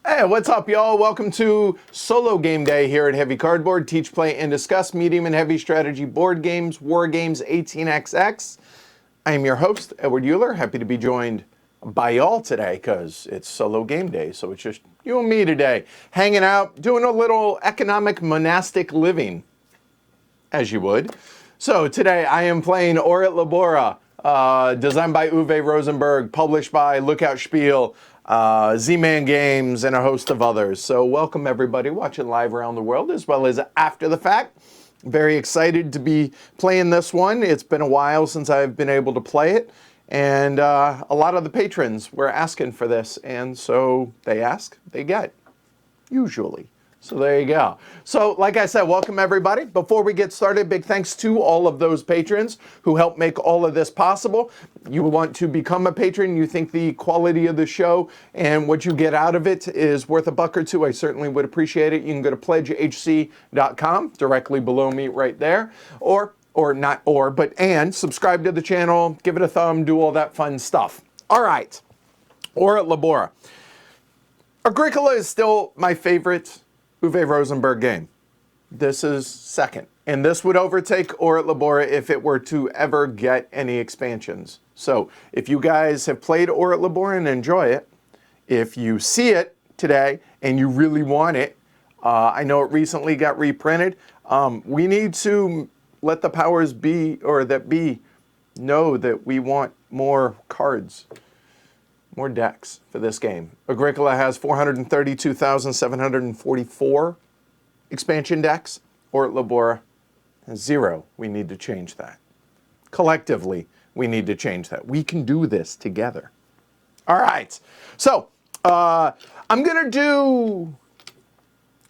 Hey, what's up, y'all? Welcome to Solo Game Day here at Heavy Cardboard. Teach, play, and discuss medium and heavy strategy board games, war games, 18xx. I am your host, Edward Euler. Happy to be joined by y'all today because it's Solo Game Day, so it's just you and me today, hanging out, doing a little economic monastic living, as you would. So today I am playing Labora, designed by Uwe Rosenberg, published by Lookout Spiel, Z-Man Games, and a host of others. So welcome everybody watching live around the world as well as after the fact. Very excited to be playing this one. It's been a while since I've been able to play it, and a lot of the patrons were asking for this, and so they ask, they get, usually. So there you go. So like I said, welcome everybody. Before we get started, big thanks to all of those patrons who help make all of this possible. You want to become a patron, you think the quality of the show and what you get out of it is worth $1 or $2, I certainly would appreciate it. You can go to pledgehc.com, directly below me right there, and subscribe to the channel, give it a thumb, do all that fun stuff. All right, Labora. Agricola is still my favorite Uwe Rosenberg game. This is second. And this would overtake Labora if it were to ever get any expansions. So if you guys have played Labora and enjoy it, if you see it today and you really want it, I know it recently got reprinted, we need to let the powers be, or that be, know that we want more cards. More decks for this game. Agricola has 432,744 expansion decks, or Labora has 0. We need to change that. Collectively, we need to change that. We can do this together. All right, so I'm gonna do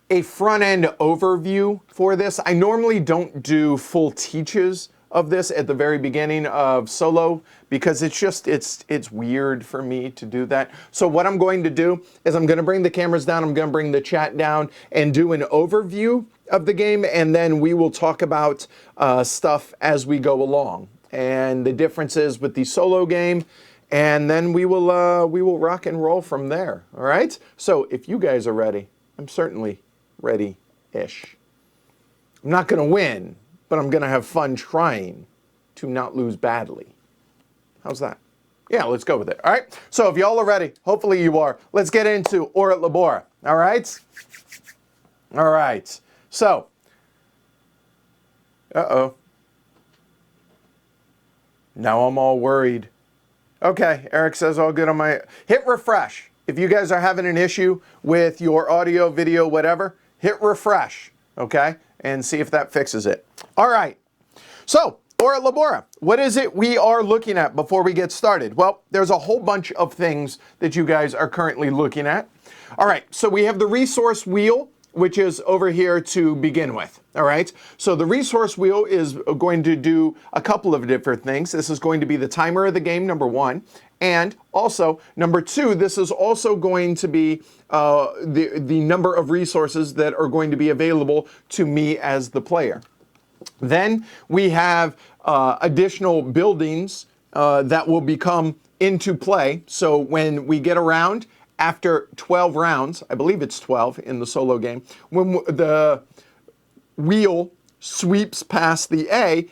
a front-end overview for this. I normally don't do full teaches of this at the very beginning of Solo because it's weird for me to do that. So what I'm going to do is I'm going to bring the cameras down, I'm going to bring the chat down and do an overview of the game, and then we will talk about stuff as we go along and the differences with the Solo game, and then we will rock and roll from there. All right? So if you guys are ready, I'm certainly ready-ish. I'm not going to win, but I'm going to have fun trying to not lose badly. How's that? Yeah, let's go with it. All right? So if y'all are ready, hopefully you are, let's get into Labora. All right? All right. So, now I'm all worried. Okay, Eric says all good on my... Hit refresh. If you guys are having an issue with your audio, video, whatever, hit refresh, okay? And see if that fixes it. All right, so Labora, what is it we are looking at before we get started? Well, there's a whole bunch of things that you guys are currently looking at. All right, so we have the resource wheel, which is over here to begin with. All right, so the resource wheel is going to do a couple of different things. This is going to be the timer of the game, number 1. And also, number 2, this is also going to be the number of resources that are going to be available to me as the player. Then we have additional buildings that will become into play. So when we get around, after 12 rounds, I believe it's 12 in the Solo game, when the wheel sweeps past the A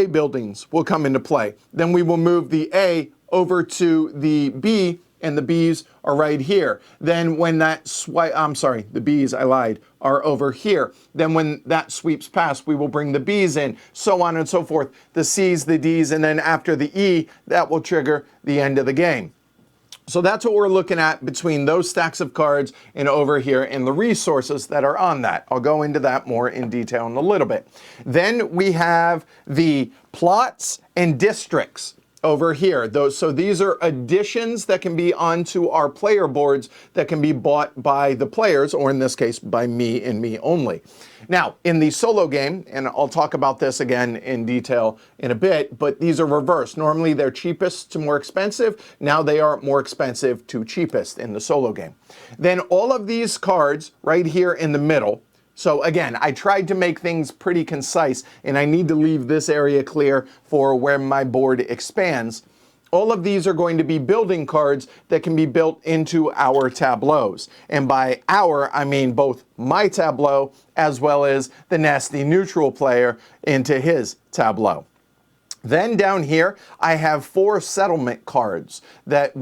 buildings will come into play. Then we will move the A over to the B, and the B's are right here. Then when that the B's, I lied, are over here. Then when that sweeps past, we will bring the B's in, so on and so forth. The C's, the D's, and then after the E, that will trigger the end of the game. So that's what we're looking at between those stacks of cards and over here and the resources that are on that. I'll go into that more in detail in a little bit. Then we have the plots and districts over here. So these are additions that can be onto our player boards that can be bought by the players, or in this case, by me and me only. Now, in the Solo game, and I'll talk about this again in detail in a bit, but these are reversed. Normally they're cheapest to more expensive. Now they are more expensive to cheapest in the Solo game. Then all of these cards right here in the middle. So again, I tried to make things pretty concise, and I need to leave this area clear for where my board expands. All of these are going to be building cards that can be built into our tableaus. And by our, I mean both my tableau as well as the nasty neutral player into his tableau. Then down here, I have 4 settlement cards that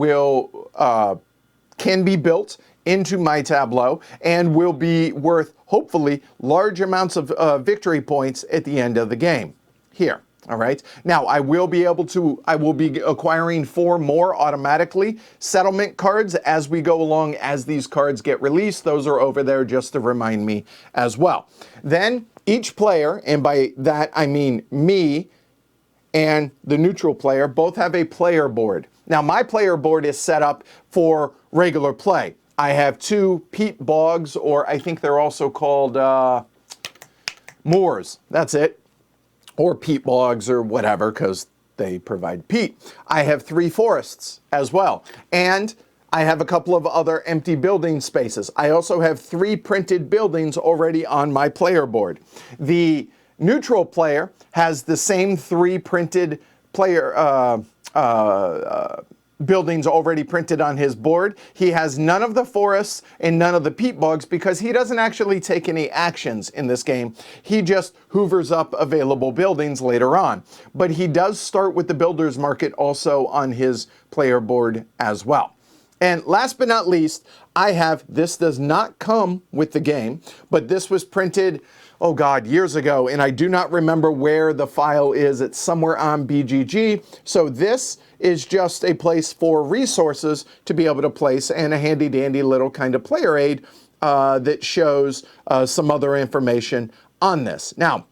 can be built into my tableau and will be worth, hopefully, large amounts of victory points at the end of the game. Here, all right? Now, I will be acquiring 4 more automatically settlement cards as we go along as these cards get released. Those are over there just to remind me as well. Then, each player, and by that I mean me and the neutral player, both have a player board. Now, my player board is set up for regular play. I have 2 peat bogs, or I think they're also called moors. That's it. Or peat bogs or whatever, because they provide peat. I have 3 forests as well. And I have a couple of other empty building spaces. I also have 3 printed buildings already on my player board. The neutral player has the same 3 printed player buildings already printed on his board. He has none of the forests and none of the peat bogs because he doesn't actually take any actions in this game. He just hoovers up available buildings later on. But he does start with the builder's market also on his player board as well. And last but not least, I have, this does not come with the game, but this was printed, oh God, years ago, and I do not remember where the file is. It's somewhere on BGG. So this is just a place for resources to be able to place and a handy dandy little kind of player aid that shows some other information on this. Now,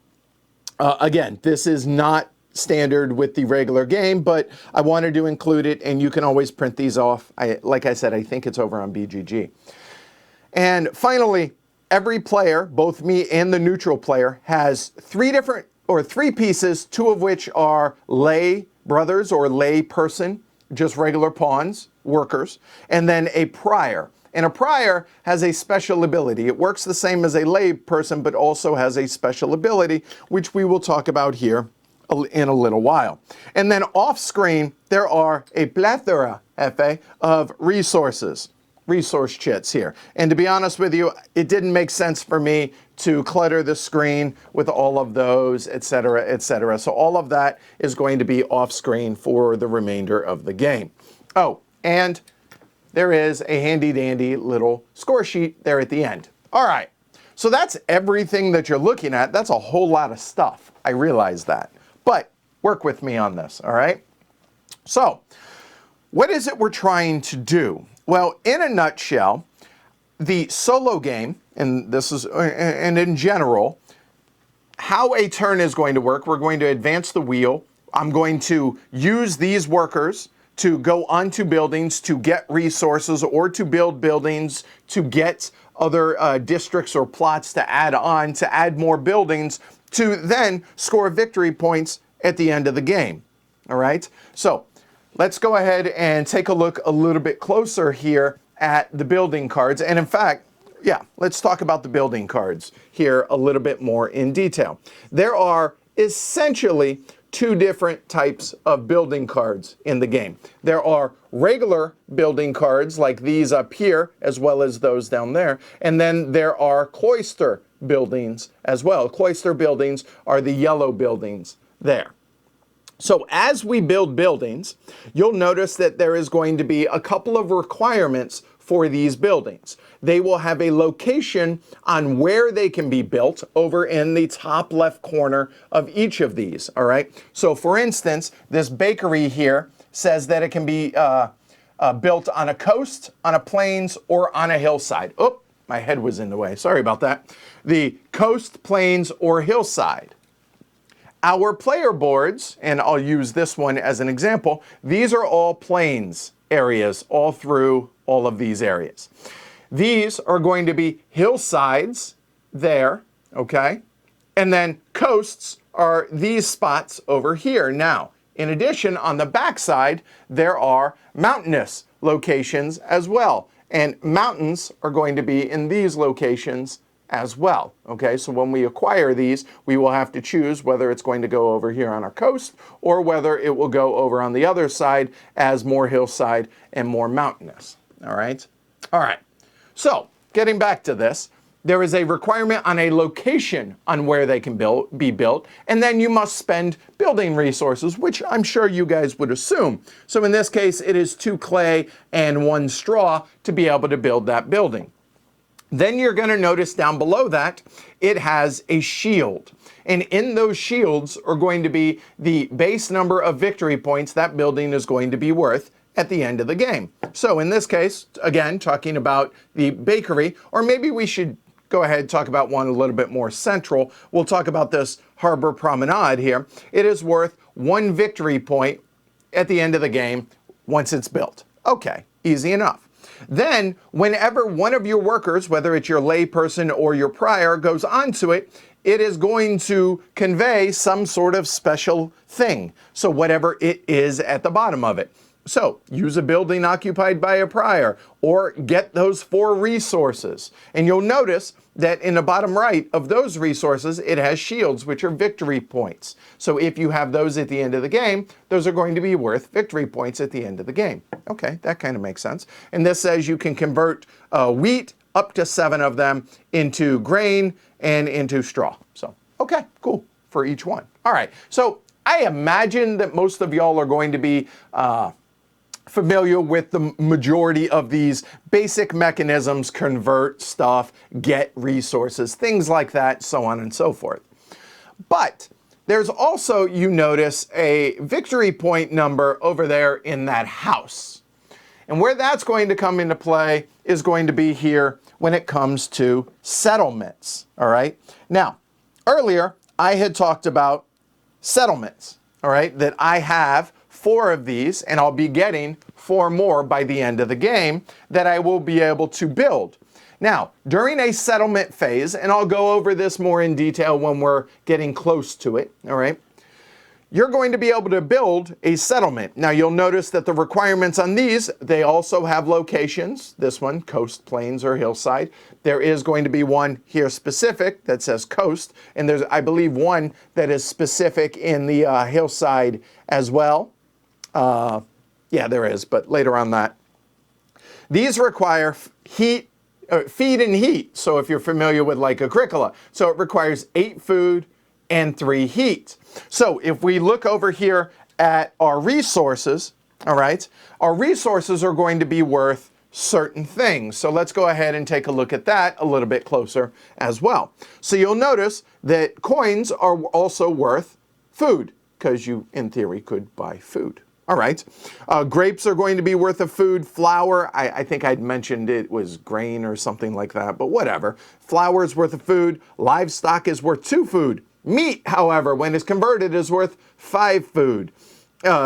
again, this is not standard with the regular game, but I wanted to include it, and you can always print these off. Like I said, I think it's over on BGG. And finally, every player, both me and the neutral player, has 3 pieces, 2 of which are lay brothers or lay person, just regular pawns, workers, and then a prior. And a prior has a special ability. It works the same as a lay person, but also has a special ability, which we will talk about here in a little while. And then off screen, there are a plethora, of resource chits here. And to be honest with you, it didn't make sense for me to clutter the screen with all of those, etc., etc. So all of that is going to be off screen for the remainder of the game. Oh, and there is a handy dandy little score sheet there at the end. All right, so that's everything that you're looking at. That's a whole lot of stuff. I realize that. But work with me on this, all right? So, what is it we're trying to do? Well, in a nutshell, the solo game, and in general, how a turn is going to work, we're going to advance the wheel. I'm going to use these workers to go onto buildings to get resources or to build buildings to get other districts or plots to add on, to add more buildings, to then score victory points at the end of the game. All right? So let's go ahead and take a look a little bit closer here at the building cards. And in fact, yeah, let's talk about the building cards here a little bit more in detail. There are essentially 2 different types of building cards in the game. There are regular building cards like these up here, as well as those down there. And then there are cloister buildings as well. Cloister buildings are the yellow buildings there. So as we build buildings, you'll notice that there is going to be a couple of requirements for these buildings. They will have a location on where they can be built over in the top left corner of each of these, all right? So for instance, this bakery here says that it can be built on a coast, on a plains, or on a hillside. Oh, my head was in the way. Sorry about that. The coast, plains, or hillside. Our player boards, and I'll use this one as an example, these are all plains areas all through all of these areas. These are going to be hillsides there, okay? And then coasts are these spots over here. Now, in addition, on the backside, there are mountainous locations as well. And mountains are going to be in these locations as well. Okay, so when we acquire these, we will have to choose whether it's going to go over here on our coast or whether it will go over on the other side as more hillside and more mountainous. All right. So getting back to this, there is a requirement on a location on where they can be built, and then you must spend building resources, which I'm sure you guys would assume. So in this case, it is 2 clay and 1 straw to be able to build that building. Then you're going to notice down below that it has a shield. And in those shields are going to be the base number of victory points that building is going to be worth at the end of the game. So in this case, again, talking about the bakery, or maybe we should go ahead and talk about one a little bit more central. We'll talk about this Harbor Promenade here. It is worth 1 victory point at the end of the game once it's built. Okay, easy enough. Then, whenever one of your workers, whether it's your layperson or your prior, goes onto it, it is going to convey some sort of special thing. So whatever it is at the bottom of it. So use a building occupied by a prior, or get those 4 resources. And you'll notice that in the bottom right of those resources, it has shields, which are victory points. So if you have those at the end of the game, those are going to be worth victory points at the end of the game. Okay, that kind of makes sense. And this says you can convert wheat, up to 7 of them, into grain and into straw. So, okay, cool, for each one. All right, so I imagine that most of y'all are going to be familiar with the majority of these basic mechanisms: convert stuff, get resources, things like that, so on and so forth. But there's also, you notice, a victory point number over there in that house. And where that's going to come into play is going to be here when it comes to settlements, all right? Now, earlier I had talked about settlements, all right, that I have 4 of these, and I'll be getting 4 more by the end of the game that I will be able to build. Now, during a settlement phase, and I'll go over this more in detail when we're getting close to it, all right, you're going to be able to build a settlement. Now, you'll notice that the requirements on these, they also have locations. This one, coast, plains, or hillside. There is going to be one here specific that says coast, and there's, I believe, one that is specific in the hillside as well. Yeah, there is, but later on that. These require feed and heat. So if you're familiar with like Agricola, so it requires 8 food and 3 heat. So if we look over here at our resources, all right, our resources are going to be worth certain things. So let's go ahead and take a look at that a little bit closer as well. So you'll notice that coins are also worth food, because you, in theory, could buy food. All right. Grapes are going to be worth of food. Flour, I think I'd mentioned it was grain or something like that, but whatever. Flour is worth of food. Livestock is worth 2 food. Meat, however, when it's converted, is worth 5 food.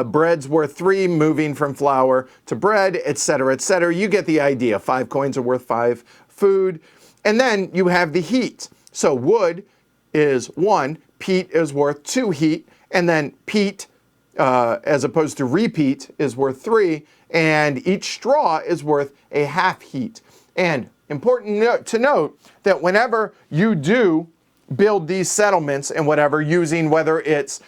Bread's worth 3, moving from flour to bread, etc., etc. You get the idea. 5 coins are worth 5 food. And then you have the heat. So wood is 1, peat is worth 2 heat, and then peat, as opposed to repeat, is worth 3, and each straw is worth a half heat. And important to note that whenever you do build these settlements and whatever, using whether it's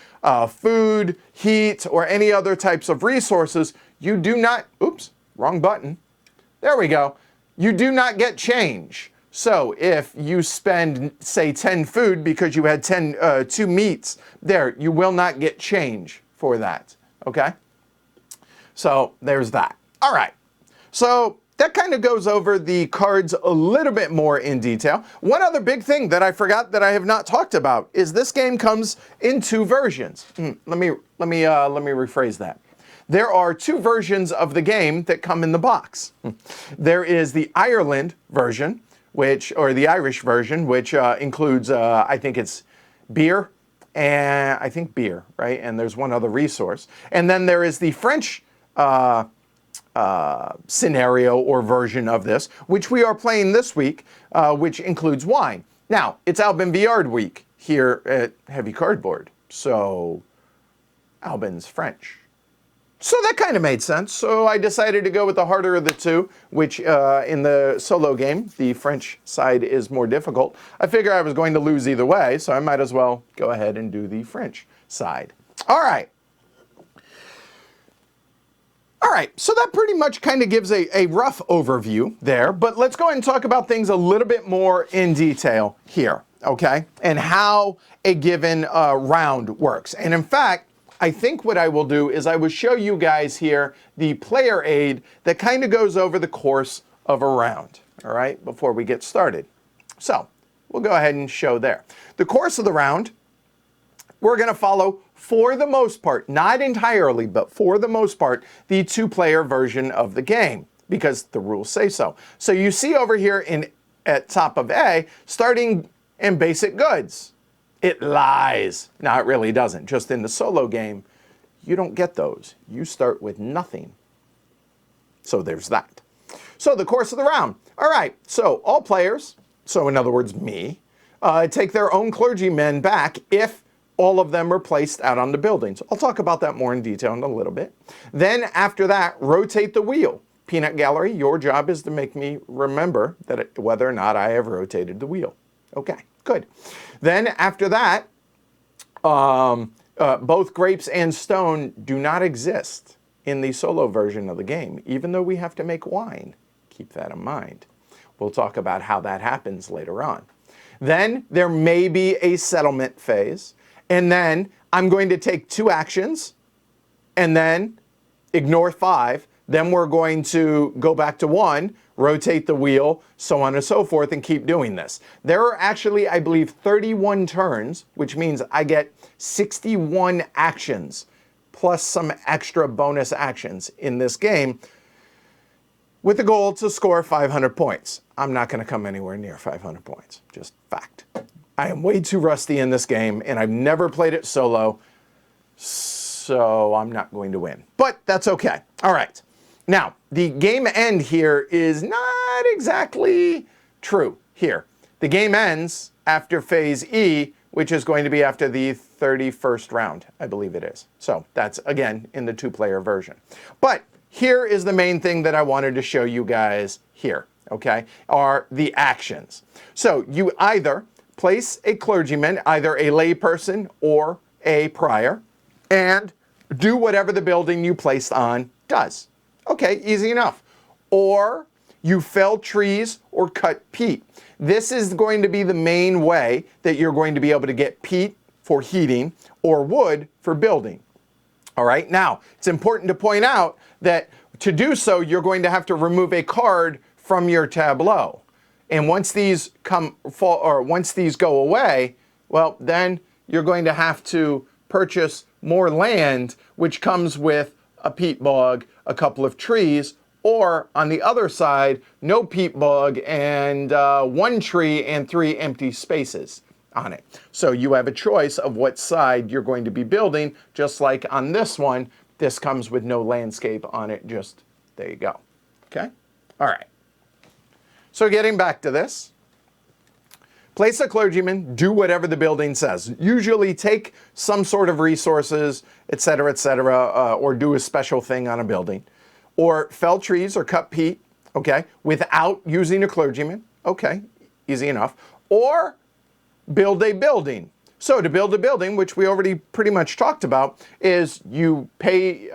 food, heat, or any other types of resources, you do not, oops, wrong button. There we go. You do not get change. So if you spend, say, 10 food because you had 2 meats there, you will not get change for that, okay? So there's that. All right, so that kind of goes over the cards a little bit more in detail. One other big thing that I forgot that I have not talked about is this game comes in 2 versions. Let me rephrase that. There are 2 versions of the game that come in the box. There is the Ireland version, or the Irish version, which includes, I think it's beer, and I think beer, right? And there's one other resource. And then there is the French scenario or version of this, which we are playing this week, which includes wine. Now, it's Albin Villard week here at Heavy Cardboard, so Albin's French. So that kind of made sense. So I decided to go with the harder of the two, which in the solo game, the French side is more difficult. I figure I was going to lose either way, so I might as well go ahead and do the French side. All right. All right, so that pretty much kind of gives a rough overview there, but let's go ahead and talk about things a little bit more in detail here, okay? And how a given round works. And in fact, I think what I will do is I will show you guys here the player aid that kind of goes over the course of a round, all right, before we get started. So we'll go ahead and show there. The course of the round, we're going to follow, for the most part, not entirely, but for the most part, the two-player version of the game, because the rules say so. So you see over here at top of A, starting in basic goods. It lies. No, it really doesn't. Just in the solo game, you don't get those. You start with nothing. So there's that. So the course of the round. All right, so all players, so in other words, me, take their own clergymen back if all of them are placed out on the buildings. I'll talk about that more in detail in a little bit. Then after that, rotate the wheel. Peanut Gallery, your job is to make me remember that whether or not I have rotated the wheel. Okay, good. Then after that, both grapes and stone do not exist in the solo version of the game, even though we have to make wine. Keep that in mind. We'll talk about how that happens later on. Then there may be a settlement phase, and then I'm going to take 2 actions and then ignore 5. Then we're going to go back to 1, rotate the wheel, so on and so forth, and keep doing this. There are actually, I believe, 31 turns, which means I get 61 actions, plus some extra bonus actions in this game, with the goal to score 500 points. I'm not going to come anywhere near 500 points, just fact. I am way too rusty in this game, and I've never played it solo, so I'm not going to win. But that's okay. All right. Now, the game end here is not exactly true here. The game ends after phase E, which is going to be after the 31st round, I believe it is. So that's, again, in the 2-player version. But here is the main thing that I wanted to show you guys here, okay, are the actions. So you either place a clergyman, either a layperson or a prior, and do whatever the building you placed on does. Okay, easy enough. Or you fell trees or cut peat. This is going to be the main way that you're going to be able to get peat for heating or wood for building. All right, now it's important to point out that to do so, you're going to have to remove a card from your tableau. And once these once these go away, well, then you're going to have to purchase more land, which comes with a peat bog, a couple of trees, or on the other side, no peat bog and 1 tree and 3 empty spaces on it. So you have a choice of what side you're going to be building, just like on this one, this comes with no landscape on it, just there you go. Okay? All right. So getting back to this, place a clergyman, do whatever the building says. Usually take some sort of resources, et cetera, or do a special thing on a building. Or fell trees or cut peat, okay, without using a clergyman. Okay, easy enough. Or build a building. So to build a building, which we already pretty much talked about, is you pay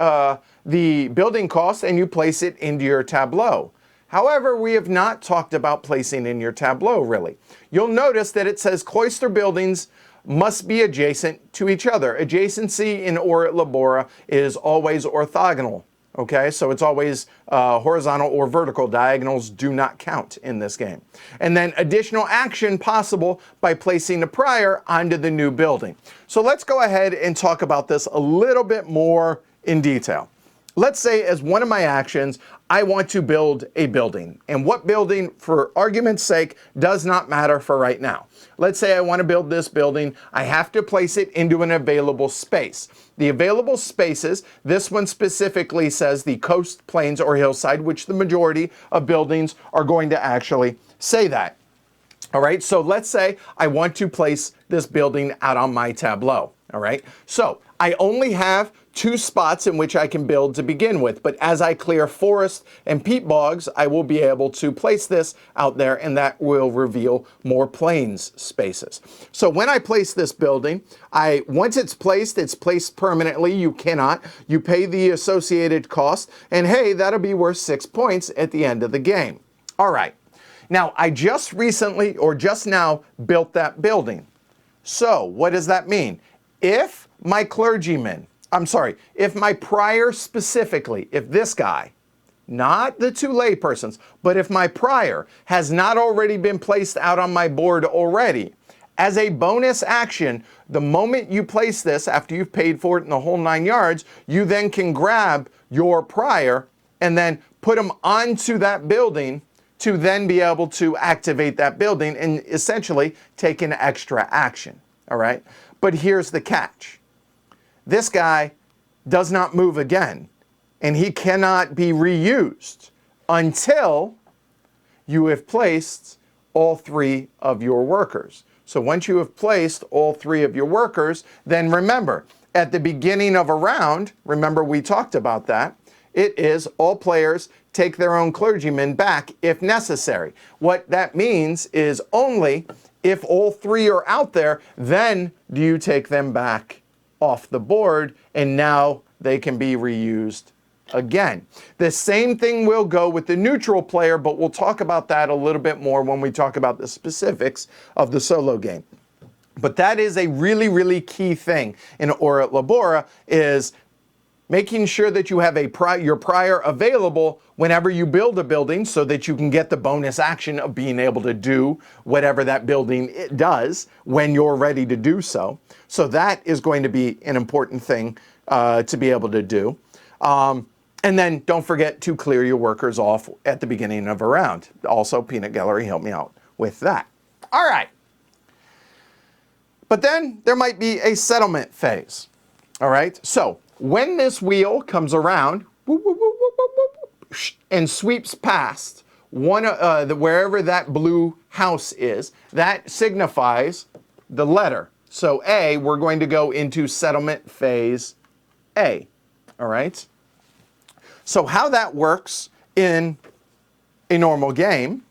the building cost and you place it into your tableau. However, we have not talked about placing in your tableau, really. You'll notice that it says cloister buildings must be adjacent to each other. Adjacency in or at Labora is always orthogonal. Okay, so it's always horizontal or vertical. Diagonals do not count in this game. And then additional action possible by placing a prior onto the new building. So let's go ahead and talk about this a little bit more in detail. Let's say as one of my actions, I want to build a building. And what building, for argument's sake, does not matter for right now. Let's say I want to build this building. I have to place it into an available space. The available spaces, this one specifically says the coast, plains, or hillside, which the majority of buildings are going to actually say that. All right, so let's say I want to place this building out on my tableau. All right, so I only have 2 spots in which I can build to begin with, but as I clear forest and peat bogs, I will be able to place this out there, and that will reveal more plains spaces. So when I place this building, once it's placed permanently. You cannot. You pay the associated cost, and hey, that'll be worth 6 points at the end of the game. All right. Now, I just recently, or just now, built that building. So what does that mean? If my if my prior specifically, if this guy, not the 2 laypersons, but if my prior has not already been placed out on my board already, as a bonus action, the moment you place this, after you've paid for it in the whole 9 yards, you then can grab your prior and then put them onto that building to then be able to activate that building and essentially take an extra action. All right? But here's the catch. This guy does not move again, and he cannot be reused until you have placed all 3 of your workers. So once you have placed all 3 of your workers, then remember, at the beginning of a round, remember we talked about that, it is all players take their own clergyman back if necessary. What that means is only if all 3 are out there, then do you take them back off the board, and now they can be reused again. The same thing will go with the neutral player, but we'll talk about that a little bit more when we talk about the specifics of the solo game. But that is a really, really key thing at Labora, is making sure that you have your prior available whenever you build a building so that you can get the bonus action of being able to do whatever that building does when you're ready to do so. So that is going to be an important thing to be able to do. And then don't forget to clear your workers off at the beginning of a round. Also, Peanut Gallery helped me out with that. All right. But then there might be a settlement phase. All right. So when this wheel comes around and sweeps past wherever that blue house is, that signifies the letter. So A, we're going to go into settlement phase A. All right? So how that works in a normal game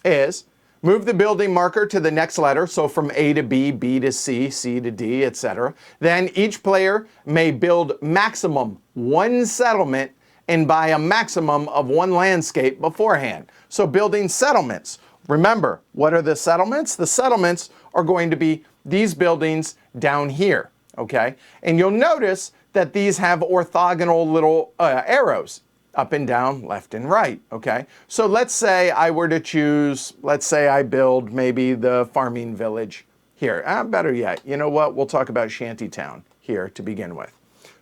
is move the building marker to the next letter, so from A to B, B to C, C to D, etc. Then each player may build maximum 1 settlement and buy a maximum of 1 landscape beforehand. So building settlements. Remember, what are the settlements? The settlements are going to be these buildings down here, okay? And you'll notice that these have orthogonal little arrows, up and down, left and right, okay? So let's say I were to choose, let's say I build maybe the farming village here. Better yet, you know what? We'll talk about Shantytown here to begin with.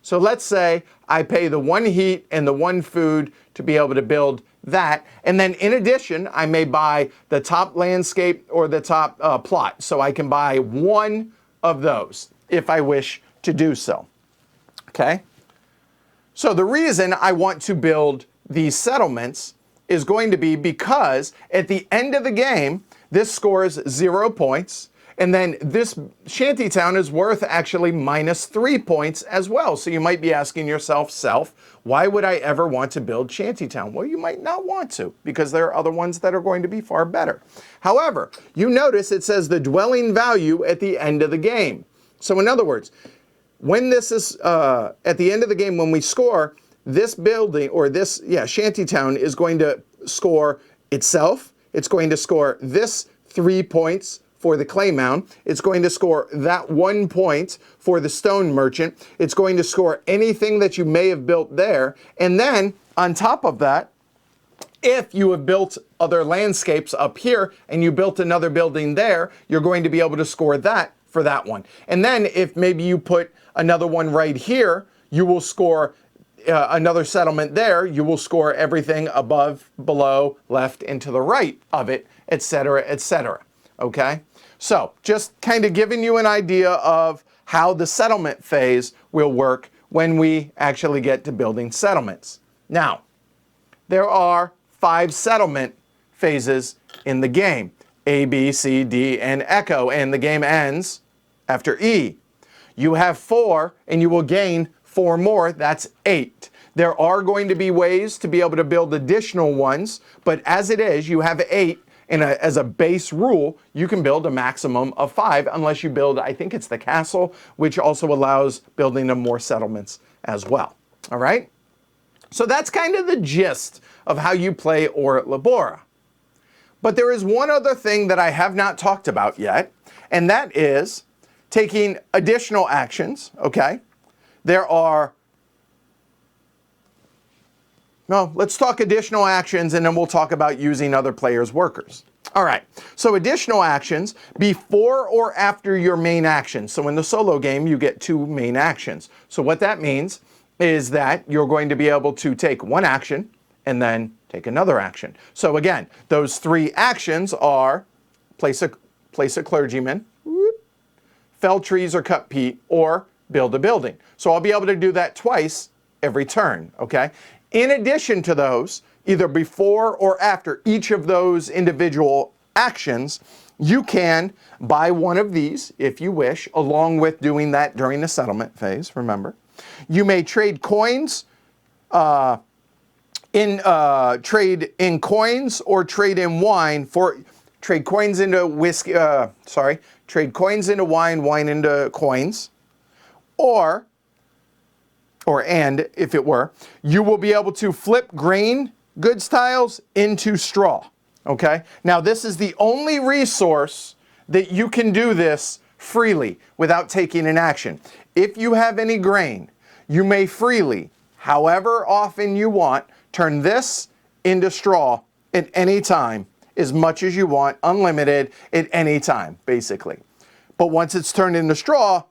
So let's say I pay the 1 heat and the 1 food to be able to build that. And then in addition, I may buy the top landscape or the top plot. So I can buy 1 of those if I wish to do so, okay? So the reason I want to build these settlements is going to be because at the end of the game, this scores 0 points. And then this shantytown is worth actually -3 points as well. So you might be asking yourself, why would I ever want to build shantytown? Well, you might not want to, because there are other ones that are going to be far better. However, you notice it says the dwelling value at the end of the game. So in other words, when this is at the end of the game, when we score, this building or this shantytown is going to score itself. It's going to score this 3 points for the clay mound. It's going to score that 1 point for the stone merchant. It's going to score anything that you may have built there. And then on top of that, if you have built other landscapes up here and you built another building there, you're going to be able to score that for that one. And then if maybe you put another one right here, you will score another settlement there. You will score everything above, below, left, and to the right of it, etc., etc. Okay? So just kind of giving you an idea of how the settlement phase will work when we actually get to building settlements. Now, there are 5 settlement phases in the game. A, B, C, D, and Echo, and the game ends after E. You have 4 and you will gain 4 more. That's 8. There are going to be ways to be able to build additional ones, but as it is, you have 8. And as a base rule, you can build a maximum of 5 unless you build, I think it's the castle, which also allows building of more settlements as well. All right? So that's kind of the gist of how you play Or at Labora. But there is one other thing that I have not talked about yet, and that is taking additional actions, okay? Let's talk additional actions and then we'll talk about using other players' workers. All right, so additional actions before or after your main action. So in the solo game, you get 2 main actions. So what that means is that you're going to be able to take one action and then take another action. So again, those 3 actions are place a clergyman, fell trees or cut peat, or build a building. So I'll be able to do that twice every turn, okay? In addition to those, either before or after each of those individual actions, you can buy one of these if you wish, along with doing that during the settlement phase, remember. You may trade coins, trade in coins or trade in wine trade coins into whiskey, trade coins into wine, wine into coins, and if it were, you will be able to flip grain goods tiles into straw, okay? Now this is the only resource that you can do this freely without taking an action. If you have any grain, you may freely, however often you want, turn this into straw at any time, as much as you want, unlimited at any time, basically. But once it's turned into straw,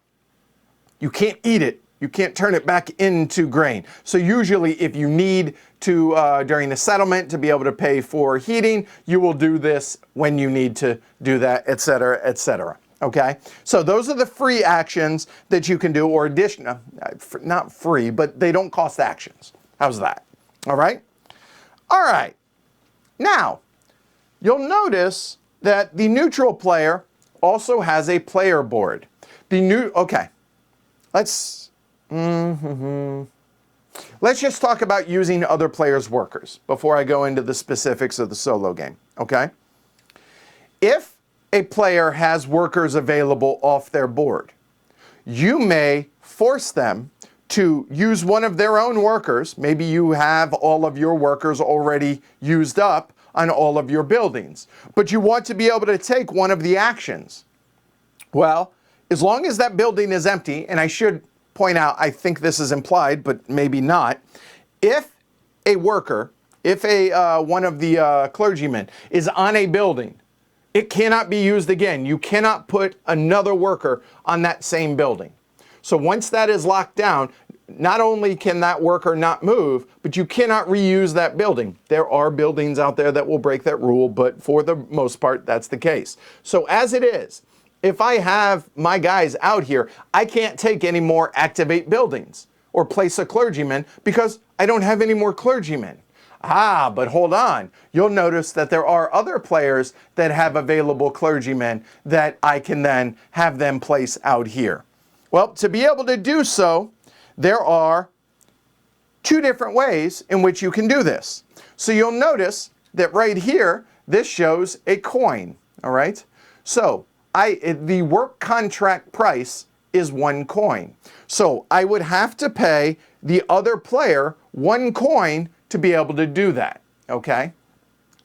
you can't eat it. You can't turn it back into grain. So usually if you need to, during the settlement, to be able to pay for heating, you will do this when you need to do that, etc., etc. Okay? So those are the free actions that you can do, or additional, not free, but they don't cost actions. How's that? All right? All right. Now, you'll notice that the neutral player also has a player board. Let's just talk about using other players' workers before I go into the specifics of the solo game, okay? If a player has workers available off their board, you may force them to use one of their own workers. Maybe you have all of your workers already used up on all of your buildings, but you want to be able to take one of the actions. Well, as long as that building is empty, and I should point out, I think this is implied, but maybe not. If a worker, one of the clergymen is on a building, it cannot be used again. You cannot put another worker on that same building. So once that is locked down, not only can that worker not move, but you cannot reuse that building. There are buildings out there that will break that rule, but for the most part, that's the case. So as it is, if I have my guys out here, I can't take any more activate buildings or place a clergyman because I don't have any more clergymen. But hold on. You'll notice that there are other players that have available clergymen that I can then have them place out here. Well, to be able to do so, there are 2 different ways in which you can do this. So you'll notice that right here, this shows a coin, all right? So the work contract price is 1 coin. So I would have to pay the other player 1 coin to be able to do that, okay?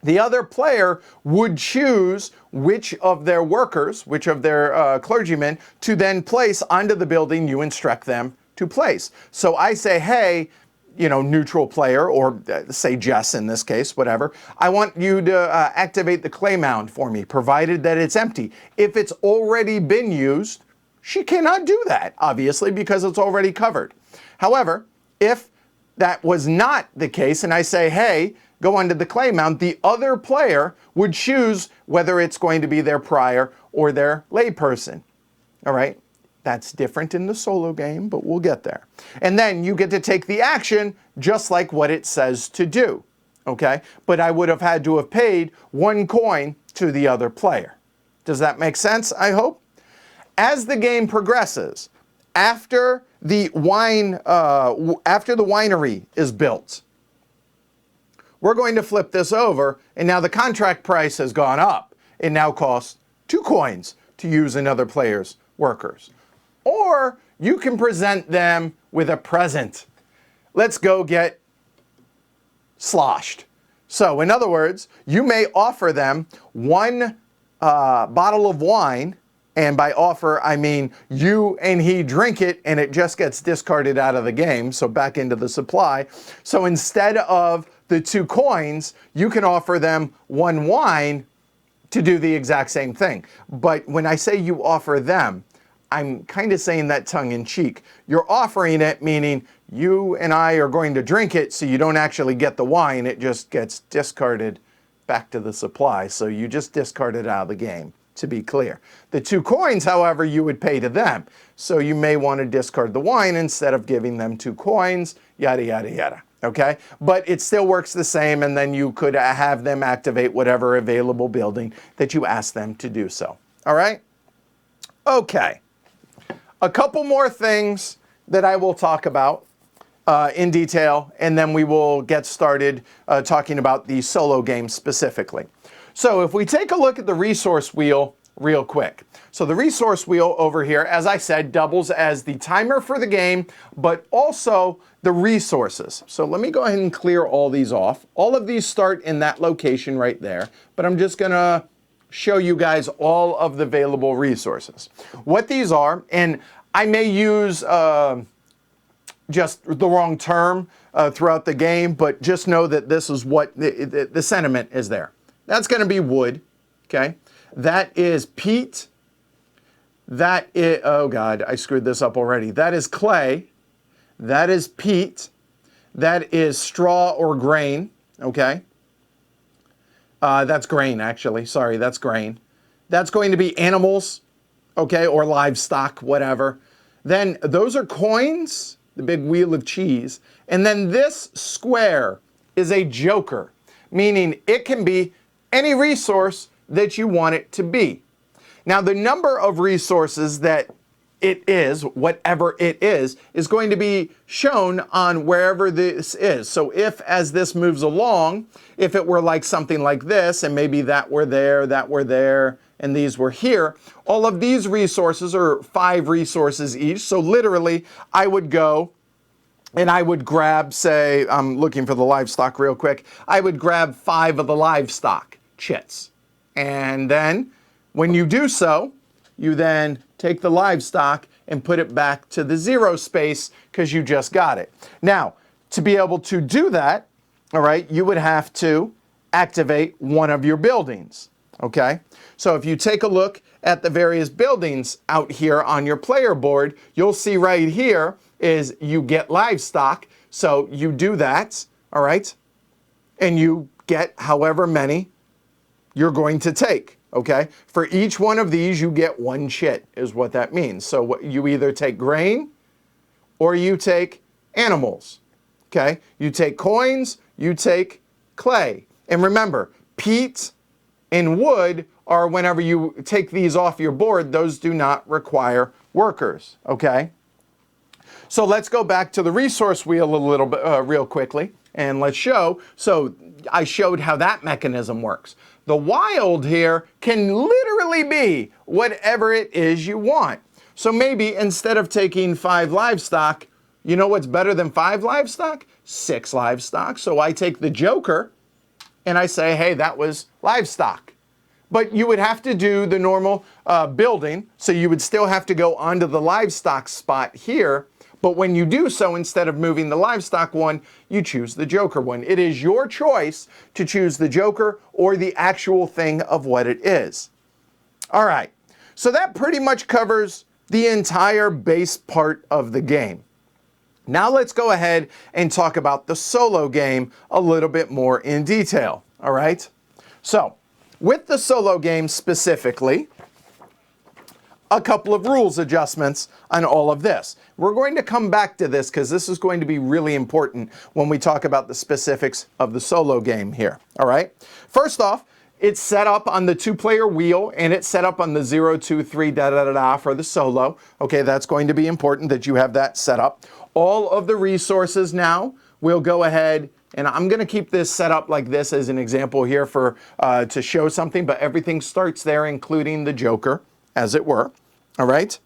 The other player would choose which of their workers, which of their clergymen, to then place onto the building you instruct them to place. So I say, hey, neutral player, or say Jess in this case, whatever, I want you to activate the clay mound for me, provided that it's empty. If it's already been used, she cannot do that, obviously, because it's already covered. However, if that was not the case, and I say, hey, go onto the clay mound, the other player would choose whether it's going to be their prior or their layperson. All right? That's different in the solo game, but we'll get there. And then you get to take the action just like what it says to do, okay? But I would have had to have paid 1 coin to the other player. Does that make sense, I hope? As the game progresses, after the winery is built. We're going to flip this over, and now the contract price has gone up. It now costs 2 coins to use another player's workers. Or you can present them with a present. Let's go get sloshed. So in other words, you may offer them 1 bottle of wine, and by offer, I mean you and he drink it and it just gets discarded out of the game, so back into the supply. So instead of the 2 coins, you can offer them 1 wine to do the exact same thing. But when I say you offer them, I'm kind of saying that tongue in cheek. You're offering it, meaning you and I are going to drink it, so you don't actually get the wine. It just gets discarded back to the supply. So you just discard it out of the game, to be clear. The 2 coins, however, you would pay to them. So you may want to discard the wine instead of giving them 2 coins, yada, yada, yada. Okay? But it still works the same, and then you could have them activate whatever available building that you ask them to do so. All right? Okay. A couple more things that I will talk about in detail, and then we will get started talking about the solo game specifically. So if we take a look at the resource wheel real quick. So the resource wheel over here, as I said, doubles as the timer for the game, but also the resources. So let me go ahead and clear all these off. All of these start in that location right there, but I'm just gonna show you guys all of the available resources. What these are, and I may use just the wrong term throughout the game, but just know that this is what the sentiment is there. That's going to be wood, okay? That is peat. That is, oh God, I screwed this up already. That is clay. That is peat. That is straw or grain, okay? That's grain, actually. Sorry, that's grain. That's going to be animals, okay, or livestock, whatever. Then those are coins, the big wheel of cheese. And then this square is a joker, meaning it can be any resource that you want it to be. Now, the number of resources that it is, whatever it is going to be shown on wherever this is. So if, as this moves along, if it were like something like this, and maybe that were there, and these were here, all of these resources are 5 resources each. So literally, I would go and I would grab, say, I'm looking for the livestock real quick. I would grab 5 of the livestock chits. And then when you do so, you then take the livestock and put it back to the 0 space because you just got it. Now, to be able to do that, all right, you would have to activate one of your buildings, okay? So if you take a look at the various buildings out here on your player board, you'll see right here is you get livestock. So you do that, all right? And you get however many you're going to take, okay? For each one of these, you get 1 chit, is what that means. So what, you either take grain or you take animals, okay? You take coins, you take clay. And remember, peat and wood are, whenever you take these off your board, those do not require workers, okay? So let's go back to the resource wheel a little bit, real quickly, and let's show. So I showed how that mechanism works. The wild here can literally be whatever it is you want. So maybe instead of taking 5 livestock, you know what's better than 5 livestock? 6 livestock. So I take the joker and I say, hey, that was livestock. But you would have to do the normal building. So you would still have to go onto the livestock spot here. But when you do so, instead of moving the livestock one, you choose the joker one. It is your choice to choose the joker or the actual thing of what it is. All right, so that pretty much covers the entire base part of the game. Now let's go ahead and talk about the solo game a little bit more in detail, all right? So, with the solo game specifically, a couple of rules adjustments on all of this. We're going to come back to this because this is going to be really important when we talk about the specifics of the solo game here, all right? First off, It's set up on the 2-player wheel, and it's set up on the 0, 2, 3, da-da-da-da for the solo. Okay, that's going to be important that you have that set up. All of the resources now will go ahead, and I'm going to keep this set up like this as an example here for to show something, but everything starts there, including the Joker, as it were. All right?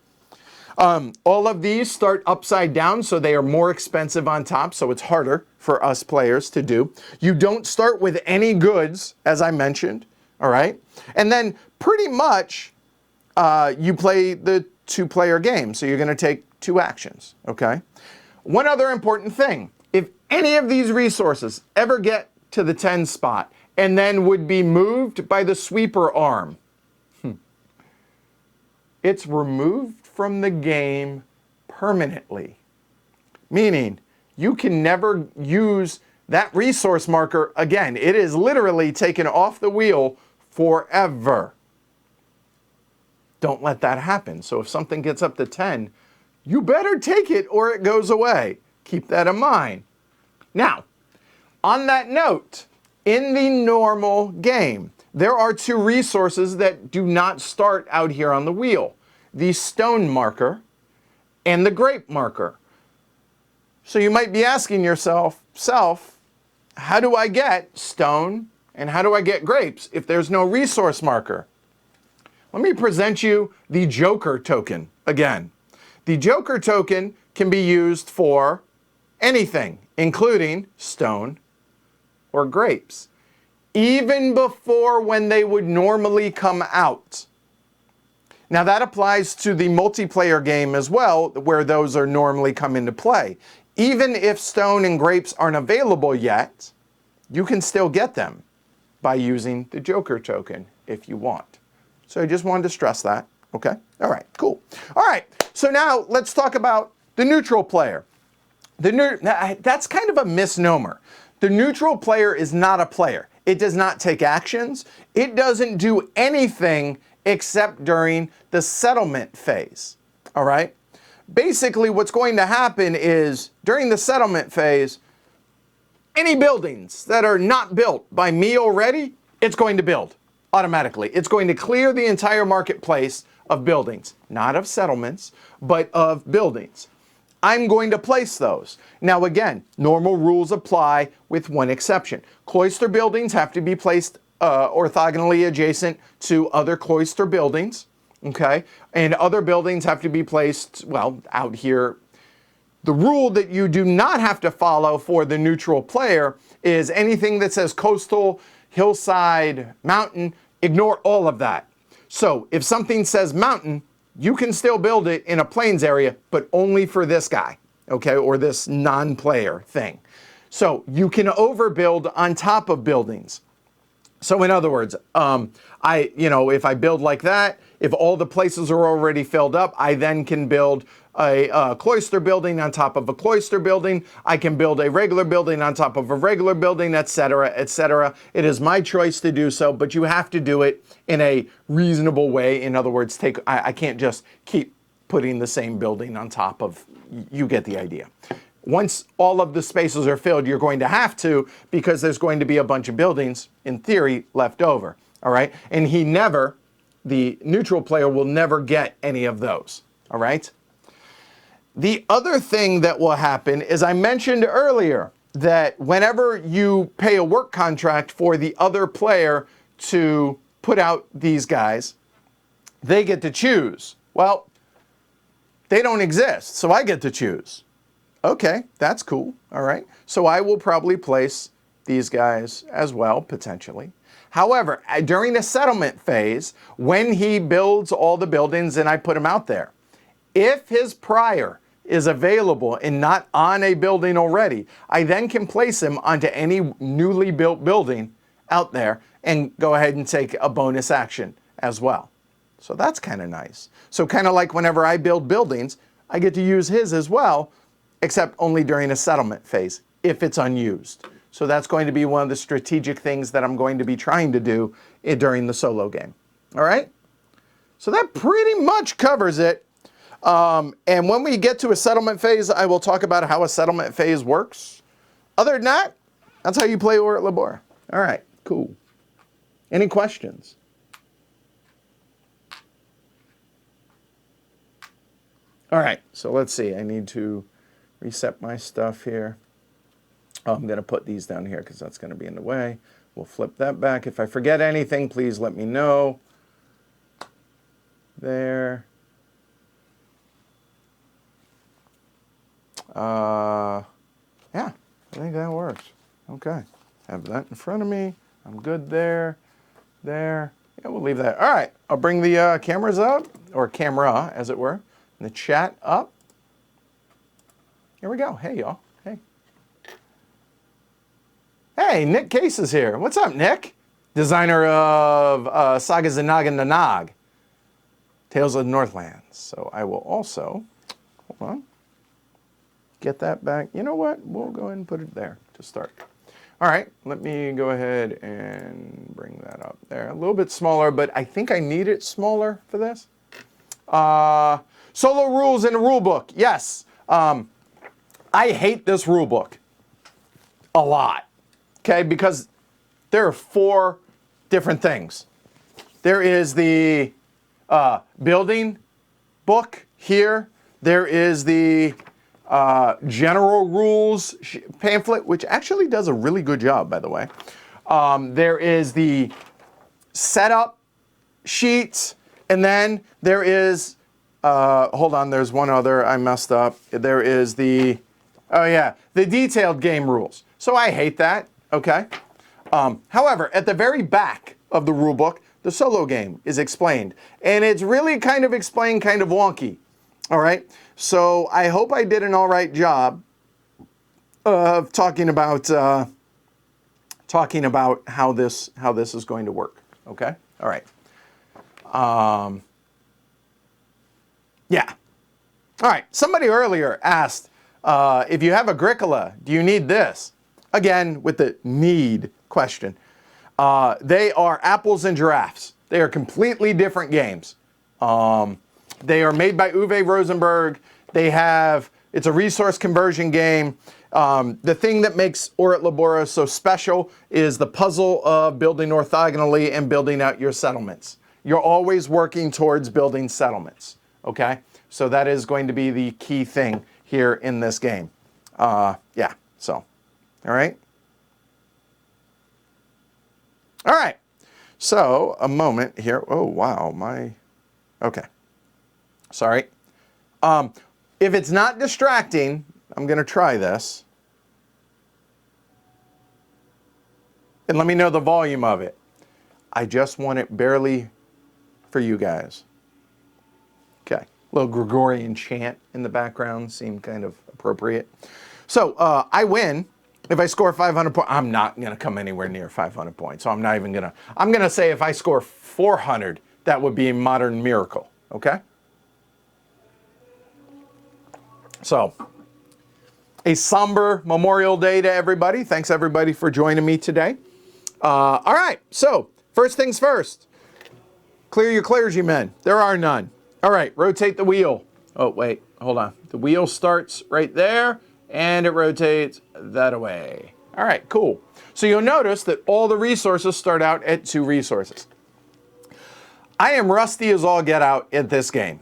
All of these start upside down, so they are more expensive on top, so it's harder for us players to do. You don't start with any goods, as I mentioned, all right? And then pretty much you play the 2-player game, so you're going to take 2 actions, okay? One other important thing, if any of these resources ever get to the 10 spot and then would be moved by the sweeper arm, it's removed from the game permanently. Meaning, you can never use that resource marker again. It is literally taken off the wheel forever. Don't let that happen. So if something gets up to 10, you better take it or it goes away. Keep that in mind. Now, on that note, in the normal game, there are 2 resources that do not start out here on the wheel. The stone marker and the grape marker. So you might be asking yourself, how do I get stone and how do I get grapes if there's no resource marker? Let me present you the Joker token again. The Joker token can be used for anything, including stone or grapes, even before when they would normally come out. Now that applies to the multiplayer game as well, where those are normally come into play. Even if stone and grapes aren't available yet, you can still get them by using the Joker token if you want. So I just wanted to stress that, okay? All right, cool. All right, so now let's talk about the neutral player. That's kind of a misnomer. The neutral player is not a player. It does not take actions. It doesn't do anything except during the settlement phase, all right? Basically, what's going to happen is during the settlement phase, any buildings that are not built by me already, it's going to build automatically. It's going to clear the entire marketplace of buildings, not of settlements, but of buildings. I'm going to place those. Now again, normal rules apply with one exception. Cloister buildings have to be placed orthogonally adjacent to other cloister buildings, okay? And other buildings have to be placed, well, out here. The rule that you do not have to follow for the neutral player is anything that says coastal, hillside, mountain, ignore all of that. So if something says mountain, you can still build it in a plains area, but only for this guy, okay, or this non-player thing. So you can overbuild on top of buildings. So in other words, if I build like that, if all the places are already filled up, I then can build a cloister building on top of a cloister building. I can build a regular building on top of a regular building, etc., etc. It is my choice to do so, but you have to do it in a reasonable way. In other words, I can't just keep putting the same building on top of, you get the idea. Once all of the spaces are filled, you're going to have to, because there's going to be a bunch of buildings, in theory, left over, all right? And the neutral player will never get any of those, all right? The other thing that will happen is I mentioned earlier that whenever you pay a work contract for the other player to put out these guys, they get to choose. Well, they don't exist, so I get to choose. Okay, that's cool, all right. So I will probably place these guys as well, potentially. However, during the settlement phase, when he builds all the buildings and I put him out there, if his prior is available and not on a building already, I then can place him onto any newly built building out there and go ahead and take a bonus action as well. So that's kind of nice. So kind of like whenever I build buildings, I get to use his as well, except only during a settlement phase, if it's unused. So that's going to be one of the strategic things that I'm going to be trying to do during the solo game. All right? So that pretty much covers it. And when we get to a settlement phase, I will talk about how a settlement phase works. Other than that, that's how you play War at Labora. All right, cool. Any questions? All right, so let's see. I need to reset my stuff here. Oh, I'm going to put these down here because that's going to be in the way. We'll flip that back. If I forget anything, please let me know. There. Yeah, I think that works. Okay, have that in front of me. I'm good there. There. Yeah, we'll leave that. All right, I'll bring the cameras up, or camera, as it were, and the chat up. Here we go. Hey, y'all. Hey. Hey, Nick Case is here. What's up, Nick? Designer of Saga Zanaga Nanag, Tales of the Northlands. So I will also, hold on, get that back. You know what? We'll go ahead and put it there to start. All right, let me go ahead and bring that up there. A little bit smaller, but I think I need it smaller for this. Solo rules in the rule book. Yes. I hate this rule book a lot. Okay, because there are 4 different things. There is the building book here. There is the general rules pamphlet, which actually does a really good job, by the way. There is the setup sheets, and then there is, hold on, there's one other, I messed up. There is the, oh yeah, the detailed game rules. So I hate that, okay? However, at the very back of the rule book, the solo game is explained. And it's really kind of explained kind of wonky, all right? So I hope I did an all right job of talking about how this is going to work, okay? All right. Yeah. All right, somebody earlier asked, if you have Agricola, do you need this? Again, with the need question. They are apples and giraffes. They are completely different games. They are made by Uwe Rosenberg. It's a resource conversion game. The thing that makes Or Labora so special is the puzzle of building orthogonally and building out your settlements. You're always working towards building settlements, okay? So that is going to be the key thing here in this game. Yeah, so, all right. All right, so a moment here. Oh, wow, okay. Sorry. If it's not distracting, I'm going to try this. And let me know the volume of it. I just want it barely for you guys. Okay. A little Gregorian chant in the background seemed kind of appropriate. So I win if I score 500 points. I'm not going to come anywhere near 500 points. So I'm not even going to. I'm going to say if I score 400, that would be a modern miracle. Okay? So, a somber Memorial Day to everybody. Thanks, everybody, for joining me today. All right, so first things first. Clear your clergymen. There are none. All right, rotate the wheel. Oh, wait, hold on. The wheel starts right there, and it rotates that away. All right, cool. So you'll notice that all the resources start out at 2 resources. I am rusty as all get out at this game.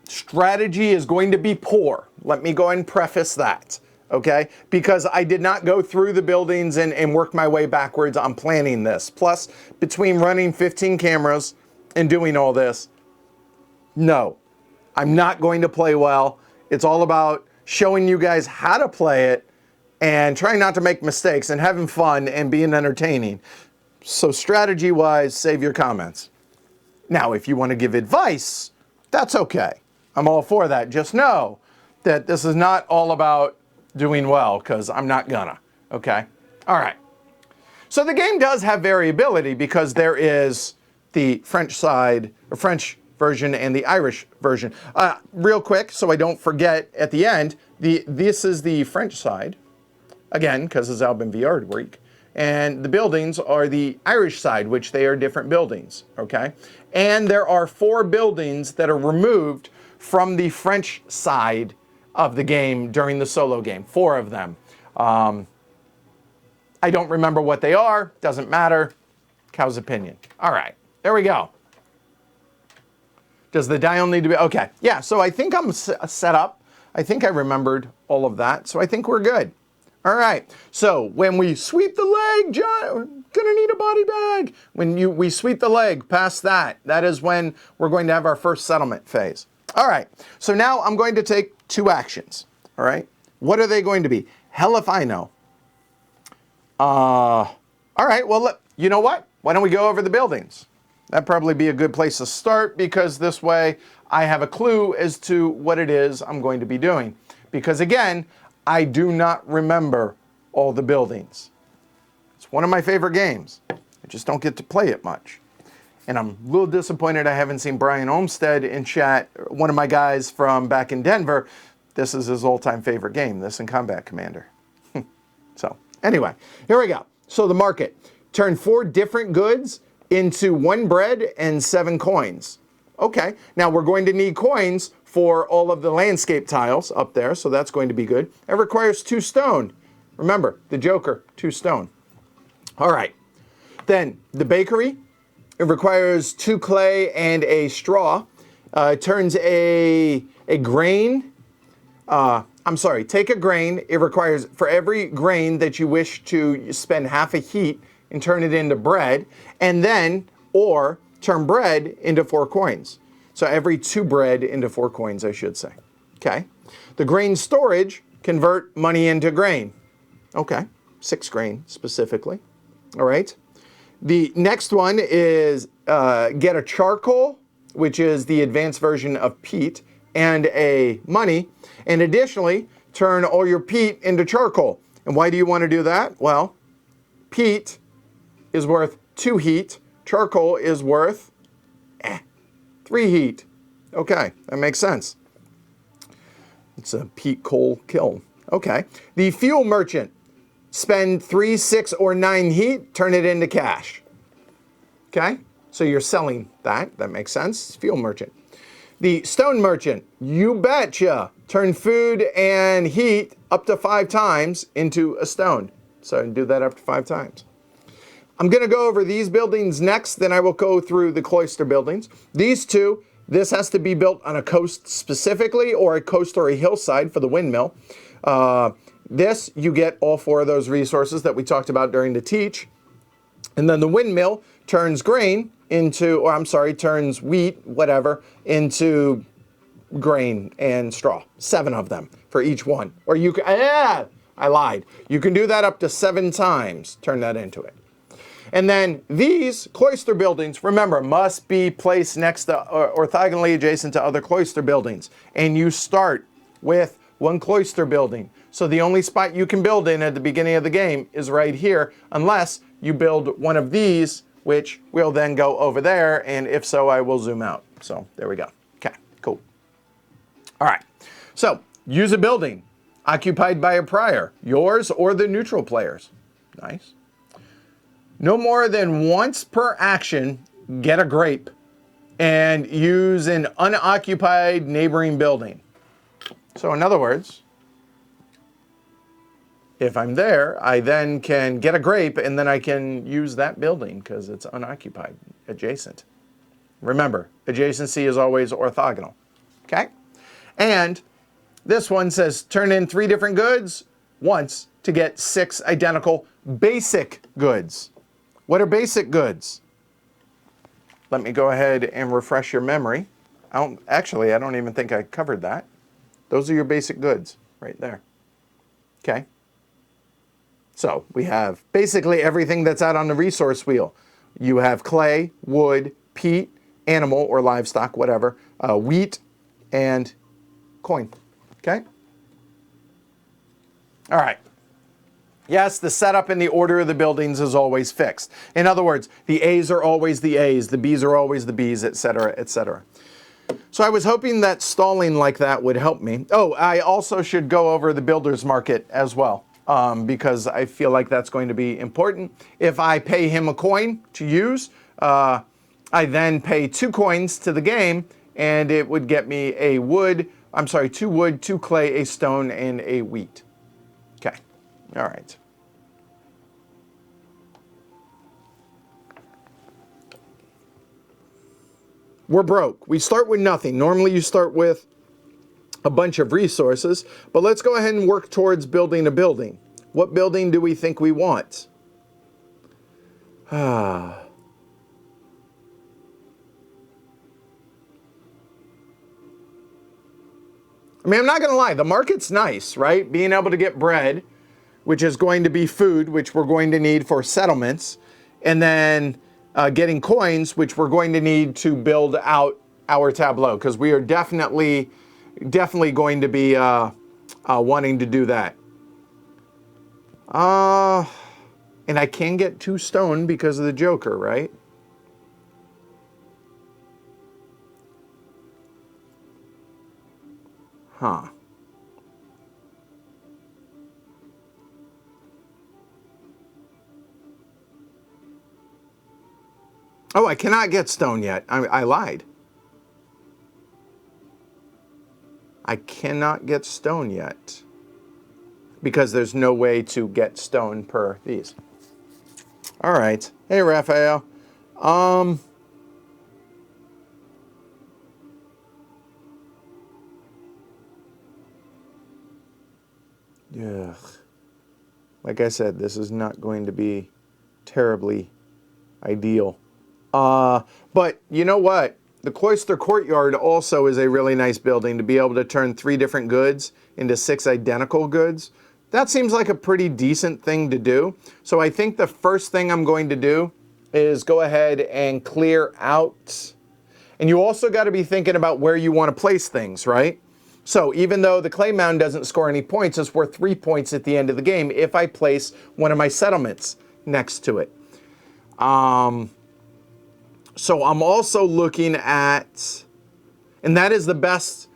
Strategy is going to be poor. Let me go ahead and preface that, okay? Because I did not go through the buildings and work my way backwards on planning this. Plus, between running 15 cameras and doing all this, no, I'm not going to play well. It's all about showing you guys how to play it and trying not to make mistakes and having fun and being entertaining. So strategy-wise, save your comments. Now, if you want to give advice, that's okay. I'm all for that. Just know that this is not all about doing well, because I'm not gonna, okay? All right. So the game does have variability because there is the French side, or French version, and the Irish version. Real quick, so I don't forget at the end, this is the French side, again, because it's Albin VR week. And the buildings are the Irish side, which they are different buildings, okay? And there are 4 buildings that are removed from the French side of the game during the solo game, 4 of them. I don't remember what they are, doesn't matter. Cow's opinion. All right, there we go. Does the dial need to be, okay. Yeah, so I think I'm set up. I think I remembered all of that, so I think we're good. All right, so when we sweep the leg, John, we're gonna need a body bag. When we sweep the leg past that, that is when we're going to have our first settlement phase. All right, so now I'm going to take 2 actions, all right? What are they going to be? Hell if I know. All right, well, you know what? Why don't we go over the buildings? That'd probably be a good place to start because this way I have a clue as to what it is I'm going to be doing. Because again, I do not remember all the buildings. It's one of my favorite games. I just don't get to play it much. And I'm a little disappointed I haven't seen Brian Olmstead in chat, one of my guys from back in Denver. This is his all-time favorite game, this and Combat Commander. So anyway, here we go. So the market. Turn 4 different goods into 1 bread and 7 coins. Okay, now we're going to need coins for all of the landscape tiles up there, so that's going to be good. It requires 2 stone. Remember, the Joker, 2 stone. All right, then the bakery, it requires 2 clay and a straw. It turns a grain, take a grain. It requires, for every grain that you wish to spend half a heat and turn it into bread, and then, or turn bread into 4 coins. So every 2 bread into 4 coins, I should say. Okay. The grain storage, convert money into grain. Okay. 6 grain specifically. All right. The next one is get a charcoal, which is the advanced version of peat, and a money. And additionally, turn all your peat into charcoal. And why do you want to do that? Well, peat is worth 2 heat. Charcoal is worth 3 heat. Okay, that makes sense. It's a peat coal kiln. Okay. The fuel merchant. Spend 3, 6, or 9 heat, turn it into cash. Okay? So you're selling that. That makes sense. Fuel merchant. The stone merchant. You betcha. Turn food and heat up to 5 times into a stone. So do that up to 5 times. I'm going to go over these buildings next, then I will go through the cloister buildings. These 2, this has to be built on a coast specifically, or a coast or a hillside for the windmill. This, you get all 4 of those resources that we talked about during the teach. And then the windmill turns grain into, turns wheat, whatever, into grain and straw. 7 of them for each one. Or you can, I lied. You can do that up to 7 times, turn that into it. And then these cloister buildings, remember, must be placed next to, orthogonally adjacent to other cloister buildings. And you start with 1 cloister building. So the only spot you can build in at the beginning of the game is right here, unless you build one of these, which will then go over there. And if so, I will zoom out. So there we go. Okay, cool. All right. So use a building occupied by a prior, yours or the neutral players. Nice. No more than once per action, get a grape and use an unoccupied neighboring building. So in other words, if I'm there, I then can get a grape and then I can use that building because it's unoccupied, adjacent. Remember, adjacency is always orthogonal. Okay? And this one says turn in 3 different goods once to get 6 identical basic goods. What are basic goods? Let me go ahead and refresh your memory. I don't even think I covered that. Those are your basic goods right there. Okay. So we have basically everything that's out on the resource wheel. You have clay, wood, peat, animal or livestock, whatever, wheat, and coin. Okay? All right. Yes, the setup and the order of the buildings is always fixed. In other words, the A's are always the A's, the B's are always the B's, etc., etc. So I was hoping that stalling like that would help me. Oh, I also should go over the builder's market as well, because I feel like that's going to be important. If I pay him a coin to use, I then pay 2 coins to the game, and it would get me 2 wood, 2 clay, a stone, and a wheat. Okay. All right. we're broke. We start with nothing. Normally you start with a bunch of resources, but let's go ahead and work towards building a building. What building do we think we want? I mean, I'm not going to lie. The market's nice, right? Being able to get bread, which is going to be food, which we're going to need for settlements, and then getting coins, which we're going to need to build out our tableau, because we are definitely going to be wanting to do that. And I can get 2 stone because of the Joker, right? Huh. Oh, I cannot get stone yet. I lied. I cannot get stone yet because there's no way to get stone per these. All right. Hey, Raphael. Yeah. Like I said, this is not going to be terribly ideal. But you know what? The Cloister Courtyard also is a really nice building to be able to turn 3 different goods into 6 identical goods. That seems like a pretty decent thing to do. So I think the first thing I'm going to do is go ahead and clear out. And you also got to be thinking about where you want to place things, right? So even though the clay mound doesn't score any points, it's worth 3 points at the end of the game if I place one of my settlements next to it. So I'm also looking at, and that is the best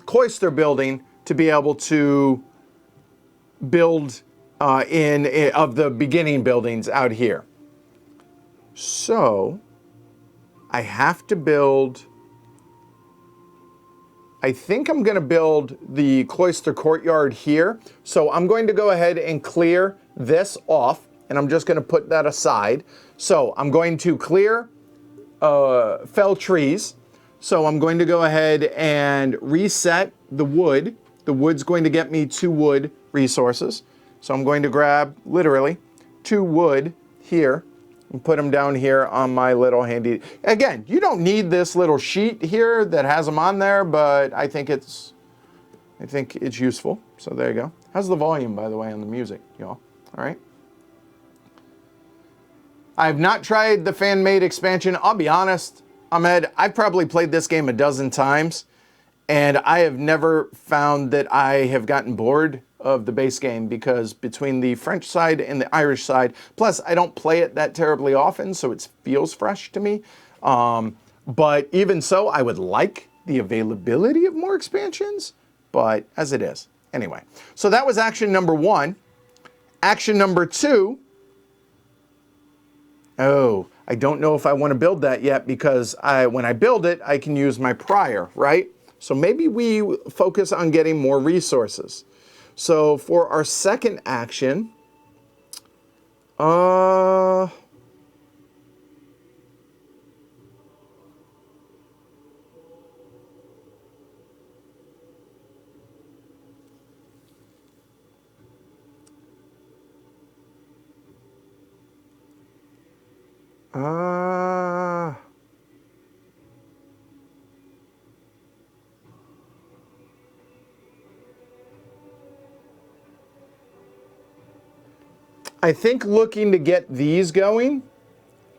cloister building to be able to build of the beginning buildings out here. So I have to build, I think I'm going to build the Cloister Courtyard here. So I'm going to go ahead and clear this off, and I'm just going to put that aside. So I'm going to clear fell trees. So I'm going to go ahead and reset the wood. The wood's going to get me 2 wood resources. So I'm going to grab, literally, 2 wood here and put them down here on my little handy. Again, you don't need this little sheet here that has them on there, but I think it's useful. So there you go. How's the volume, by the way, on the music, y'all? All right. I've not tried the fan-made expansion. I'll be honest, Ahmed, I've probably played this game a dozen times, and I have never found that I have gotten bored of the base game, because between the French side and the Irish side, plus I don't play it that terribly often, so it feels fresh to me. But even so, I would like the availability of more expansions, but as it is. Anyway, so that was action number 1. Action number 2. Oh, I don't know if I want to build that yet, because when I build it, I can use my prior, right? So maybe we focus on getting more resources. So for our second action, I think looking to get these going,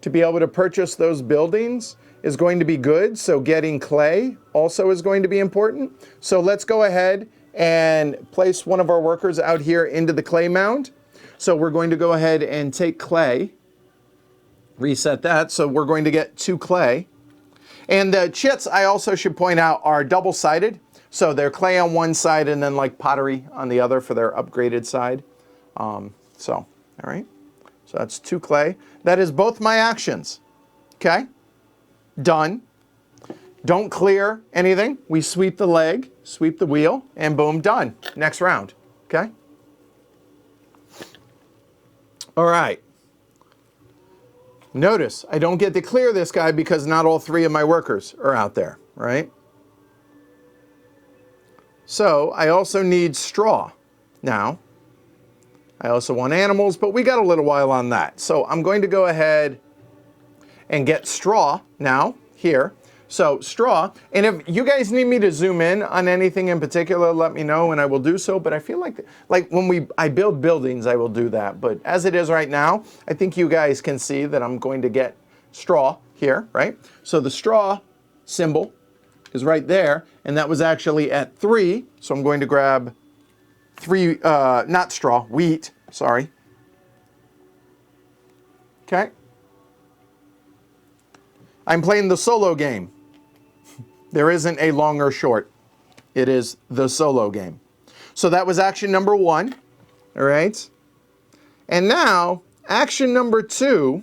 to be able to purchase those buildings, is going to be good. So getting clay also is going to be important. So let's go ahead and place one of our workers out here into the clay mound. So we're going to go ahead and take clay, reset that. So we're going to get 2 clay. And the chits, I also should point out, are double-sided. So they're clay on one side and then like pottery on the other for their upgraded side. All right. So that's 2 clay. That is both my actions. Okay. Done. Don't clear anything. We sweep the leg, sweep the wheel, and boom, done. Next round. Okay. All right. Notice, I don't get to clear this guy because not all 3 of my workers are out there, right? So I also need straw now. I also want animals, but we got a little while on that. So I'm going to go ahead and get straw now here. So straw, and if you guys need me to zoom in on anything in particular, let me know and I will do so. But I feel like when I build buildings, I will do that. But as it is right now, I think you guys can see that I'm going to get straw here, right? So the straw symbol is right there, and that was actually at 3. So I'm going to grab 3, not straw, wheat, sorry. Okay. I'm playing the solo game. There isn't a long or short. It is the solo game. So that was action number 1, all right? And now, action number 2.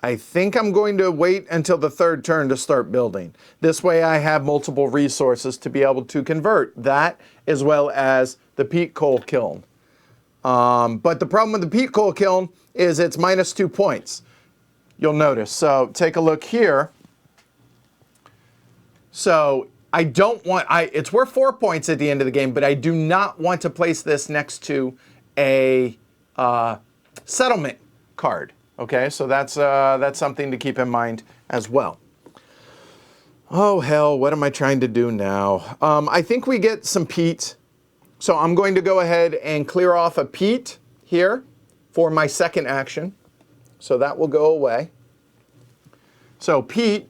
I think I'm going to wait until the 3rd turn to start building. This way I have multiple resources to be able to convert that as well as the peat coal kiln. But the problem with the peat coal kiln is it's -2 points. You'll notice. So take a look here. So I don't want, it's worth 4 points at the end of the game, but I do not want to place this next to a settlement card. Okay, so that's something to keep in mind as well. Oh hell, what am I trying to do now? I think we get some peat. So I'm going to go ahead and clear off a peat here for my 2nd action. So that will go away. So peat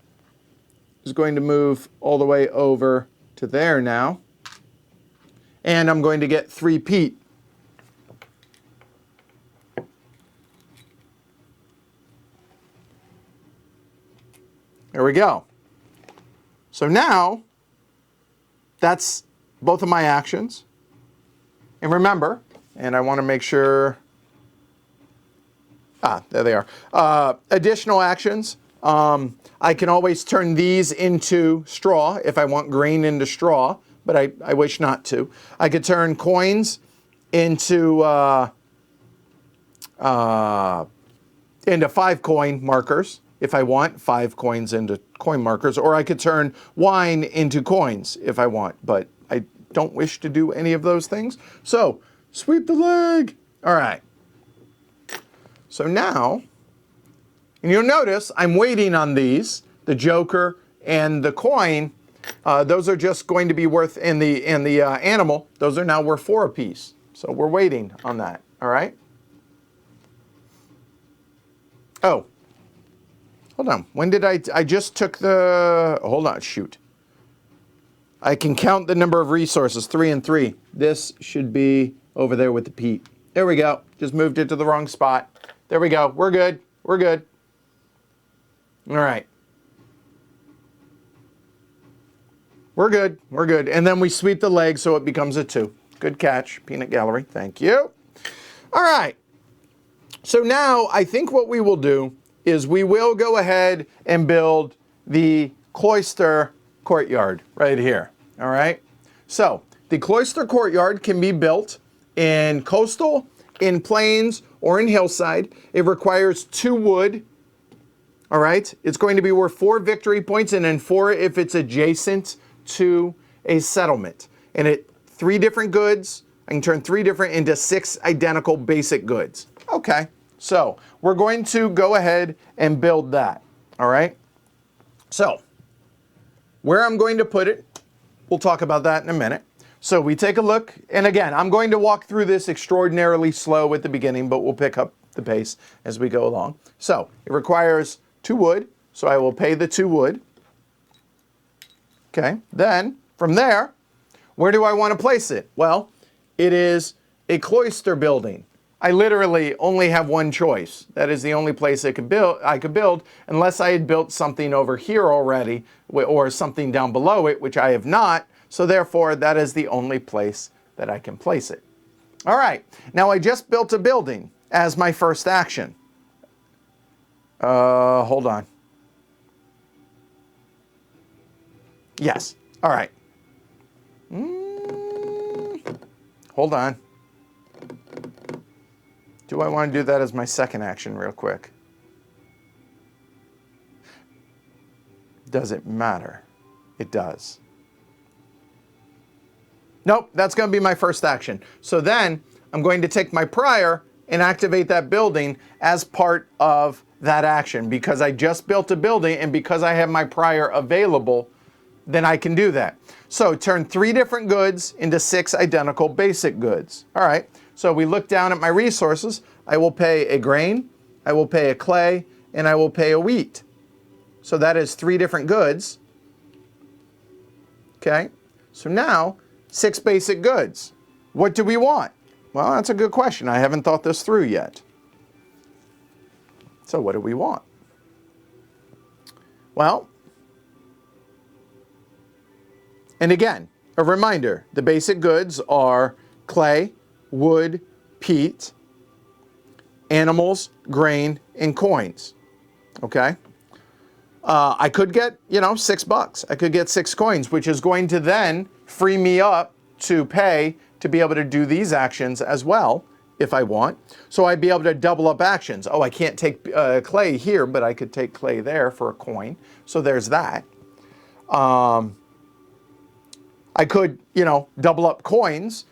is going to move all the way over to there now. And I'm going to get 3 peat. There we go. So now, that's both of my actions. And remember, and I want to make sure, there they are. Additional actions, I can always turn these into straw if I want grain into straw, but I wish not to. I could turn coins into 5 coin markers. If I want 5 coins into coin markers, or I could turn wine into coins if I want, but I don't wish to do any of those things. So, sweep the leg. All right. So now, and you'll notice I'm waiting on these, the joker and the coin. Those are just going to be worth, in the animal, those are now worth 4 apiece. So we're waiting on that, all right? Oh. Hold on, when did I just took the, hold on, shoot. I can count the number of resources, 3 and 3. This should be over there with the peat. There we go, just moved it to the wrong spot. There we go, we're good, we're good. All right. We're good, we're good. And then we sweep the leg so it becomes a 2. Good catch, Peanut Gallery, thank you. All right, so now I think what we will do is we will go ahead and build the cloister courtyard right here, all right? So the cloister courtyard can be built in coastal, in plains, or in hillside. It requires 2 wood, all right? It's going to be worth 4 victory points and then 4 if it's adjacent to a settlement. And 3 different goods, I can turn 3 different into 6 identical basic goods. Okay. So we're going to go ahead and build that, all right? So where I'm going to put it, we'll talk about that in a minute. So we take a look, and again, I'm going to walk through this extraordinarily slow at the beginning, but we'll pick up the pace as we go along. So it requires 2 wood, so I will pay the 2 wood. Okay, then from there, where do I want to place it? Well, it is a cloister building. I literally only have one choice. That is the only place I could build unless I had built something over here already or something down below it, which I have not. So therefore, that is the only place that I can place it. All right, now I just built a building as my first action. Hold on. Yes. All right. Hold on. Do I want to do that as my second action real quick? Does it matter? It does. Nope, that's going to be my first action. So then I'm going to take my prior and activate that building as part of that action because I just built a building and because I have my prior available, then I can do that. So turn 3 different goods into 6 identical basic goods. All right, so we look down at my resources. I will pay a grain, I will pay a clay, and I will pay a wheat. So that is 3 different goods. Okay, so now 6 basic goods. What do we want? Well, that's a good question. I haven't thought this through yet. So what do we want? Well, and again, a reminder, the basic goods are clay, wood, peat, animals, grain, and coins. Okay? I could get, $6. I could get 6 coins, which is going to then free me up to pay to be able to do these actions as well, if I want. So I'd be able to double up actions. Oh, I can't take clay here, but I could take clay there for a coin. So there's that. I could, double up coins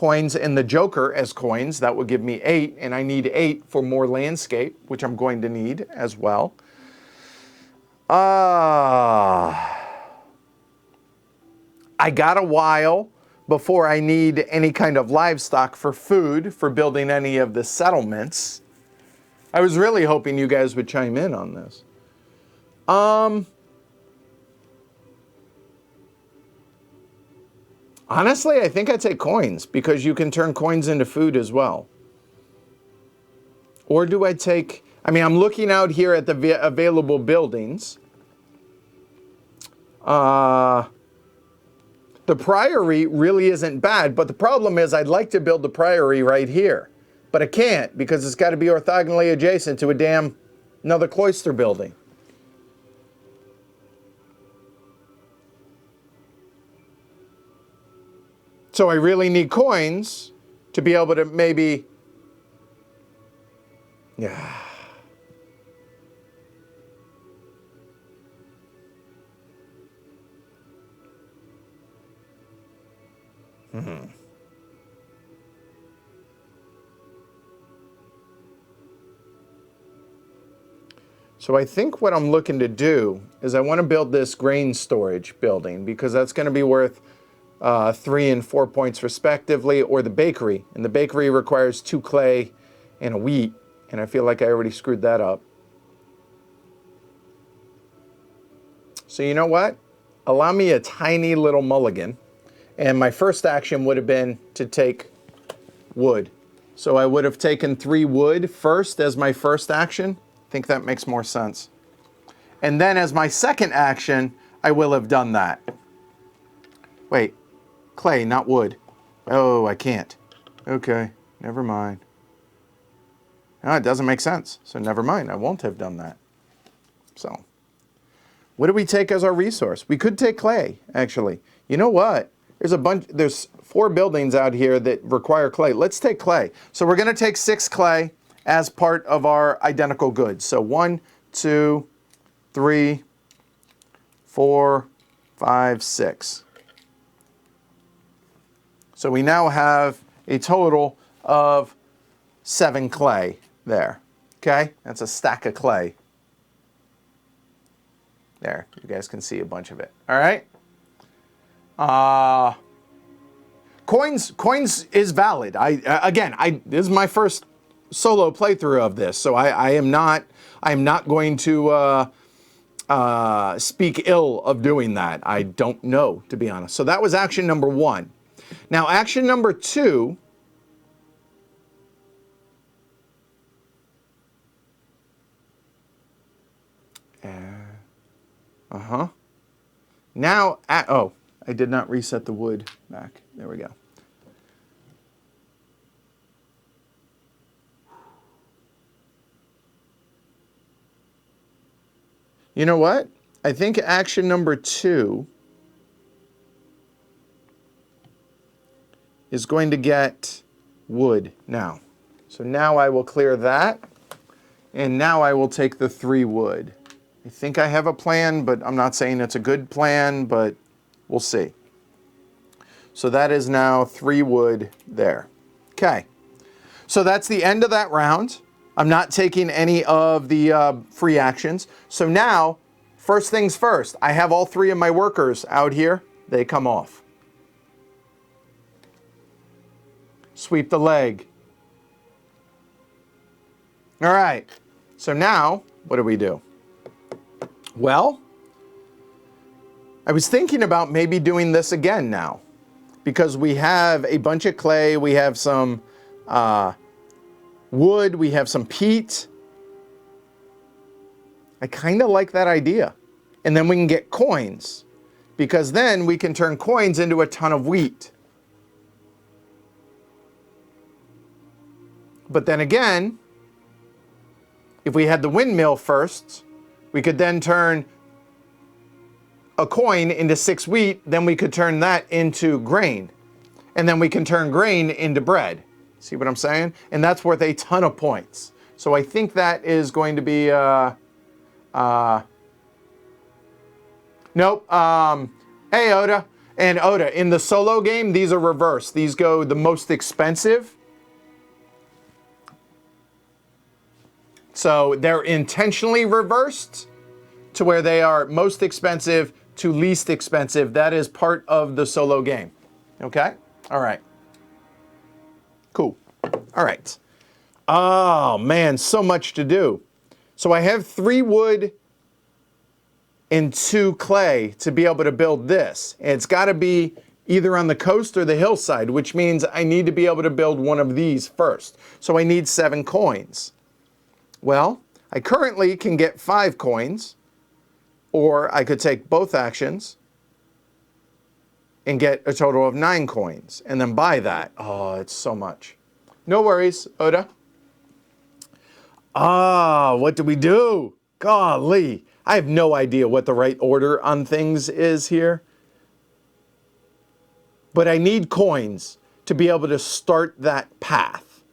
and the Joker as coins. That would give me 8, and I need 8 for more landscape, which I'm going to need as well. I got a while before I need any kind of livestock for food for building any of the settlements. I was really hoping you guys would chime in on this. Honestly, I think I'd say coins because you can turn coins into food as well. Or do I take, I'm looking out here at the available buildings. The priory really isn't bad, but the problem is I'd like to build the priory right here. But I can't because it's got to be orthogonally adjacent to another cloister building. So I really need coins to be able to maybe... Yeah. So I think what I'm looking to do is I want to build this grain storage building because that's going to be worth 3 and 4 points respectively, or the bakery. And the bakery requires 2 clay and a wheat, and I feel like I already screwed that up. So you know what? Allow me a tiny little mulligan. And my first action would have been to take wood. So I would have taken 3 wood first as my first action. I think that makes more sense. And then as my second action, I will have done that. Wait, clay, not wood. Oh, I can't. Okay, never mind. No, it doesn't make sense. So never mind, I won't have done that. So, what do we take as our resource? We could take clay, actually. You know what? There's 4 buildings out here that require clay. Let's take clay. So we're gonna take 6 clay as part of our identical goods. So 1, 2, 3, 4, 5, 6. So we now have a total of 7 clay there. Okay, that's a stack of clay. There, you guys can see a bunch of it. All right. Coins is valid. This is my first solo playthrough of this, so I am not going to speak ill of doing that. I don't know, to be honest. So that was action number 1. Now action number 2. Now, I did not reset the wood back. There we go. You know what? I think action number 2 is going to get wood now. So now I will clear that, and now I will take the 3 wood. I think I have a plan, but I'm not saying it's a good plan, but we'll see. So that is now 3 wood there. Okay, so that's the end of that round. I'm not taking any of the free actions. So now, first things first, I have all 3 of my workers out here. They come off. Sweep the leg. All right, so now, what do we do? Well, I was thinking about maybe doing this again now, because we have a bunch of clay, we have some wood, we have some peat. I kind of like that idea. And then we can get coins, because then we can turn coins into a ton of wheat. But then again, if we had the windmill first, we could then turn a coin into 6 wheat, then we could turn that into grain. And then we can turn grain into bread. See what I'm saying? And that's worth a ton of points. So I think that is going to be, nope. Hey, Oda. And Oda, in the solo game, these are reversed. These go the most expensive. So they're intentionally reversed to where they are most expensive to least expensive. That is part of the solo game. Okay? All right. Cool. All right. Oh, man, so much to do. So I have 3 wood and 2 clay to be able to build this. And it's got to be either on the coast or the hillside, which means I need to be able to build one of these first. So I need 7 coins. Well, I currently can get 5 coins, or I could take both actions and get a total of 9 coins and then buy that. Oh, it's so much. No worries, Oda. What do we do? Golly, I have no idea what the right order on things is here. But I need coins to be able to start that path.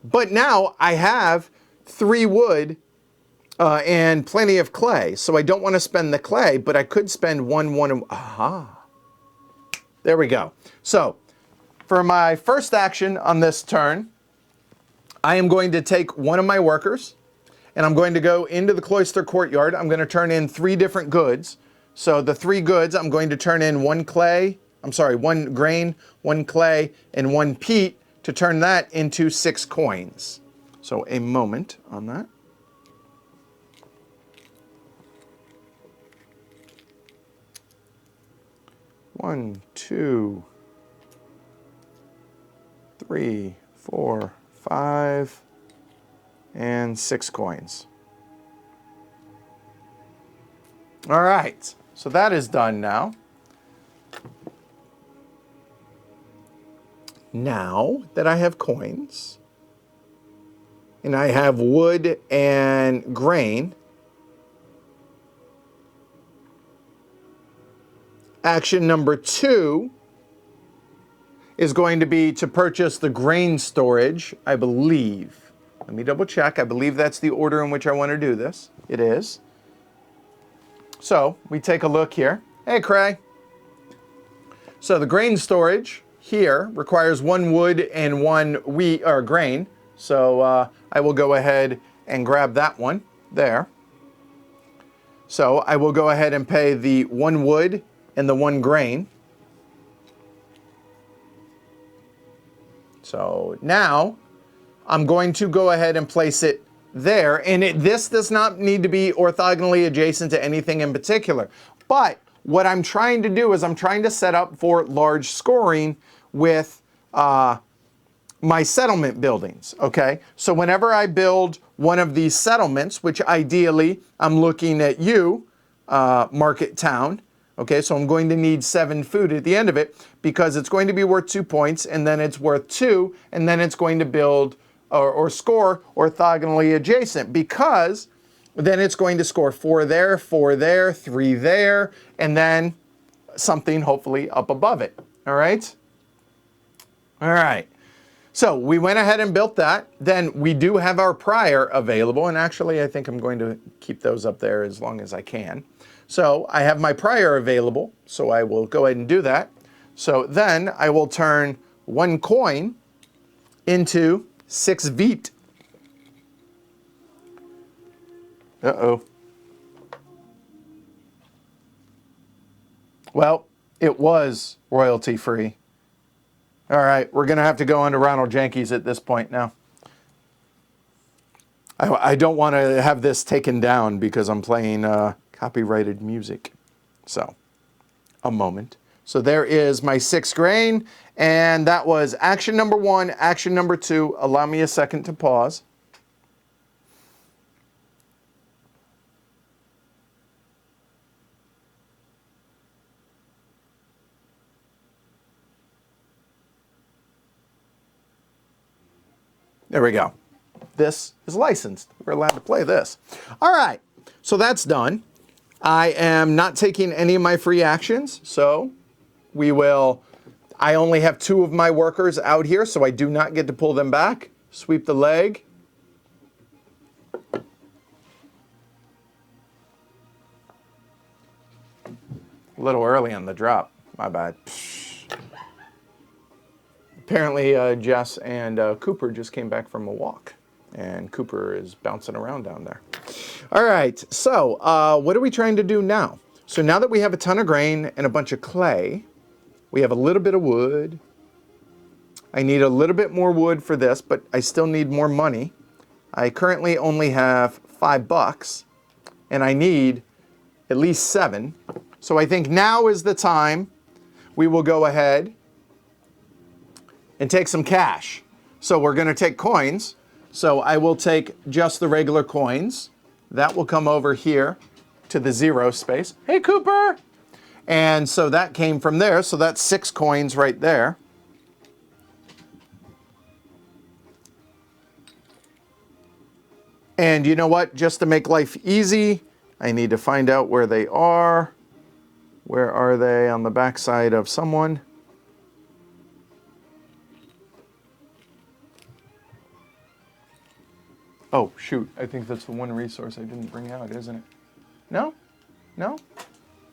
But now I have 3 wood and plenty of clay. So I don't want to spend the clay, but I could spend 1. Aha. There we go. So for my first action on this turn, I am going to take one of my workers and I'm going to go into the cloister courtyard. I'm going to turn in 3 different goods. So the 3 goods, I'm going to turn in 1 grain, 1 clay, and 1 peat to turn that into 6 coins. So a moment on that. One, 2, 3, 4, 5, and 6 coins. All right, so that is done now. Now that I have coins, and I have wood and grain, action number 2 is going to be to purchase the grain storage, I believe. Let me double check. I believe that's the order in which I want to do this. It is. So we take a look here. Hey, Cray. So the grain storage here requires 1 wood and 1 wheat or grain. So I will go ahead and grab that one there. So I will go ahead and pay the 1 wood and the 1 grain. So now I'm going to go ahead and place it there. And this does not need to be orthogonally adjacent to anything in particular. But what I'm trying to do is I'm trying to set up for large scoring with my settlement buildings, okay? So whenever I build one of these settlements, which ideally I'm looking at you, Market Town, okay? So I'm going to need 7 food at the end of it because it's going to be worth 2 points, and then it's worth 2, and then it's going to build or score orthogonally adjacent, because then it's going to score 4 there, 4 there, 3 there, and then something hopefully up above it. All right? All right. So we went ahead and built that. Then we do have our prior available, and actually I think I'm going to keep those up there as long as I can. So I have my prior available, so I will go ahead and do that. So then I will turn 1 coin into 6 Vite. Uh-oh. Well, it was royalty free. All right, we're going to have to go on to Ronald Jenkins at this point now. I don't want to have this taken down because I'm playing copyrighted music. So, a moment. So there is my 6 grain, and that was action number 1, action number 2. Allow me a second to pause. There we go. This is licensed. We're allowed to play this. All right, so that's done. I am not taking any of my free actions, so I only have 2 of my workers out here, so I do not get to pull them back. Sweep the leg. A little early on the drop, my bad. Apparently, Jess and Cooper just came back from a walk, and Cooper is bouncing around down there. All right, so what are we trying to do now? So now that we have a ton of grain and a bunch of clay, we have a little bit of wood. I need a little bit more wood for this, but I still need more money. I currently only have $5, and I need at least 7. So I think now is the time we will go ahead and take some cash. So we're going to take coins. So I will take just the regular coins. That will come over here to the 0 space. Hey, Cooper! And so that came from there. So that's 6 coins right there. And you know what? Just to make life easy, I need to find out where they are. Where are they? On the backside of someone. Oh, shoot. I think that's the one resource I didn't bring out, isn't it? No? No?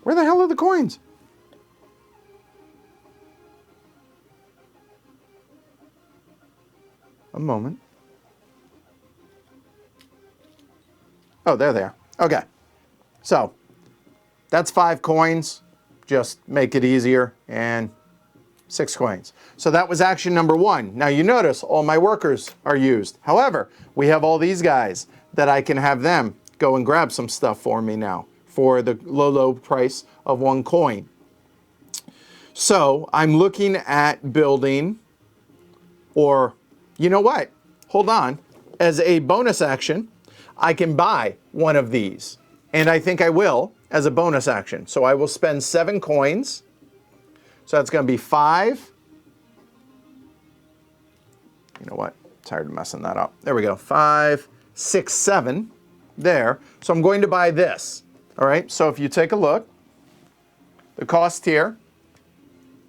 Where the hell are the coins? A moment. Oh, there they are. Okay. So, that's 5 coins. Just make it easier. And 6 coins. So that was action number 1. Now you notice all my workers are used. However, we have all these guys that I can have them go and grab some stuff for me now for the low price of 1 coin. So I'm looking at building, or you know what? Hold on. As a bonus action, I can buy one of these. And I think I will as a bonus action. So I will spend 7 coins. So that's going to be 5. You know what? Tired of messing that up. There we go. 5, 6, 7. There. So I'm going to buy this. All right. So if you take a look, the cost here,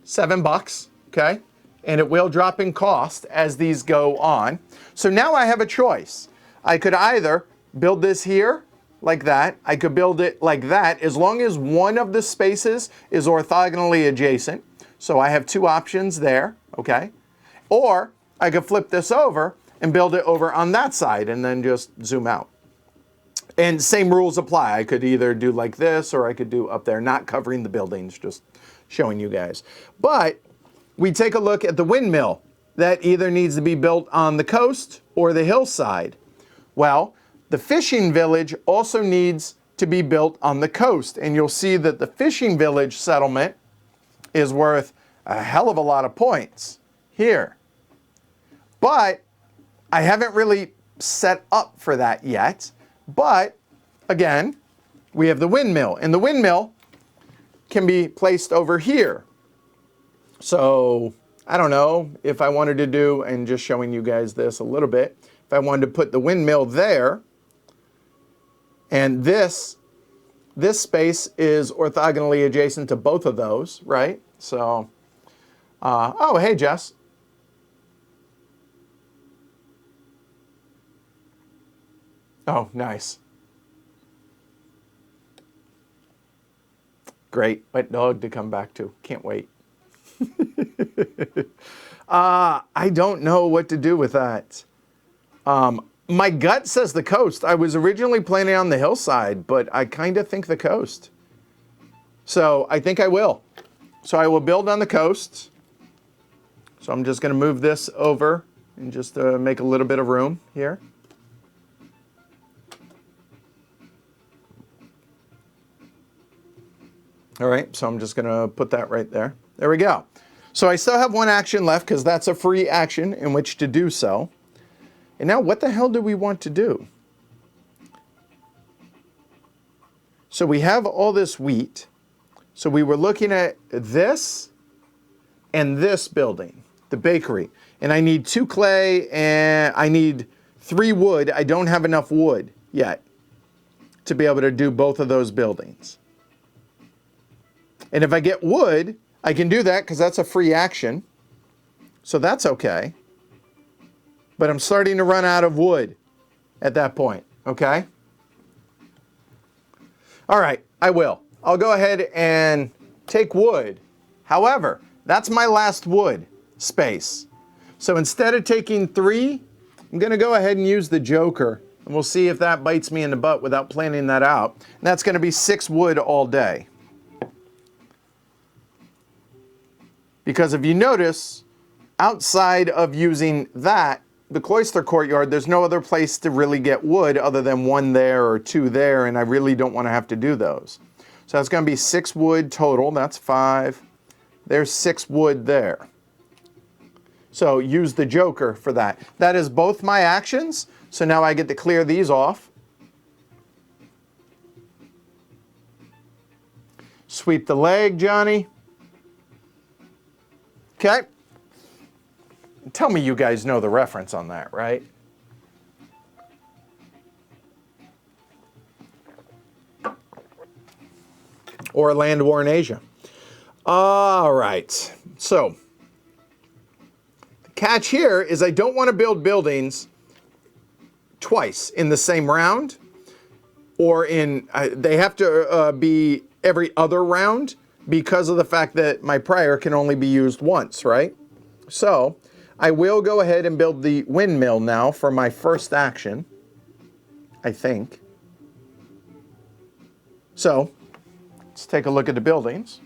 $7. Okay. And it will drop in cost as these go on. So now I have a choice. I could either build this here like that. I could build it like that as long as one of the spaces is orthogonally adjacent. So I have 2 options there, okay? Or I could flip this over and build it over on that side and then just zoom out. And same rules apply. I could either do like this or I could do up there, not covering the buildings, just showing you guys. But we take a look at the windmill that either needs to be built on the coast or the hillside. Well, the fishing village also needs to be built on the coast. And you'll see that the fishing village settlement is worth a hell of a lot of points here. But I haven't really set up for that yet. But again, we have the windmill, and the windmill can be placed over here. So I don't know if I wanted to do, and just showing you guys this a little bit, if I wanted to put the windmill there And this space is orthogonally adjacent to both of those, right? So, oh, hey, Jess. Oh, nice. Great. Wet dog to come back to. Can't wait. I don't know what to do with that. My gut says the coast. I was originally planning on the hillside, but I kind of think the coast. So I think I will. So I will build on the coast. So I'm just going to move this over and just make a little bit of room here. All right, so I'm just going to put that right there. There we go. So I still have one action left because that's a free action in which to do so. And now what the hell do we want to do? So we have all this wheat. So we were looking at this and this building, the bakery. And I need 2 clay and I need 3 wood. I don't have enough wood yet to be able to do both of those buildings. And if I get wood, I can do that because that's a free action. So that's okay. But I'm starting to run out of wood at that point, okay? All right, I will. I'll go ahead and take wood. However, that's my last wood space. So instead of taking 3, I'm going to go ahead and use the joker. And we'll see if that bites me in the butt without planning that out. And that's going to be 6 wood all day. Because if you notice, outside of using that, the cloister courtyard, there's no other place to really get wood other than 1 there or 2 there, and I really don't want to have to do those. So that's going to be 6 wood total. That's 5. There's 6 wood there. So use the joker for that. That is both my actions, so now I get to clear these off. Sweep the leg, Johnny. Okay. Tell me you guys know the reference on that, right? Or a land war in Asia. All right. So, the catch here is I don't want to build buildings twice in the same round, or in, they have to be every other round because of the fact that my prior can only be used once, right? So, I will go ahead and build the windmill now for my first action, I think. So, let's take a look at the buildings.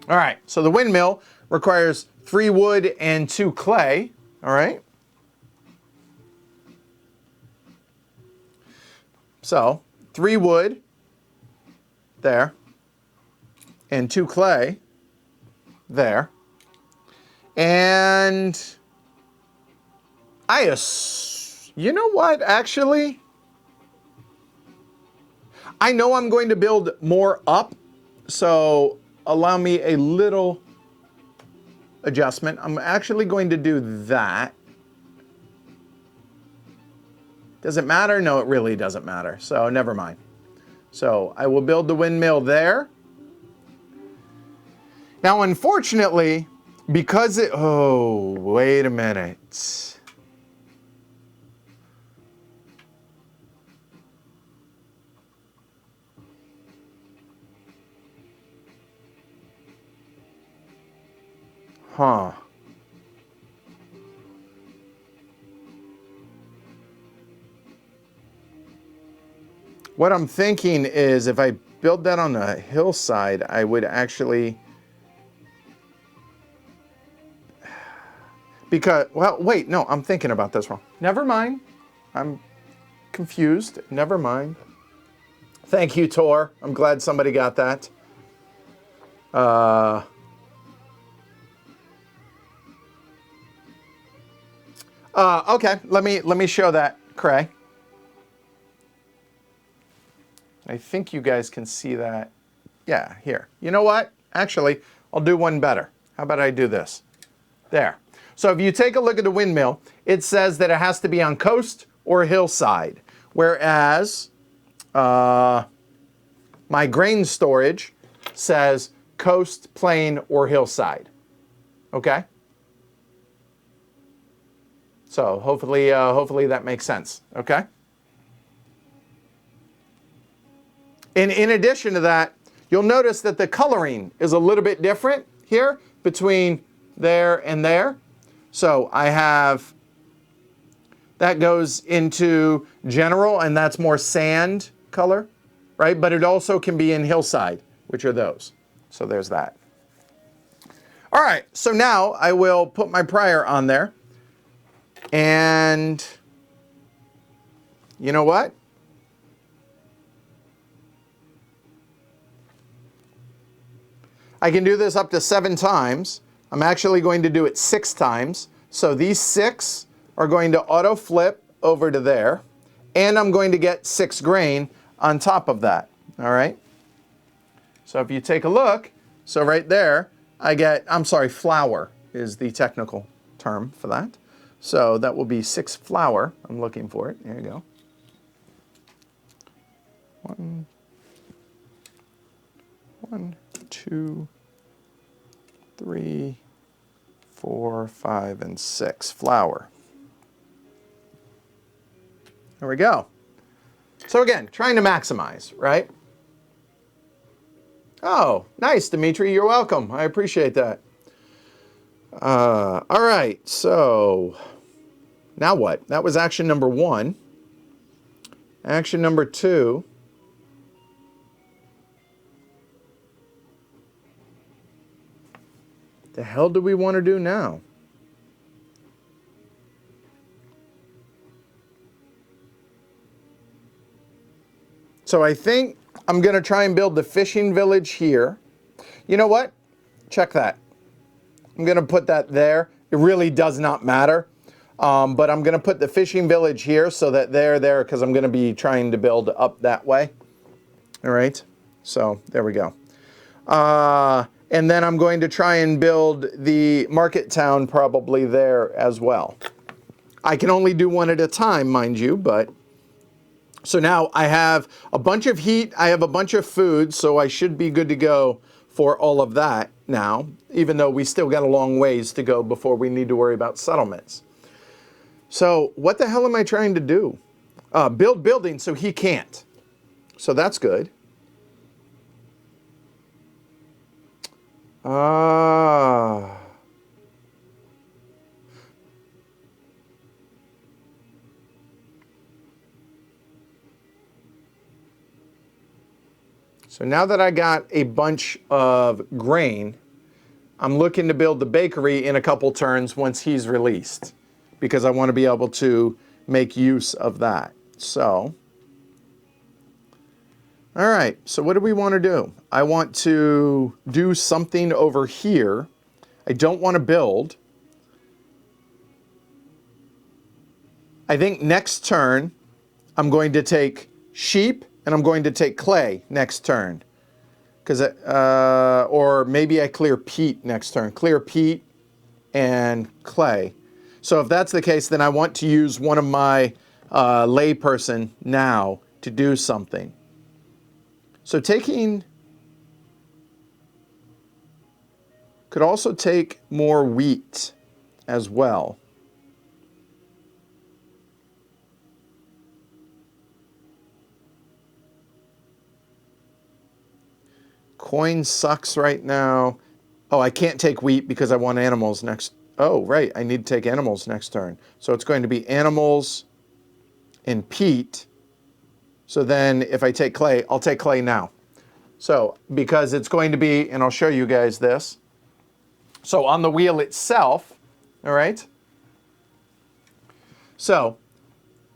All right, so the windmill requires 3 wood and 2 clay, all right? So, 3 wood there and 2 clay there. And you know what, actually? I know I'm going to build more up, so allow me a little adjustment. I'm actually going to do that. Does it matter? No, it really doesn't matter. So never mind. So I will build the windmill there. Now, unfortunately, because it, oh, wait a minute. Huh. What I'm thinking is if I build that on the hillside, I would actually, because, well, wait, no, I'm thinking about this wrong. Never mind. I'm confused. Never mind. Thank you, Tor. I'm glad somebody got that. Okay, let me show that, Cray. I think you guys can see that. Yeah, here. You know what? Actually, I'll do one better. How about I do this? There. So if you take a look at the windmill, it says that it has to be on coast or hillside, whereas my grain storage says coast, plain, or hillside. Okay? So hopefully that makes sense. Okay? And in addition to that, you'll notice that the coloring is a little bit different here between there and there. So I have, that goes into general, and that's more sand color, right? But it also can be in hillside, which are those. So there's that. All right, so now I will put my prior on there. And you know what? I can do this up to 7 times. I'm actually going to do it 6 times. So these 6 are going to auto flip over to there. And I'm going to get 6 grain on top of that. All right. So if you take a look, so right there, I get, I'm sorry, flour is the technical term for that. So that will be 6 flour. I'm looking for it. There you go. 1, 2, 3, 4, 5, and 6 flour. There we go. So again, trying to maximize, right? Oh, nice, Dimitri. You're welcome. I appreciate that. All right, so now what? That was action number 1. Action number 2. The hell do we want to do now? So I think I'm going to try and build the fishing village here. You know what? Check that. I'm going to put that there. It really does not matter. But I'm going to put the fishing village here so that they're there because I'm going to be trying to build up that way. All right. So there we go. And then I'm going to try and build the market town probably there as well. I can only do one at a time, mind you, but so now I have a bunch of heat, I have a bunch of food, so I should be good to go for all of that now, even though we still got a long ways to go before we need to worry about settlements. So what the hell am I trying to do? Build building so he can't. So that's good. So now that I got a bunch of grain, I'm looking to build the bakery in a couple turns once he's released, because I want to be able to make use of that. So, all right, so what do we want to do? I want to do something over here. I don't want to build. I think next turn, I'm going to take sheep and I'm going to take clay next turn. Or maybe I clear peat next turn. Clear peat and clay. So if that's the case, then I want to use one of my layperson now to do something. So could also take more wheat as well. Coin sucks right now. Oh, I can't take wheat because I want animals next. Oh, right. I need to take animals next turn. So it's going to be animals and peat. So then if I take clay, I'll take clay now. So because it's going to be, and I'll show you guys this. So on the wheel itself, all right. So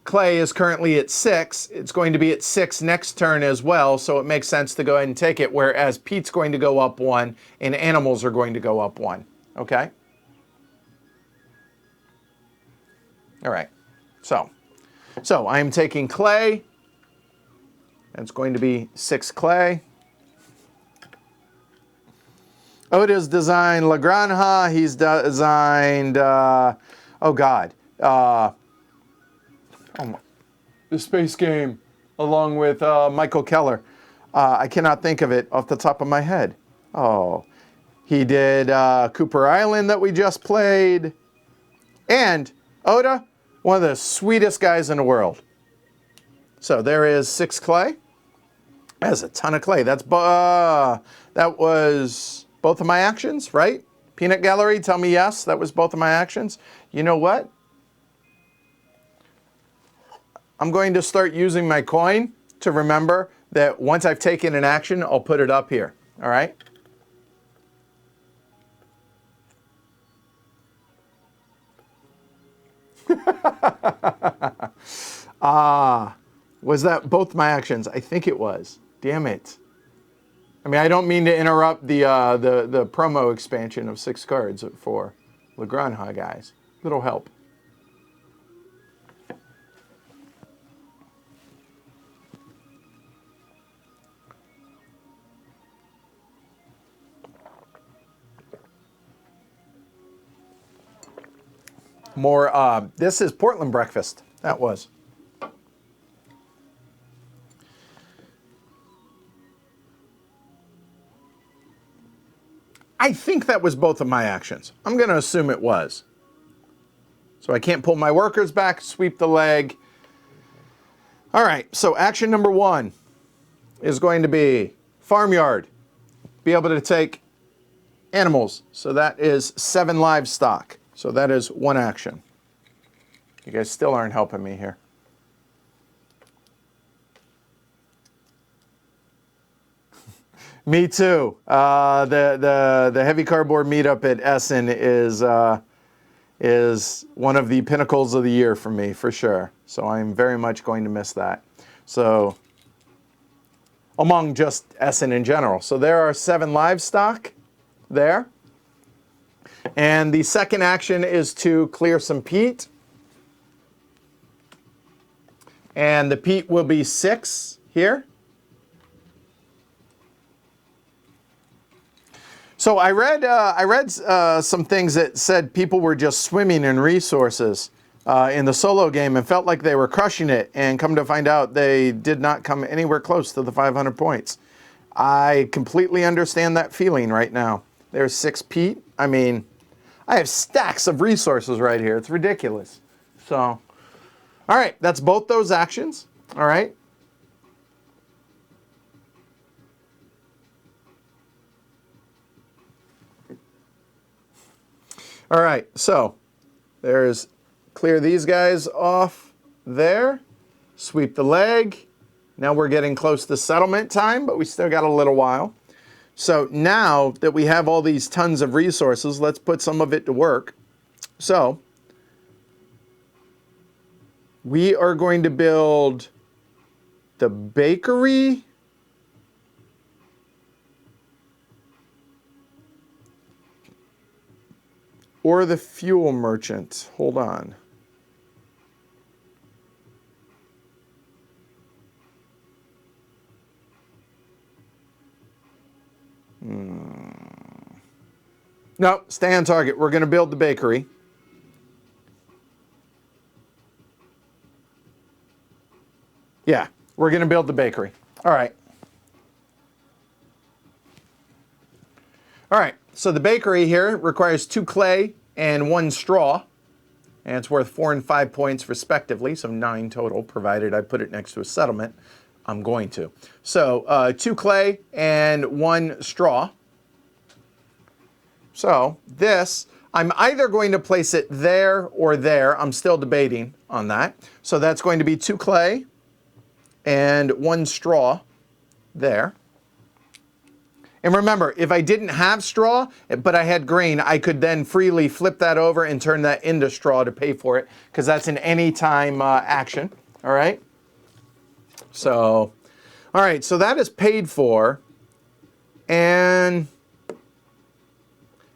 clay is currently at 6. It's going to be at 6 next turn as well, so it makes sense to go ahead and take it, whereas peat's going to go up 1 and animals are going to go up 1, okay? All right, so I'm taking clay. It's going to be 6 clay. Oda's designed La Granja. He's designed, oh God, the Space Game, along with Michael Keller. I cannot think of it off the top of my head. Oh, he did Cooper Island that we just played. And Oda, one of the sweetest guys in the world. So there is 6 clay. That's a ton of clay. That was both of my actions, right? Peanut Gallery, tell me yes, that was both of my actions. You know what? I'm going to start using my coin to remember that once I've taken an action, I'll put it up here, all right? Was that both my actions? I think it was. Damn it. I mean, I don't mean to interrupt the promo expansion of 6 cards for La Granja, guys. Little help. More, this is Portland breakfast. That was. I think that was both of my actions. I'm going to assume it was. So I can't pull my workers back, sweep the leg. All right, so action number 1 is going to be farmyard. Be able to take animals. So that is 7 livestock. So that is 1 action. You guys still aren't helping me here. Me too. The heavy cardboard meetup at Essen is one of the pinnacles of the year for me, for sure. So I'm very much going to miss that. So among just Essen in general. So there are 7 livestock there. And the second action is to clear some peat. And the peat will be 6 here. So I read some things that said people were just swimming in resources in the solo game and felt like they were crushing it, and come to find out they did not come anywhere close to the 500 points. I completely understand that feeling right now. There's 6 peat. I mean, I have stacks of resources right here. It's ridiculous. So, all right, that's both those actions. All right. All right, so there's clear these guys off there, sweep the leg. Now we're getting close to settlement time, but we still got a little while. So now that we have all these tons of resources, let's put some of it to work. So we are going to build the bakery. Or the fuel merchant. Hold on. No, stay on target. We're going to build the bakery. Yeah, we're going to build the bakery. All right. All right, so the bakery here requires 2 clay and 1 straw. And it's worth 4 and 5 points respectively, so 9 total, provided I put it next to a settlement. I'm going to. So 2 clay and 1 straw. So this, I'm either going to place it there or there. I'm still debating on that. So that's going to be 2 clay and 1 straw there. And remember, if I didn't have straw, but I had grain, I could then freely flip that over and turn that into straw to pay for it, because that's an anytime action, all right? So, all right, so that is paid for. And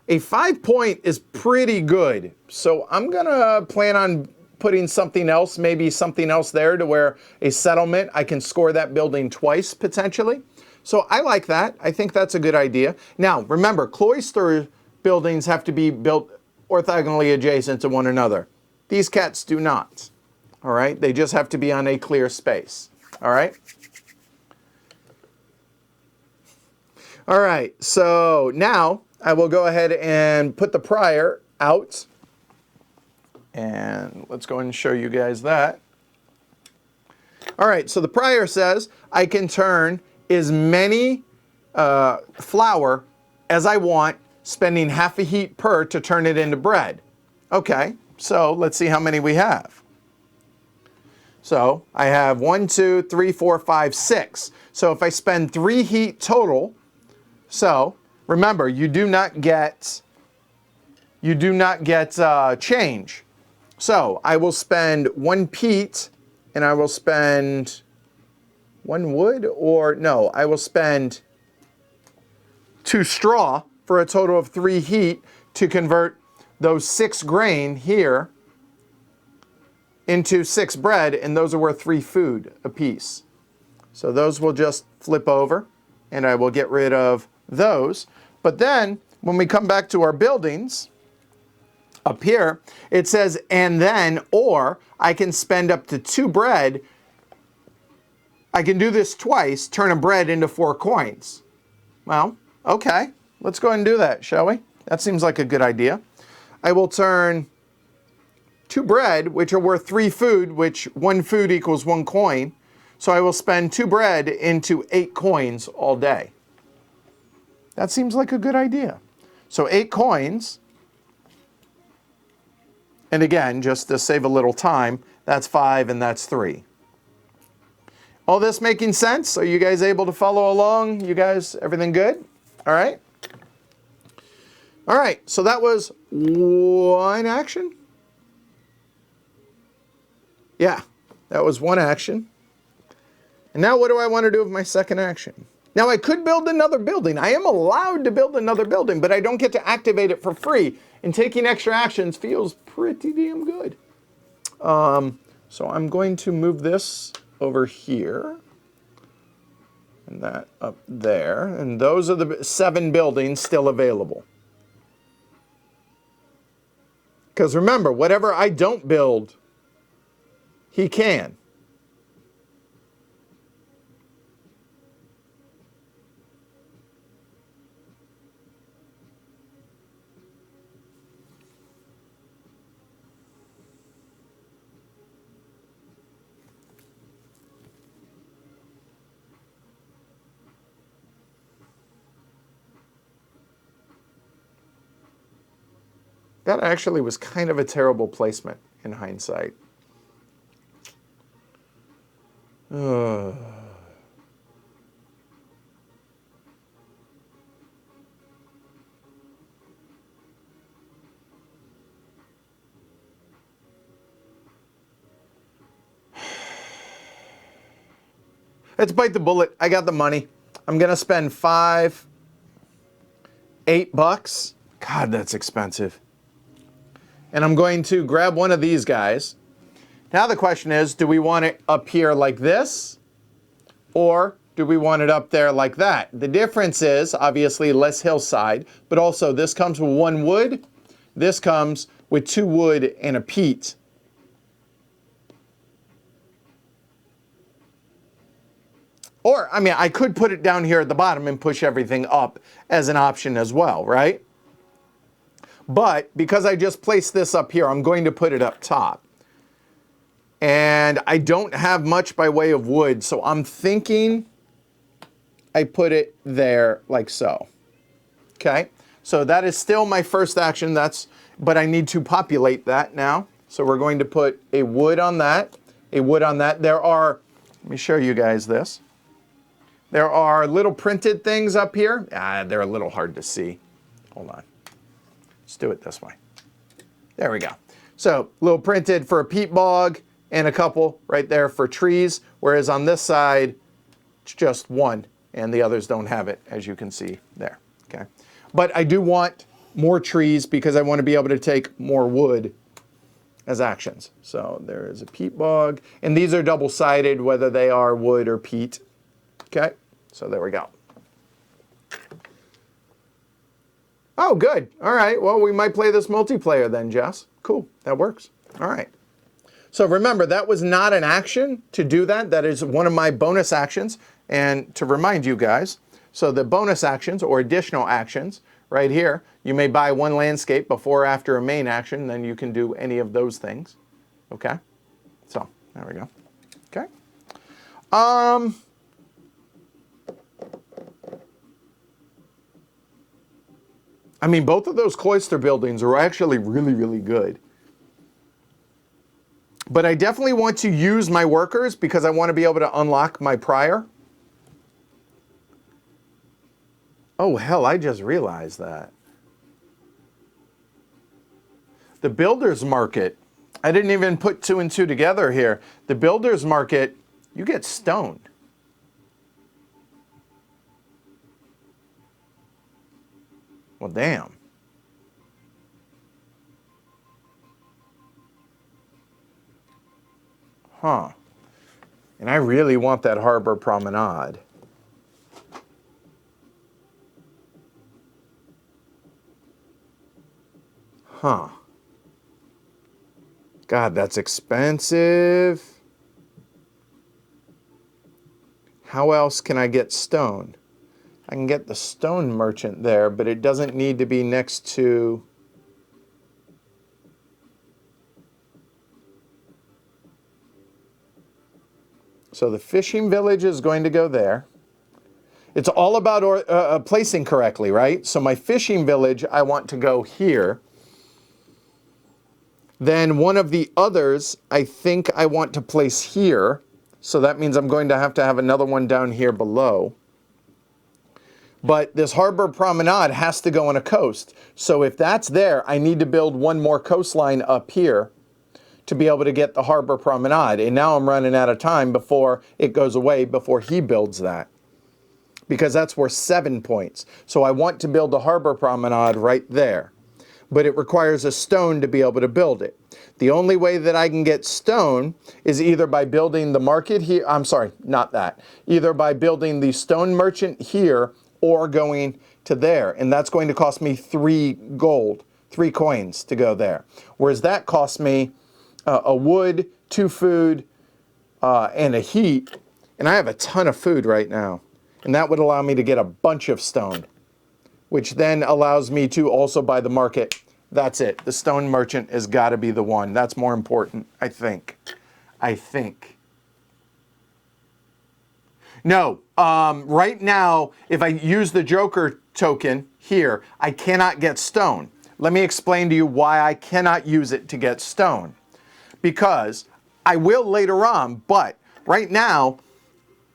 a 5 point is pretty good. So I'm gonna plan on putting something else, maybe something else there to where a settlement, I can score that building twice potentially. So I like that. I think that's a good idea. Now, remember, cloister buildings have to be built orthogonally adjacent to one another. These cats do not. All right? They just have to be on a clear space. All right? All right, so now I will go ahead and put the prior out. And let's go ahead and show you guys that. All right, so the prior says I can turn as many flour as I want, spending half a heat per to turn it into bread. Okay, so let's see how many we have. So I have 1, 2, 3, 4, 5, 6. So if I spend 3 heat total, so remember, you do not get change. So I will spend 1 peat, and I will spend 1 wood, or no, I will spend 2 straw for a total of 3 heat to convert those 6 grain here into 6 bread, and those are worth 3 food apiece. So those will just flip over, and I will get rid of those. But then when we come back to our buildings, up here, it says, and then, or I can spend up to 2 bread. I can do this twice, turn a bread into 4 coins. Well, okay, let's go ahead and do that, shall we? That seems like a good idea. I will turn 2 bread, which are worth 3 food, which 1 food equals 1 coin. So I will spend 2 bread into 8 coins all day. That seems like a good idea. So 8 coins. And again, just to save a little time, that's 5 and that's 3. All this making sense? Are you guys able to follow along? You guys, everything good? All right. All right, so that was 1 action. Yeah, that was 1 action. And now what do I want to do with my second action? Now I could build another building. I am allowed to build another building, but I don't get to activate it for free. And taking extra actions feels pretty damn good. So I'm going to move this over here. And that up there. And those are the 7 buildings still available. Because remember, whatever I don't build, he can. That actually was kind of a terrible placement in hindsight. Let's bite the bullet. I got the money. I'm going to spend $8. God, that's expensive. And I'm going to grab one of these guys. Now the question is, do we want it up here like this? Or do we want it up there like that? The difference is, obviously, less hillside. But also, this comes with 1 wood. This comes with 2 wood and a peat. Or, I mean, I could put it down here at the bottom and push everything up as an option as well, right? But because I just placed this up here, I'm going to put it up top. And I don't have much by way of wood, so I'm thinking I put it there like so. Okay, so that is still my first action, but I need to populate that now. So we're going to put a wood on that, There are, let me show you guys this. There are little printed things up here. They're a little hard to see. Hold on. Let's do it this way. There we go. So, little printed for a peat bog and a couple right there for trees, whereas on this side, it's just 1, and the others don't have it, as you can see there. Okay. But I do want more trees because I want to be able to take more wood as actions. So, there is a peat bog, and these are double-sided, whether they are wood or peat. Okay. So there we go. Oh, good. All right. Well, we might play this multiplayer then, Jess. Cool. That works. All right. So remember, that was not an action to do that. That is one of my bonus actions. And to remind you guys, so the bonus actions or additional actions right here, you may buy one landscape before or after a main action, then you can do any of those things. Okay? So there we go. Okay. I mean, both of those cloister buildings are actually really, really good. But I definitely want to use my workers because I want to be able to unlock my prior. Oh, hell, I just realized that. The builder's market. I didn't even put 2 and 2 together here. The builder's market, you get stone. Well, damn. Huh. And I really want that harbor promenade. Huh. God, that's expensive. How else can I get stone? I can get the stone merchant there, but it doesn't need to be next to... So the fishing village is going to go there. It's all about placing correctly, right? So my fishing village, I want to go here. Then one of the others, I think I want to place here. So that means I'm going to have another one down here below. But this harbor promenade has to go on a coast. So if that's there, I need to build one more coastline up here to be able to get the harbor promenade. And now I'm running out of time before it goes away, before he builds that. Because that's worth 7 points. So I want to build the harbor promenade right there. But it requires a stone to be able to build it. The only way that I can get stone is either by building the market here. I'm sorry, not that. Either by building the stone merchant here or going to there. And that's going to cost me 3 gold, 3 coins to go there. Whereas that costs me a wood, 2 food, and a heat. And I have a ton of food right now. And that would allow me to get a bunch of stone, which then allows me to also buy the market. That's it. The stone merchant has got to be the one. That's more important, I think. No, right now, if I use the Joker token here, I cannot get stone. Let me explain to you why I cannot use it to get stone. Because I will later on, but right now,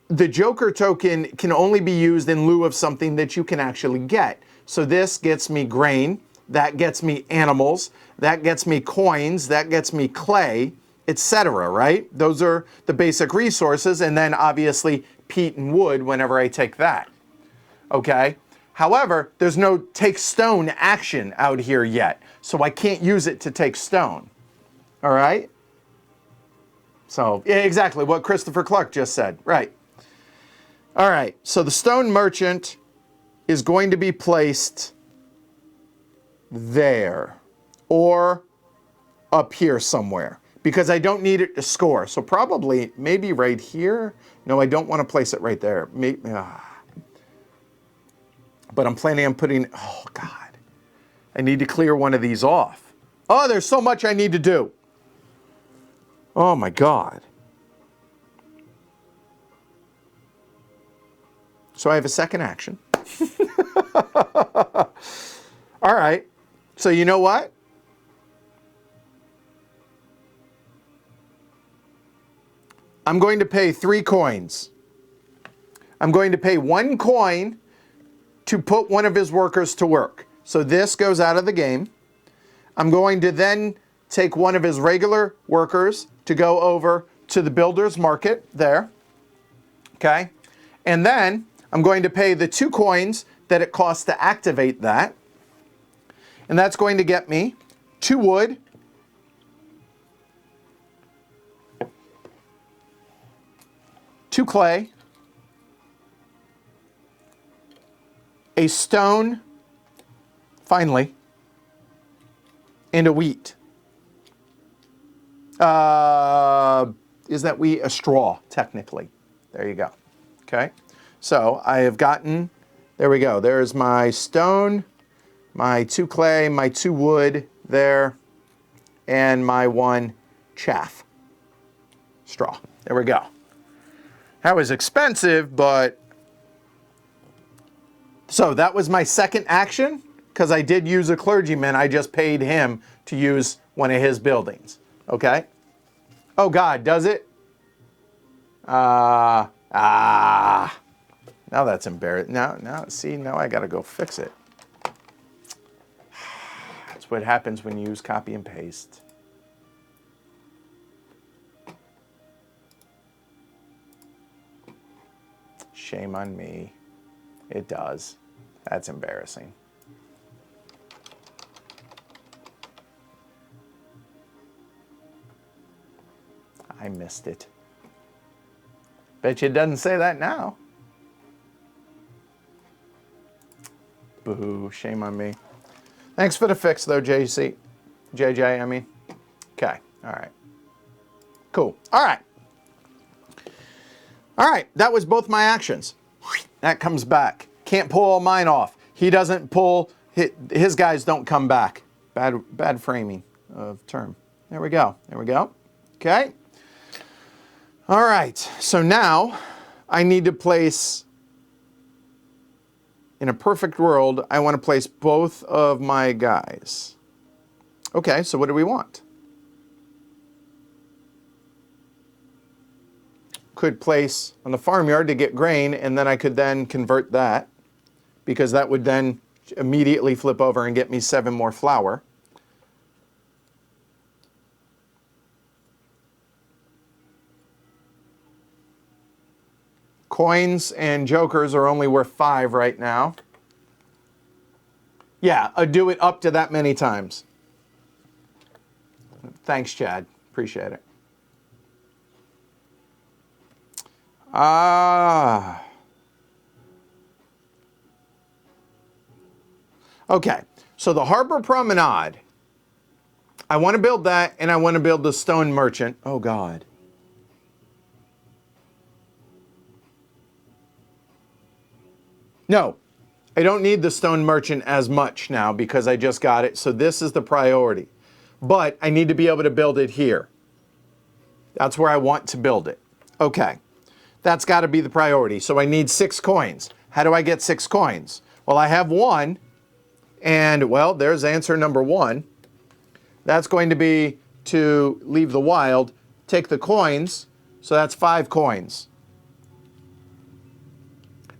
the Joker token can only be used in lieu of something that you can actually get. So this gets me grain, that gets me animals, that gets me coins, that gets me clay, etc., right? Those are the basic resources, and then obviously peat and wood whenever I take that. Okay? However, there's no take stone action out here yet, so I can't use it to take stone. All right? So, yeah, exactly what Christopher Clark just said. Right. All right, so the stone merchant is going to be placed there or up here somewhere because I don't need it to score. So probably maybe right here. No, I don't want to place it right there. But I'm planning on putting, oh God, I need to clear one of these off. Oh, there's so much I need to do. Oh my God. So I have a second action. All right. So you know what? I'm going to pay 3 coins. I'm going to pay 1 coin to put one of his workers to work. So this goes out of the game. I'm going to then take one of his regular workers to go over to the builder's market there. Okay. And then I'm going to pay the 2 coins that it costs to activate that. And that's going to get me 2 wood, 2 clay, a stone, finally, and a wheat. Is that wheat a straw, technically? There you go. Okay. So I have gotten, there we go. There's my stone, my 2 clay, my 2 wood there, and my 1 chaff straw. There we go. That was expensive, but... So that was my second action, because I did use a clergyman. I just paid him to use one of his buildings. Okay? Oh, God, does it? Now that's embarrassing. Now, see, now I got to go fix it. That's what happens when you use copy and paste. Shame on me. It does. That's embarrassing. I missed it. Bet you it doesn't say that now. Boo, shame on me. Thanks for the fix though, JJ, I mean. Okay, all right. Cool, all right. All right, that was both my actions. That comes back. Can't pull all mine off. He doesn't pull, his guys don't come back. Bad framing of term. There we go, okay. All right, so now I need to place, in a perfect world, I want to place both of my guys. Okay, so what do we want? Could place on the farmyard to get grain, and then I could then convert that, because that would then immediately flip over and get me 7 more flour. Coins and jokers are only worth 5 right now. Yeah, I'll do it up to that many times. Thanks, Chad. Appreciate it. Okay, so the Harbor Promenade. I want to build that, and I want to build the Stone Merchant. Oh, God. No, I don't need the Stone Merchant as much now because I just got it. So this is the priority. But I need to be able to build it here. That's where I want to build it. Okay, that's got to be the priority. So I need 6 coins. How do I get 6 coins? Well, I have 1. And, well, there's answer number 1. That's going to be to leave the wild, take the coins. So that's 5 coins.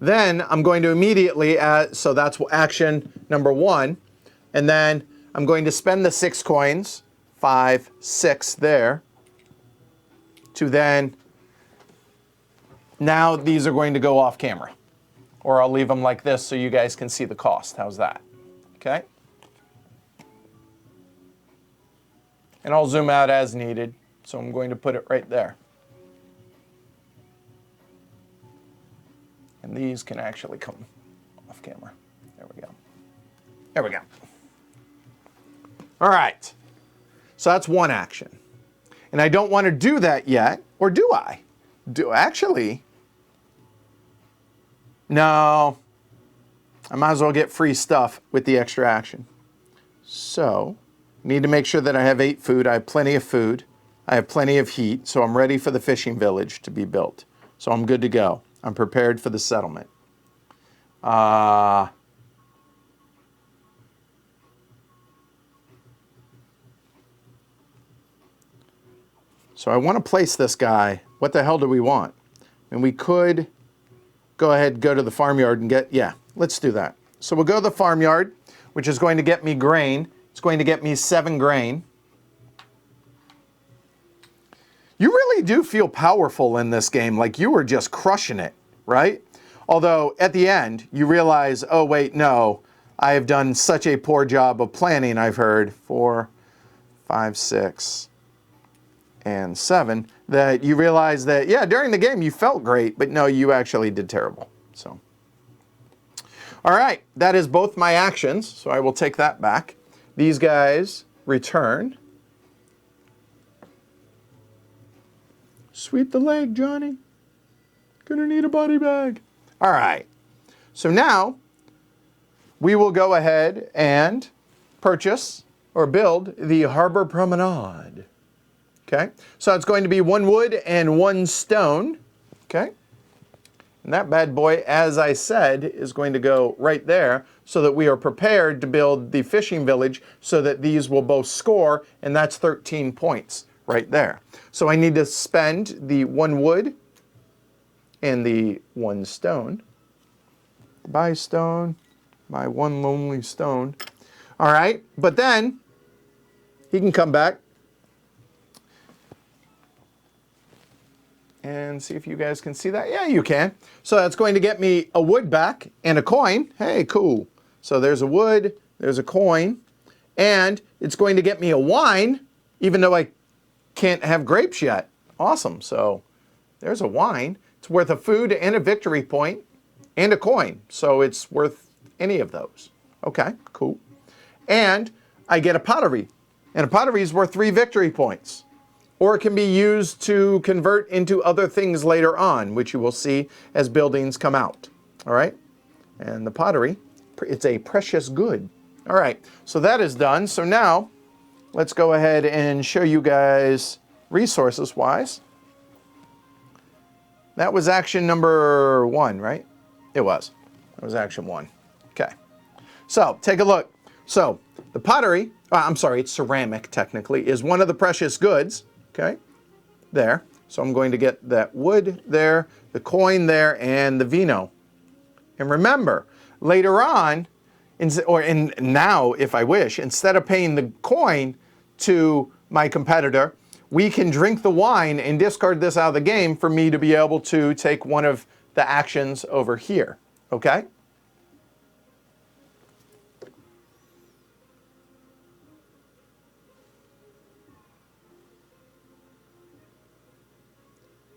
Then I'm going to immediately add, so that's action number 1. And then I'm going to spend the 6 coins, 5, 6 there, to then, now these are going to go off camera. Or I'll leave them like this so you guys can see the cost. How's that? Okay. And I'll zoom out as needed. So I'm going to put it right there. And these can actually come off camera. There we go. There we go. All right. So that's 1 action. And I don't want to do that yet, or do I? Actually, no. I might as well get free stuff with the extra action. So, need to make sure that I have 8 food. I have plenty of food. I have plenty of heat, so I'm ready for the fishing village to be built. So I'm good to go. I'm prepared for the settlement. So I want to place this guy. What the hell do we want? And we could go ahead and go to the farmyard and get, yeah, let's do that. So we'll go to the farmyard, which is going to get me grain. It's going to get me 7 grain. You really do feel powerful in this game, like you were just crushing it, right? Although at the end, you realize, oh wait, no, I have done such a poor job of planning, I've heard, 4, 5, 6, and 7, that you realize that, yeah, during the game you felt great, but no, you actually did terrible. So, All right, that is both my actions, so I will take that back. These guys return. Sweep the leg, Johnny. Gonna need a body bag. All right, so now we will go ahead and purchase or build the Harbor Promenade. Okay, so it's going to be 1 wood and 1 stone. Okay, and that bad boy, as I said, is going to go right there so that we are prepared to build the fishing village so that these will both score, and that's 13 points right there. So I need to spend the 1 wood and the 1 stone. Buy stone, buy 1 lonely stone. All right, but then he can come back and see if you guys can see that. Yeah, you can. So that's going to get me a wood back and a coin. Hey, cool. So there's a wood, there's a coin, and it's going to get me a wine, even though I can't have grapes yet. Awesome. So there's a wine. It's worth a food and a victory point and a coin. So it's worth any of those. Okay, cool. And I get a pottery. And a pottery is worth 3 victory points. Or it can be used to convert into other things later on, which you will see as buildings come out. All right? And the pottery, it's a precious good. All right, so that is done. So now let's go ahead and show you guys resources-wise. That was action number 1, right? It was. That was action 1. Okay. So take a look. So the pottery, I'm sorry, it's ceramic technically, is one of the precious goods. Okay, there. So I'm going to get that wood there, the coin there, and the vino. And remember, later on, now if I wish, instead of paying the coin to my competitor, we can drink the wine and discard this out of the game for me to be able to take one of the actions over here. Okay?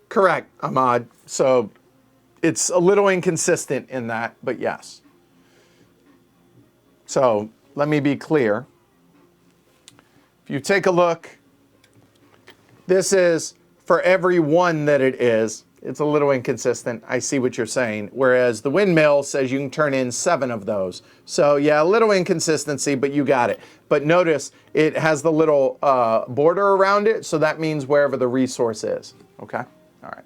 Correct, Ahmad. So it's a little inconsistent in that, but yes. So let me be clear. If you take a look, this is for every 1 that it is. It's a little inconsistent. I see what you're saying. Whereas the windmill says you can turn in 7 of those. So yeah, a little inconsistency, but you got it. But notice it has the little border around it. So that means wherever the resource is. Okay? All right.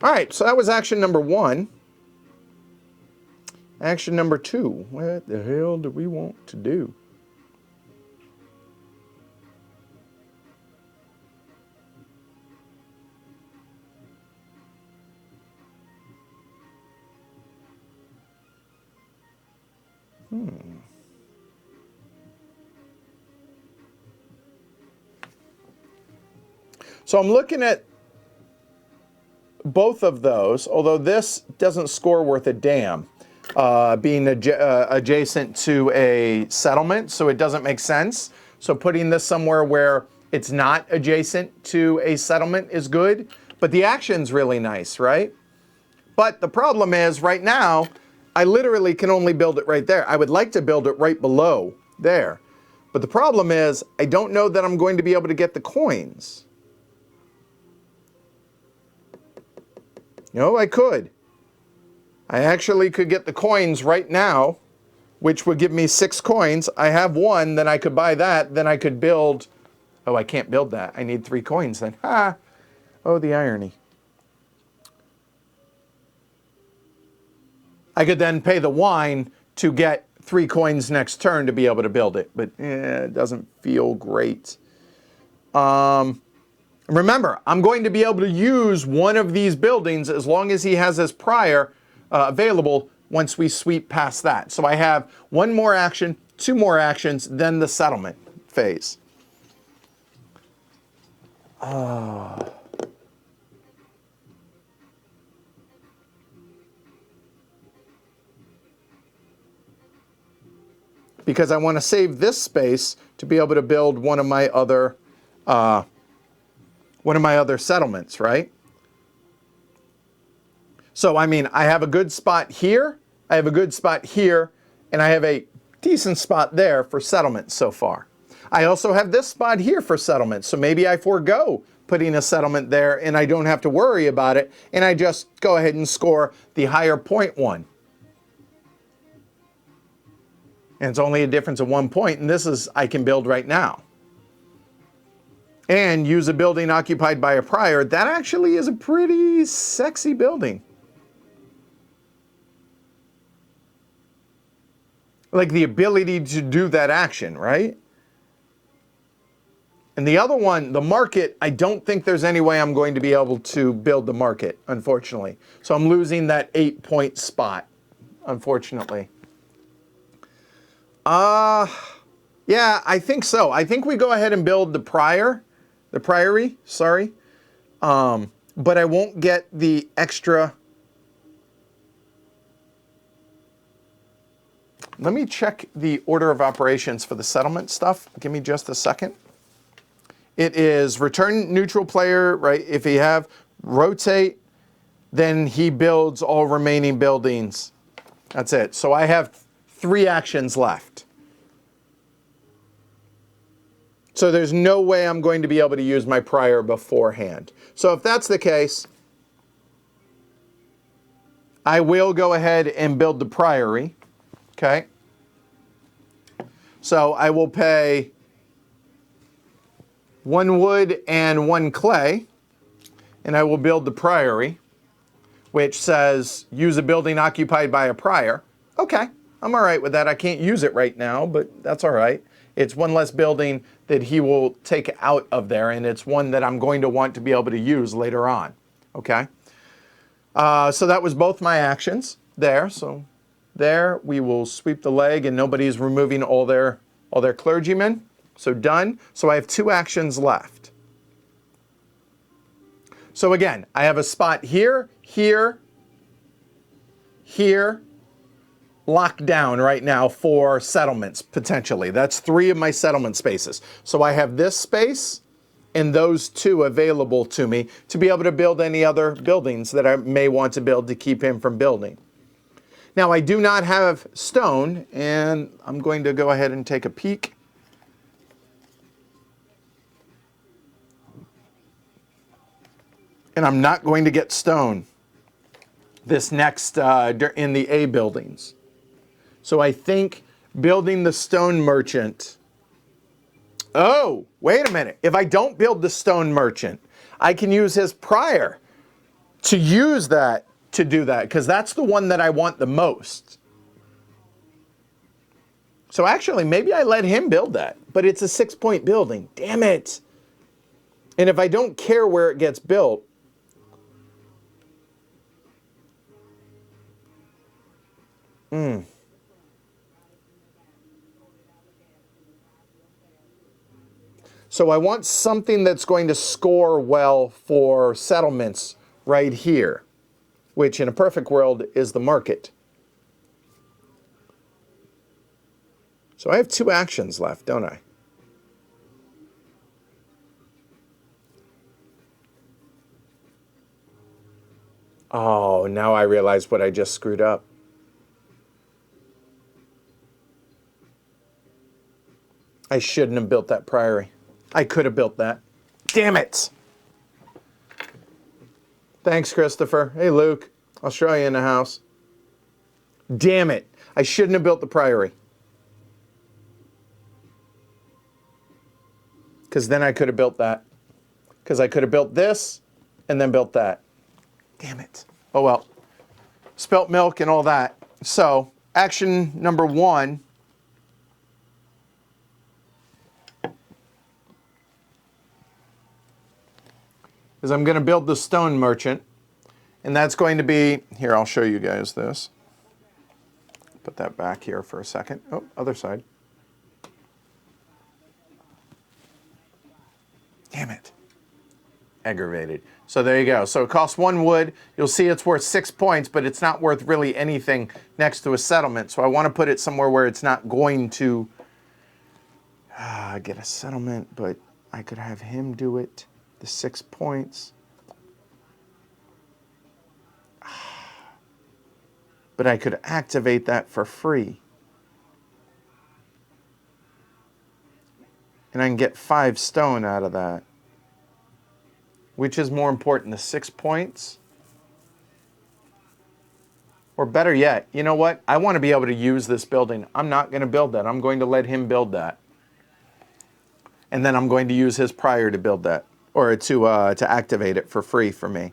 All right, so that was action number 1. Action number 2. What the hell do we want to do? So I'm looking at both of those, although this doesn't score worth a damn, being adjacent to a settlement, so it doesn't make sense. So putting this somewhere where it's not adjacent to a settlement is good, but the action's really nice, right? But the problem is, right now, I literally can only build it right there. I would like to build it right below there. But the problem is, I don't know that I'm going to be able to get the coins. No, I could. I actually could get the coins right now, which would give me 6 coins. I have 1, then I could buy that, then I could build... Oh, I can't build that. I need 3 coins then. Ha! Oh, the irony. I could then pay the wine to get 3 coins next turn to be able to build it, but it doesn't feel great. Remember, I'm going to be able to use one of these buildings as long as he has his prior available once we sweep past that. So I have 1 more action, 2 more actions, then the settlement phase. Because I want to save this space to be able to build one of my other settlements, right? So, I mean, I have a good spot here I have a good spot here, and I have a decent spot there for settlement so far. I also have this spot here for settlement, so maybe I forego putting a settlement there and I don't have to worry about it, and I just go ahead and score the higher point one. And it's only a difference of 1 point, and this is I can build right now. And use a building occupied by a prior. That actually is a pretty sexy building. Like the ability to do that action, right? And the other one, the market, I don't think there's any way I'm going to be able to build the market, unfortunately. So I'm losing that 8-point spot, unfortunately. Yeah, I think so. I think we go ahead and build the priory, sorry. But I won't get the extra. Let me check the order of operations for the settlement stuff. Give me just a second. It is return neutral player, right? If you have rotate, then he builds all remaining buildings. That's it. So I have 3 actions left. So there's no way I'm going to be able to use my prior beforehand. So if that's the case, I will go ahead and build the priory. Okay. So I will pay 1 wood and 1 clay, and I will build the priory, which says use a building occupied by a prior. Okay, I'm all right with that. I can't use it right now, but that's all right. It's 1 less building that he will take out of there, and it's one that I'm going to want to be able to use later on. Okay. So that was both my actions there. So there we will sweep the leg, and nobody's removing all their clergymen. So done. So I have 2 actions left. So again, I have a spot here, here, here, locked down right now for settlements, potentially. That's 3 of my settlement spaces. So I have this space and those 2 available to me to be able to build any other buildings that I may want to build to keep him from building. Now, I do not have stone, and I'm going to go ahead and take a peek. And I'm not going to get stone this next in the A buildings. So I think building the stone merchant. Oh, wait a minute. If I don't build the stone merchant, I can use his prior to use that to do that, because that's the one that I want the most. So actually, maybe I let him build that, but it's a 6-point building. Damn it. And if I don't care where it gets built, so I want something that's going to score well for settlements right here, which in a perfect world is the market. So I have 2 actions left, don't I? Oh, now I realize what I just screwed up. I shouldn't have built that priory. I could have built that. Damn it! Thanks, Christopher. Hey, Luke. Australia in the house. Damn it. I shouldn't have built the priory. Because then I could have built that. Because I could have built this and then built that. Damn it. Oh, well. Spilt milk and all that. So, action number 1. Is I'm going to build the stone merchant. And that's going to be, here, I'll show you guys this. Put that back here for a second. Oh, other side. Damn it. Aggravated. So there you go. So it costs 1 wood. You'll see it's worth 6 points, but it's not worth really anything next to a settlement. So I want to put it somewhere where it's not going to get a settlement, but I could have him do it. The 6 points. but I could activate that for free. And I can get 5 stone out of that. Which is more important, the 6 points? Or better yet, you know what? I want to be able to use this building. I'm not going to build that. I'm going to let him build that. And then I'm going to use his prior to build that, or to activate it for free for me.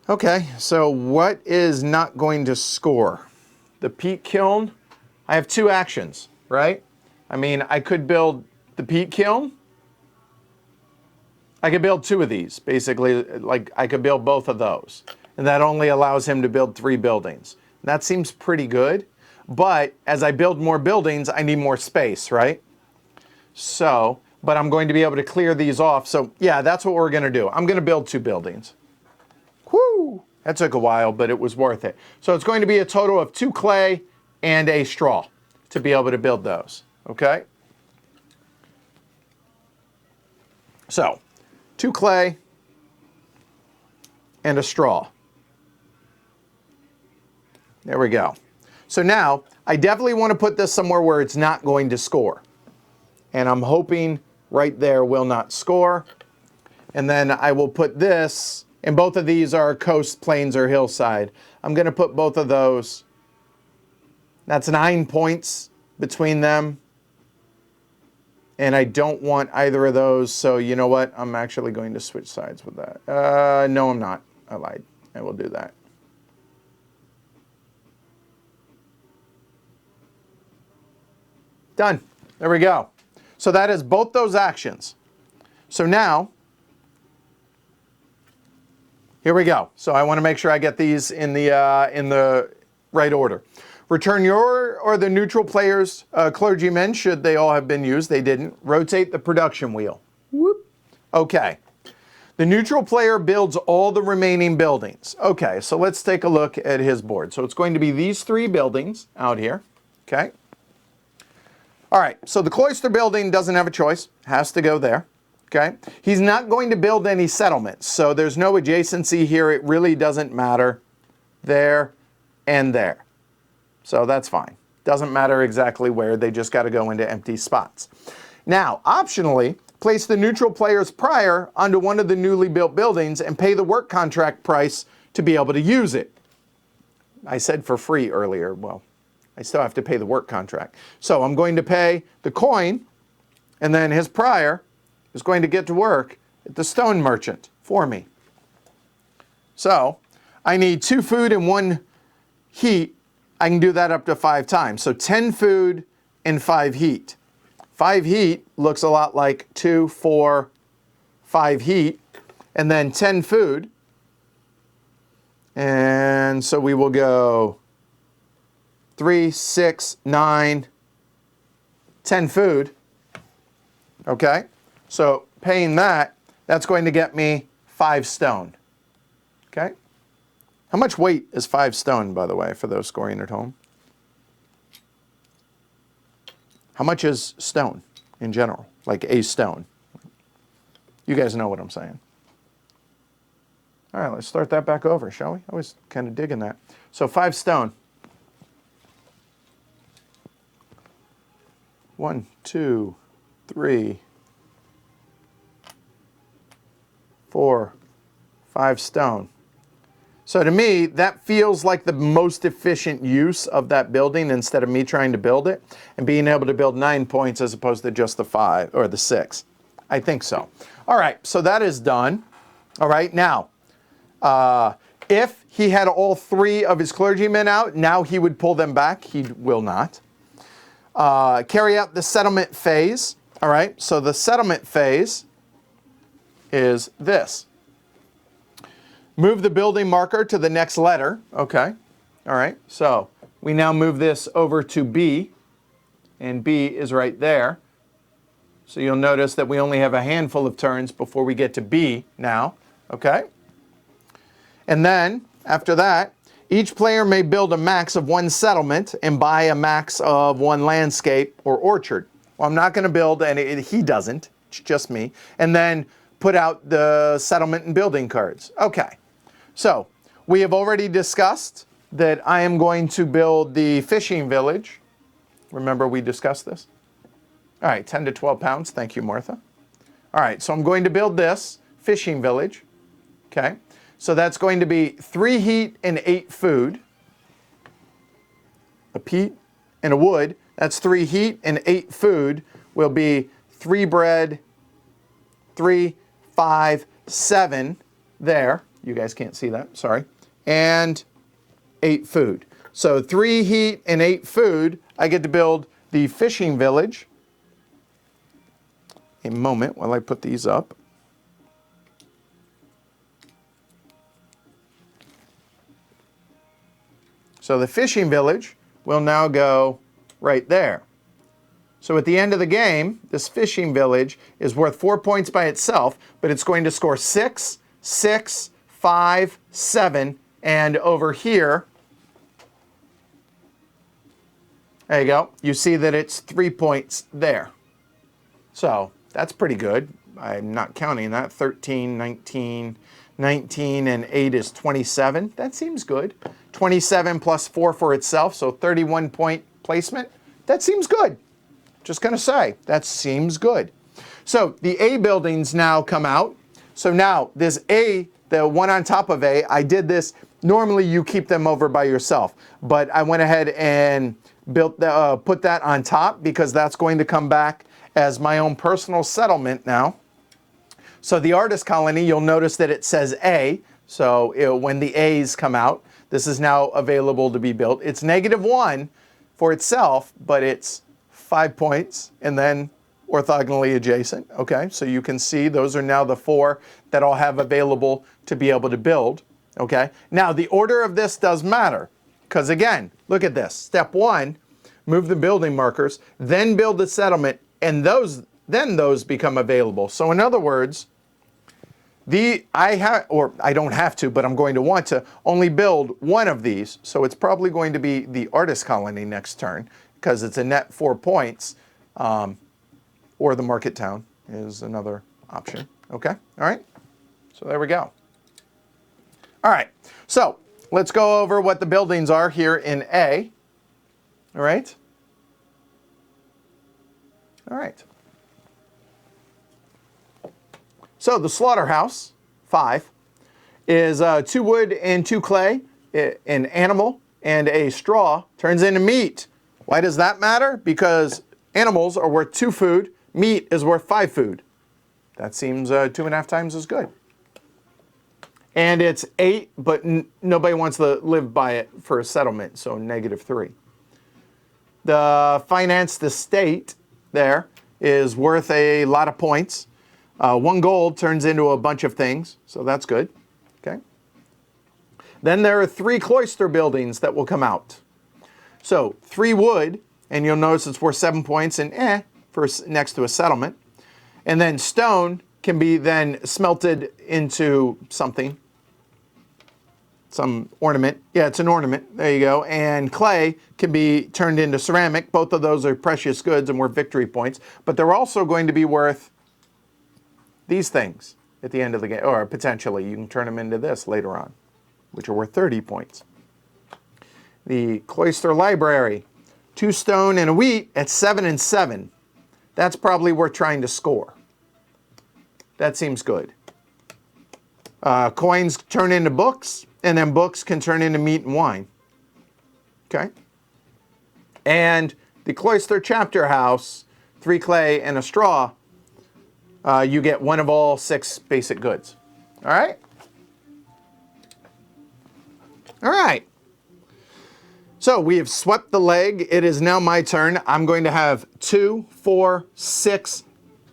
Okay, so what is not going to score? The peat kiln. I have 2 actions, right? I mean, I could build the peat kiln. I could build 2 of these, basically. Like, I could build both of those. And that only allows him to build 3 buildings. That seems pretty good. But as I build more buildings, I need more space, right? So, but I'm going to be able to clear these off. So, yeah, that's what we're going to do. I'm going to build 2 buildings. Whoo! That took a while, but it was worth it. So it's going to be a total of 2 clay and a straw to be able to build those. Okay? So, 2 clay and a straw. There we go. So now, I definitely want to put this somewhere where it's not going to score. And I'm hoping right there will not score. And then I will put this, and both of these are coast, plains, or hillside. I'm going to put both of those. That's 9 points between them. And I don't want either of those, so you know what? I'm actually going to switch sides with that. No, I'm not. I lied. I will do that. Done. There we go. So that is both those actions. So now, here we go. So I want to make sure I get these in the right order. Return your or the neutral player's clergymen, should they all have been used. They didn't. Rotate the production wheel. Whoop. Okay. The neutral player builds all the remaining buildings. Okay, so let's take a look at his board. So it's going to be these 3 buildings out here. Okay. All right, so the cloister building doesn't have a choice. Has to go there. Okay. He's not going to build any settlements, so there's no adjacency here. It really doesn't matter there and there. So that's fine. Doesn't matter exactly where. They just got to go into empty spots. Now, optionally, place the neutral player's prior onto one of the newly built buildings and pay the work contract price to be able to use it. I said for free earlier. Well, I still have to pay the work contract. So I'm going to pay the coin, and then his prior is going to get to work at the stone merchant for me. So I need 2 food and 1 heat. I can do that up to 5 times. So 10 food and 5 heat. 5 heat looks a lot like 2, 4, 5 heat, and then 10 food. And so we will go 3, 6, 9, 10 food. Okay? So paying that, that's going to get me 5 stone. Okay? How much weight is 5 stone, by the way, for those scoring at home? How much is stone in general? Like a stone? You guys know what I'm saying. All right, let's start that back over, shall we? I was kind of digging that. So 5 stone. 1, 2, 3, 4, 5 stone. So to me, that feels like the most efficient use of that building instead of me trying to build it and being able to build 9 points as opposed to just the 5 or the 6. I think so. All right, so that is done. All right, now, if he had all 3 of his clergymen out, now he would pull them back. He will not. Carry out the settlement phase. All right, so the settlement phase is this. Move the building marker to the next letter. Okay. All right. So we now move this over to B, and B is right there. So you'll notice that we only have a handful of turns before we get to B now. Okay. And then after that, each player may build a max of one settlement and buy a max of one landscape or orchard. Well, I'm not going to build any, he doesn't, it's just me, and then put out the settlement and building cards. Okay, so we have already discussed that I am going to build the fishing village. Remember we discussed this? All right, 10 to 12 pounds. Thank you, Martha. All right, so I'm going to build this fishing village. Okay, so that's going to be 3 heat and 8 food. A peat and a wood. That's 3 heat and 8 food will be 3 bread, 3, 5, 7 there. You guys can't see that, sorry. And 8 food. So 3 heat and 8 food. I get to build the fishing village. A moment while I put these up. So the fishing village will now go right there. So at the end of the game, this fishing village is worth 4 points by itself, but it's going to score 6, 6, 5, 7, and over here, there you go. You see that it's 3 points there. So that's pretty good. I'm not counting that. 13, 19, 19, and 8 is 27. That seems good. 27 plus 4 for itself, so 31 point placement. That seems good. Just going to say, that seems good. So the A buildings now come out. So now this A, the one on top of A, I did this. Normally you keep them over by yourself, but I went ahead and built put that on top because that's going to come back as my own personal settlement now. So the artist colony, you'll notice that it says A. So when the A's come out, this is now available to be built. It's -1 for itself, but it's 5 points and then orthogonally adjacent. Okay, so you can see those are now the 4 that I'll have available to be able to build. Okay, now the order of this does matter because again, look at this. Step 1, move the building markers, then build the settlement, and then those become available. So in other words, I don't have to, but I'm going to want to only build one of these. So it's probably going to be the artist colony next turn because it's a net 4 points, or the market town is another option. Okay, all right. So there we go. All right, so let's go over what the buildings are here in A. All right. All right. So the slaughterhouse, 5, is 2 wood and 2 clay, an animal, and a straw turns into meat. Why does that matter? Because animals are worth 2 food, meat is worth 5 food. That seems 2.5 times as good. And it's 8, but nobody wants to live by it for a settlement, so -3. The financed estate there is worth a lot of points. 1 gold turns into a bunch of things, so that's good. Okay. Then there are 3 cloister buildings that will come out. So 3 wood, and you'll notice it's worth 7 points, and for next to a settlement. And then stone can be then smelted into something, some ornament. Yeah, it's an ornament. There you go. And clay can be turned into ceramic. Both of those are precious goods and worth victory points. But they're also going to be worth these things at the end of the game, or potentially you can turn them into this later on, which are worth 30 points. The cloister library, 2 stone and a wheat at 7 and 7. That's probably worth trying to score. That seems good. Coins turn into books, and then books can turn into meat and wine. Okay. And the cloister chapter house, 3 clay and a straw, you get 1 of all 6 basic goods. All right? All right. So we have swept the leg. It is now my turn. I'm going to have 2, 4, 6,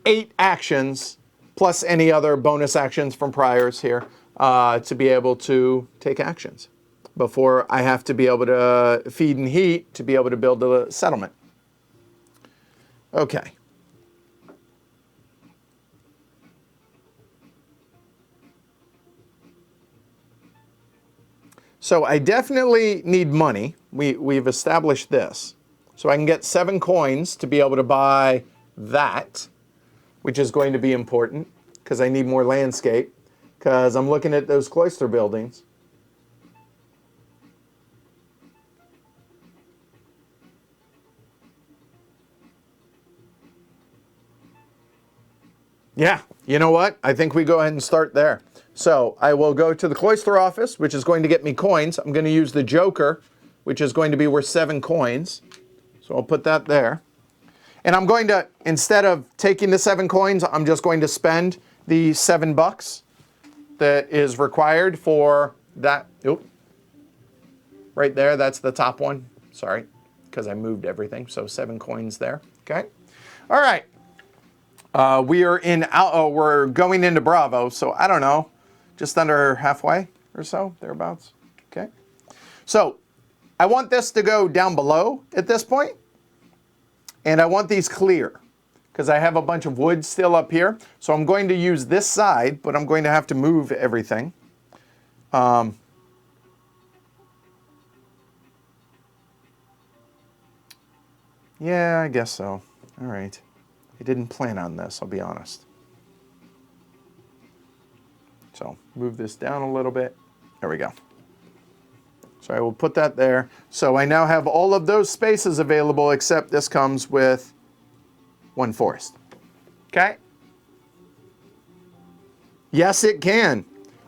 8 actions, plus any other bonus actions from priors here, to be able to take actions before I have to be able to feed and heat to be able to build the settlement. Okay. So I definitely need money. We've established this. So I can get 7 coins to be able to buy that, which is going to be important because I need more landscape because I'm looking at those cloister buildings. Yeah, you know what? I think we go ahead and start there. So I will go to the cloister office, which is going to get me coins. I'm going to use the joker, which is going to be worth 7 coins. So I'll put that there. And I'm going to, instead of taking the 7 coins, I'm just going to spend the $7 that is required for that. Oop. Right there, that's the top one. Sorry, because I moved everything. So 7 coins there. Okay. All right. We're going into Bravo, so I don't know, just under halfway or so, thereabouts. Okay. So I want this to go down below at this point, and I want these clear because I have a bunch of wood still up here. So I'm going to use this side, but I'm going to have to move everything. Yeah, I guess so. All right. I didn't plan on this, I'll be honest. So move this down a little bit. There we go. So I will put that there. So I now have all of those spaces available, except this comes with 1 forest. Okay? Yes, it can.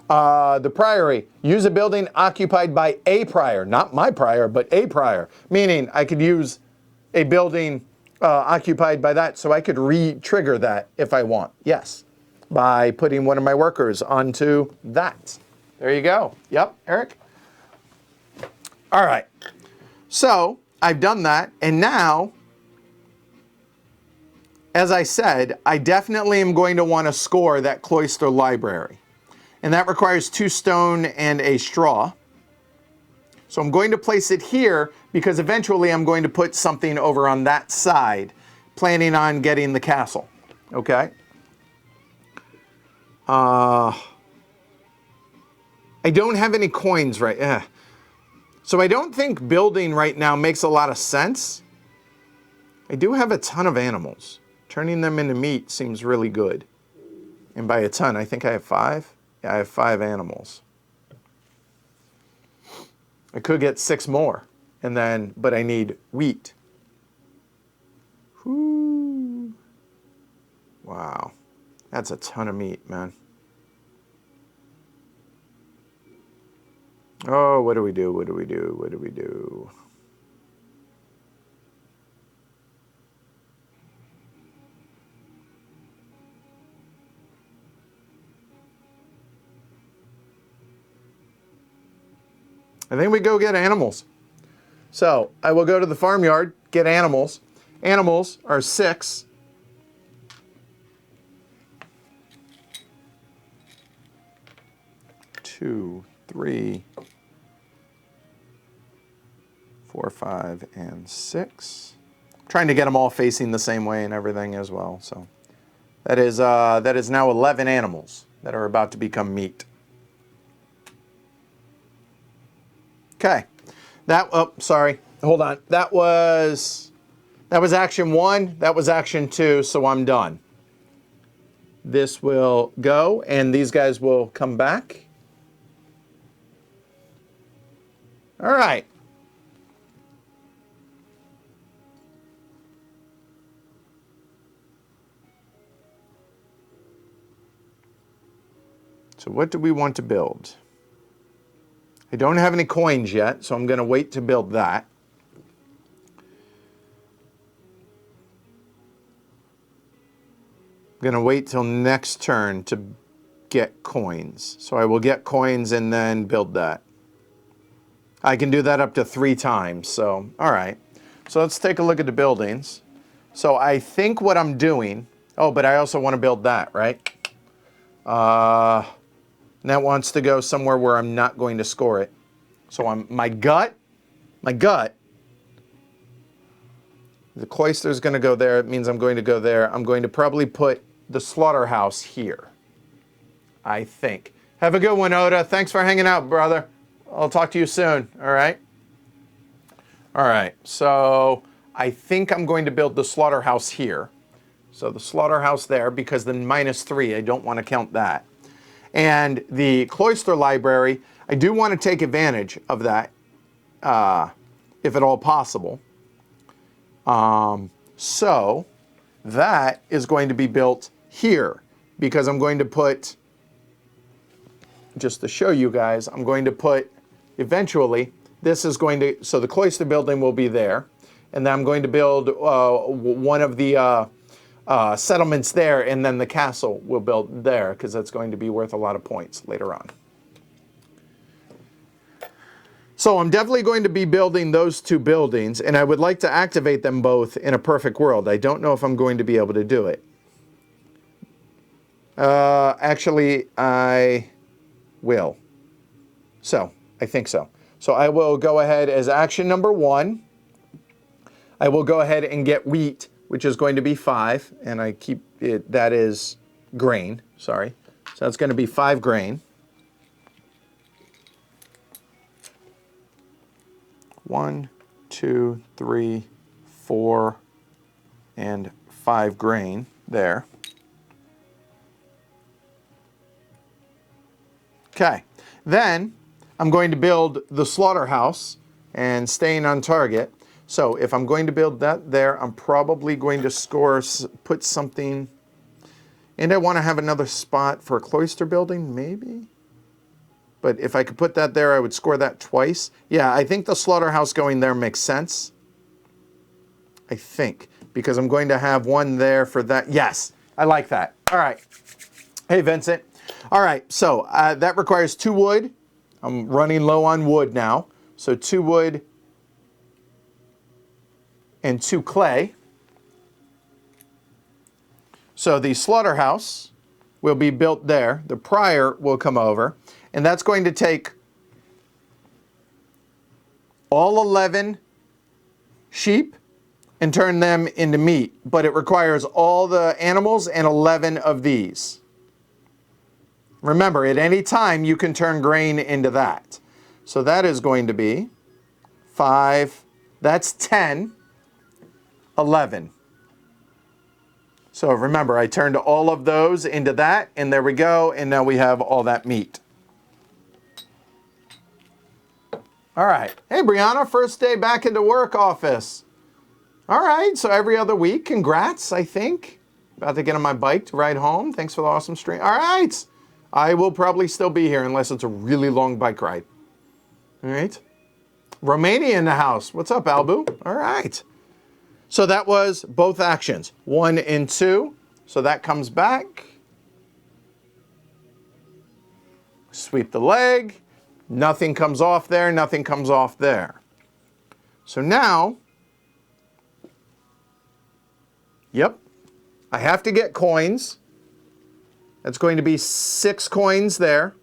The priory. Use a building occupied by a prior. Not my prior, but a prior. Meaning I could use a building occupied by that, so I could re-trigger that if I want. Yes, by putting one of my workers onto that. There you go. Yep, Eric. All right. So I've done that, and now, as I said, I definitely am going to want to score that cloister library, and that requires 2 stone and a straw. So I'm going to place it here because eventually I'm going to put something over on that side, planning on getting the castle. Okay? I don't have any coins right. So I don't think building right now makes a lot of sense. I do have a ton of animals. Turning them into meat seems really good. And by a ton, I think I have 5. Yeah, I have 5 animals. I could get 6 more, and then, but I need wheat. Whoo. Wow. That's a ton of meat, man. Oh, what do we do? What do we do? What do we do? I think we go get animals. So I will go to the farmyard, get animals. Animals are 6. Two, 3, 4, 5, and 6. I'm trying to get them all facing the same way and everything as well. So that is now 11 animals that are about to become meat. Okay, sorry, hold on. That was action 1, that was action 2, so I'm done. This will go, and these guys will come back. All right. So what do we want to build? I don't have any coins yet, so I'm going to wait to build that. I'm going to wait till next turn to get coins. So I will get coins and then build that. I can do that up to 3 times, so all right. So let's take a look at the buildings. So I think what I'm doing, oh, but I also want to build that, right? And that wants to go somewhere where I'm not going to score it. So my gut, the cloister's going to go there. It means I'm going to go there. I'm going to probably put the slaughterhouse here, I think. Have a good one, Oda. Thanks for hanging out, brother. I'll talk to you soon. All right. All right. So I think I'm going to build the slaughterhouse here. So the slaughterhouse there, because the -3, I don't want to count that. And the cloister library, I do want to take advantage of that, if at all possible. So that is going to be built here, because I'm going to put, just to show you guys, I'm going to put, eventually, this is going to, so the cloister building will be there. And then I'm going to build one of the settlements there, and then the castle will build there, because that's going to be worth a lot of points later on. So I'm definitely going to be building those 2 buildings, and I would like to activate them both in a perfect world. I don't know if I'm going to be able to do it. Actually, I will. So, I think so. So I will go ahead as action number 1. I will go ahead and get wheat, which is going to be 5, and I keep it, that is grain, sorry. So that's going to be 5 grain. 1, 2, 3, 4, and 5 grain there. Okay, then I'm going to build the slaughterhouse and staying on target. So if I'm going to build that there, I'm probably going to put something, and I want to have another spot for a cloister building, maybe? But if I could put that there, I would score that twice. Yeah, I think the slaughterhouse going there makes sense. I think, because I'm going to have one there for that. Yes, I like that. All right. Hey, Vincent. All right, so that requires 2 wood. I'm running low on wood now. So 2 wood and 2 clay. So the slaughterhouse will be built there. The prior will come over. And that's going to take all 11 sheep and turn them into meat. But it requires all the animals and 11 of these. Remember, at any time you can turn grain into that. So that is going to be 5, that's 10, 11. So remember, I turned all of those into that, and there we go, and now we have all that meat. All right. Hey, Brianna, first day back into work office. All right, so every other week. Congrats, I think. About to get on my bike to ride home. Thanks for the awesome stream. All right. I will probably still be here unless it's a really long bike ride. All right. Romania in the house. What's up, Albu? All right. So that was both actions, 1 and 2. So that comes back. Sweep the leg. Nothing comes off there, nothing comes off there. So now, yep, I have to get coins. That's going to be 6 coins there.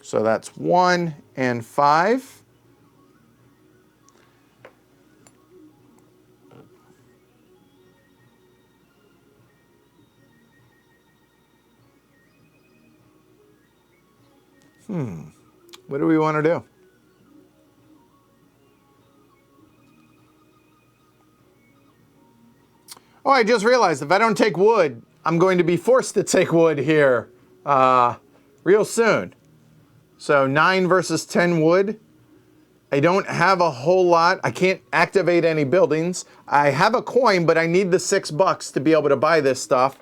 So that's 1 and 5. What do we want to do? Oh, I just realized if I don't take wood, I'm going to be forced to take wood here real soon. So 9 versus 10 wood. I don't have a whole lot. I can't activate any buildings. I have a coin, but I need the $6 to be able to buy this stuff.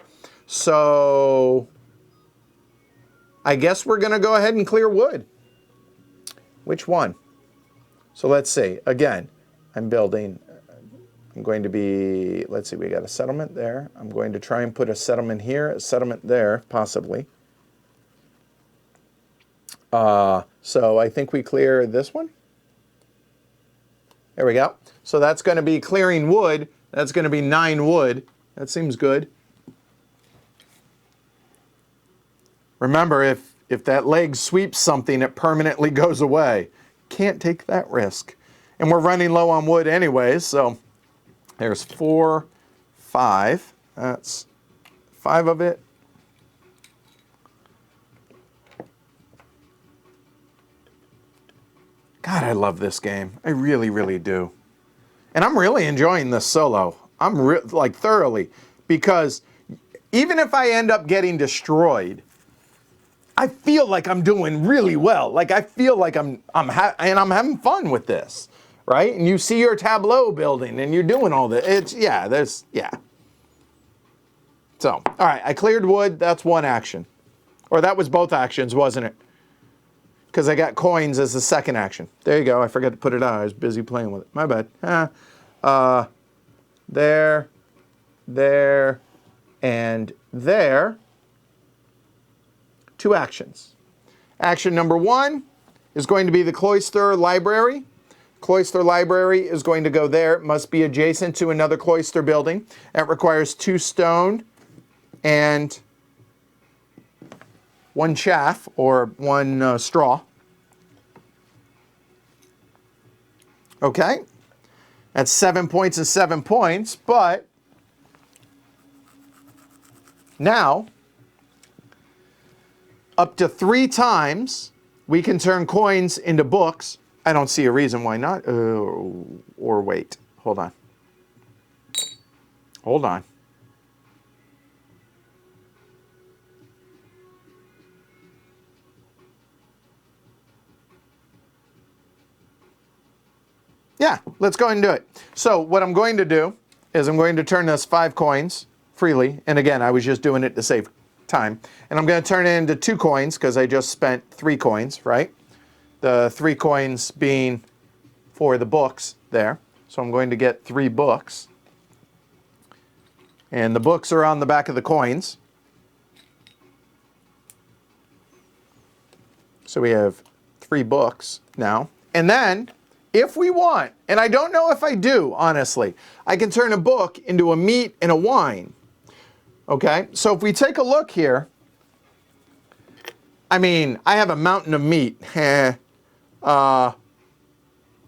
So I guess we're going to go ahead and clear wood. Which one? So let's see. Again, I'm building. I'm going to be, let's see, we got a settlement there. I'm going to try and put a settlement here, a settlement there, possibly. So I think we clear this one. There we go. So that's going to be clearing wood. That's going to be 9 wood. That seems good. Remember, if that leg sweeps something, it permanently goes away. Can't take that risk. And we're running low on wood anyways, so there's 4, 5. That's 5 of it. God, I love this game. I really, really do. And I'm really enjoying this solo. I'm like thoroughly, because even if I end up getting destroyed, I feel like I'm doing really well. Like I feel like I'm having fun with this, right? And you see your tableau building, and you're doing all this. Yeah. So, all right, I cleared wood. That's one action, or that was both actions, wasn't it? Because I got coins as the second action. There you go. I forgot to put it out. I was busy playing with it. My bad. There, and there. 2 actions. Action number 1 is going to be the cloister library. Cloister library is going to go there. It must be adjacent to another cloister building. That requires 2 stone and 1 chaff, or 1 straw. Okay, that's 7 points and 7 points, but now up to 3 times we can turn coins into books. I don't see a reason why not. Or wait, hold on. Hold on. Yeah, let's go ahead and do it. So what I'm going to do is I'm going to turn this 5 coins freely. And again, I was just doing it to save time. And I'm going to turn it into 2 coins because I just spent 3 coins, right? The 3 coins being for the books there. So I'm going to get 3 books. And the books are on the back of the coins. So we have 3 books now. And then, if we want, and I don't know if I do, honestly, I can turn a book into a meat and a wine. Okay, so if we take a look here, I mean, I have a mountain of meat. It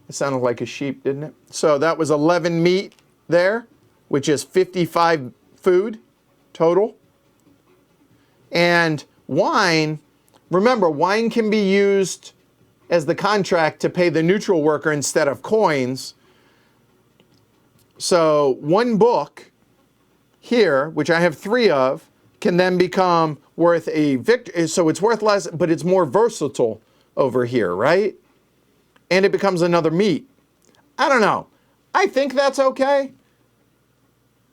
sounded like a sheep, didn't it? So that was 11 meat there, which is 55 food total. And wine, remember, wine can be used as the contract to pay the neutral worker instead of coins. So 1 book here, which I have 3 of, can then become worth a victory. So it's worth less, but it's more versatile over here, right? And it becomes another meat. I don't know. I think that's okay.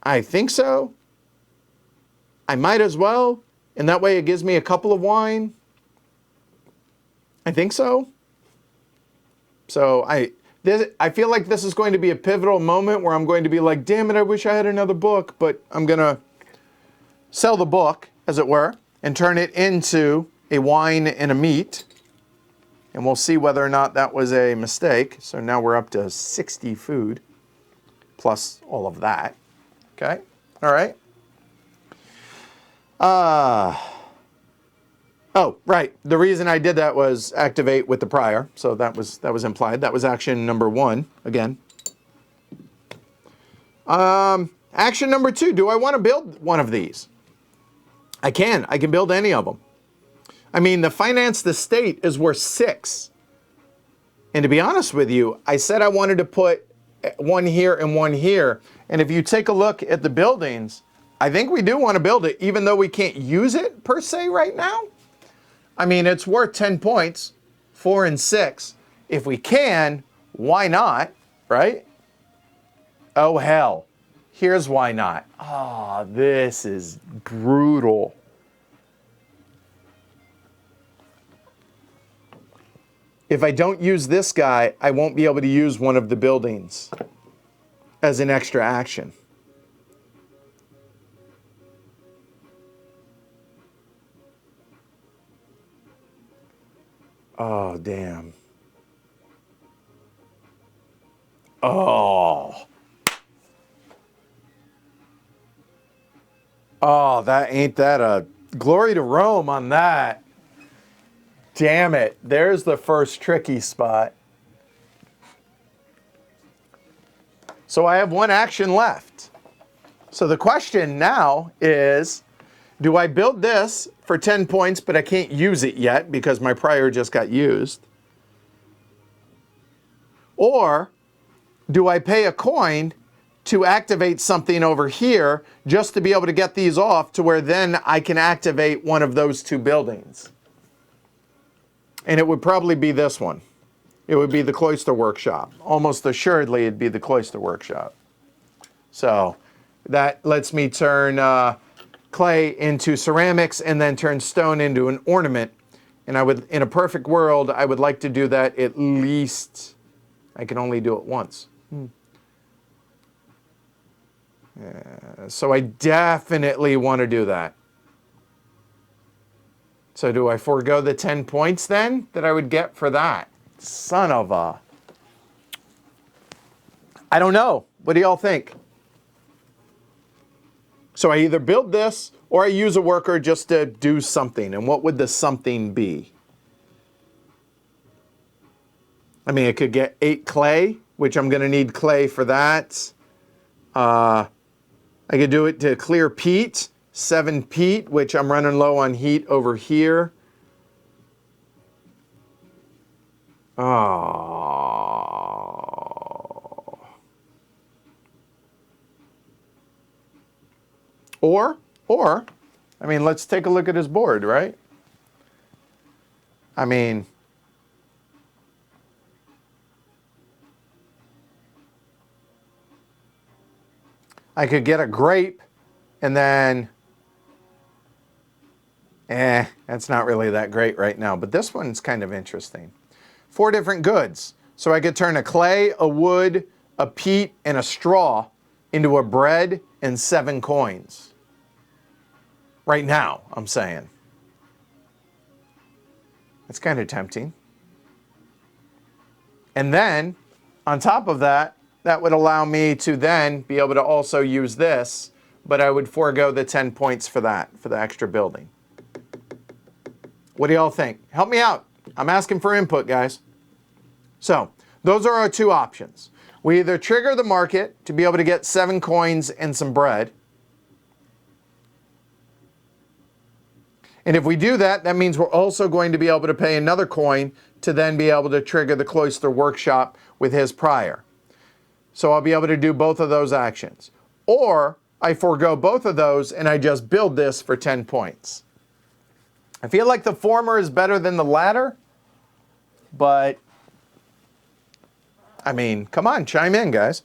I think so. I might as well. And that way it gives me a couple of wine. I think so. So I feel like this is going to be a pivotal moment where I'm going to be like, damn it, I wish I had another book, but I'm going to sell the book, as it were, and turn it into a wine and a meat. And we'll see whether or not that was a mistake. So now we're up to 60 food, plus all of that. Okay, all right. Oh, right. The reason I did that was activate with the prior. So that was implied. That was action number 1 again. Action number 2. Do I want to build one of these? I can. I can build any of them. I mean, the financed estate is worth 6. And to be honest with you, I said I wanted to put 1 here and 1 here. And if you take a look at the buildings, I think we do want to build it, even though we can't use it per se right now. I mean, it's worth 10 points, 4 and 6. If we can, why not, right? Oh, hell. Here's why not. Oh, this is brutal. If I don't use this guy, I won't be able to use one of the buildings as an extra action. Oh, damn. Oh. Oh, that ain't that a glory to Rome on that. Damn it. There's the first tricky spot. So I have 1 action left. So the question now is, do I build this for 10 points, but I can't use it yet because my prior just got used? Or do I pay a coin to activate something over here just to be able to get these off to where then I can activate one of those two buildings? And it would probably be this one. It would be the Cloister Workshop. Almost assuredly, it'd be the Cloister Workshop. So that lets me turn clay into ceramics and then turn stone into an ornament. And I would, in a perfect world, I would like to do that at least, I can only do it once. So I definitely want to do that. So do I forego the 10 points then that I would get for that? Son of a... I don't know. What do y'all think? So I either build this or I use a worker just to do something. And what would the something be? I mean, I could get 8 clay, which I'm going to need clay for that. I could do it to clear peat, 7 peat, which I'm running low on heat over here. Oh. Or, I mean, let's take a look at his board, right? I mean, I could get a grape and then, that's not really that great right now, but this one's kind of interesting. 4 different goods. So I could turn a clay, a wood, a peat, and a straw into a bread and 7 coins. Right now, I'm saying. That's kind of tempting. And then, on top of that, that would allow me to then be able to also use this, but I would forego the 10 points for that, for the extra building. What do y'all think? Help me out. I'm asking for input, guys. So, those are our 2 options. We either trigger the market to be able to get 7 coins and some bread. And if we do that, that means we're also going to be able to pay another coin to then be able to trigger the Cloister Workshop with his prior. So I'll be able to do both of those actions. Or I forego both of those and I just build this for 10 points. I feel like the former is better than the latter, but I mean, come on, chime in, guys.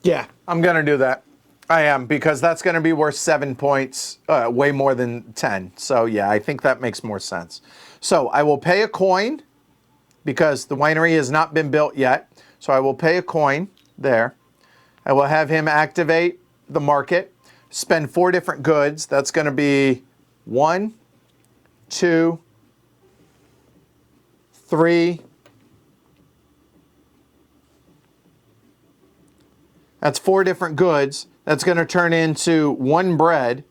Yeah, I'm going to do that. I am, because that's going to be worth 7 points, way more than 10. So yeah, I think that makes more sense. So I will pay a coin because the winery has not been built yet. So I will pay a coin there. I will have him activate the market, spend 4 different goods. That's going to be 1, 2, 3. That's 4 different goods. That's going to turn into 1 bread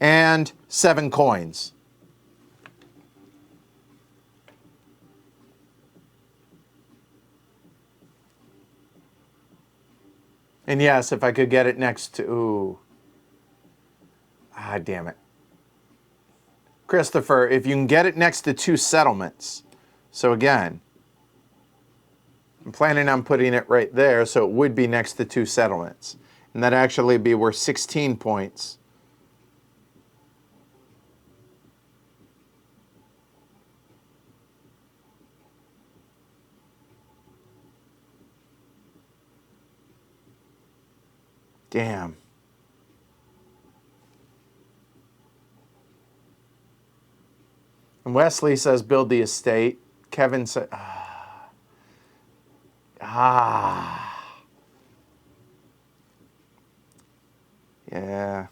and 7 coins. And yes, if I could get it next to... Ooh. Ah, damn it. Christopher, if you can get it next to 2 settlements. So again, I'm planning on putting it right there, so it would be next to 2 settlements. And that'd actually be worth 16 points. Damn. And Wesley says build the estate. Kevin said... Yeah.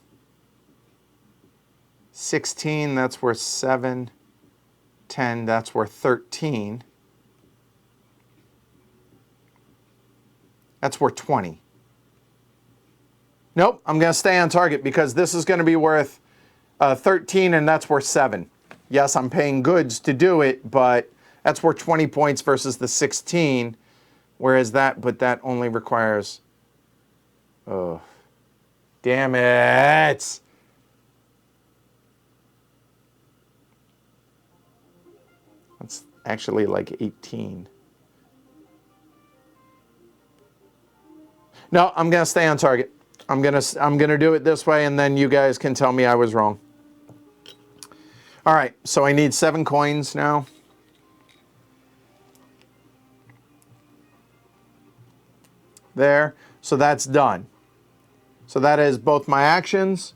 16, that's worth 7. 10, that's worth 13. That's worth 20. Nope, I'm going to stay on target because this is going to be worth 13 and that's worth 7. Yes, I'm paying goods to do it, but that's worth 20 points versus the 16. Whereas but that only requires, oh, damn it. That's actually like 18. No, I'm going to stay on target. I'm going to do it this way, and then you guys can tell me I was wrong. All right, so I need 7 coins now. There, so that's done. So that is both my actions.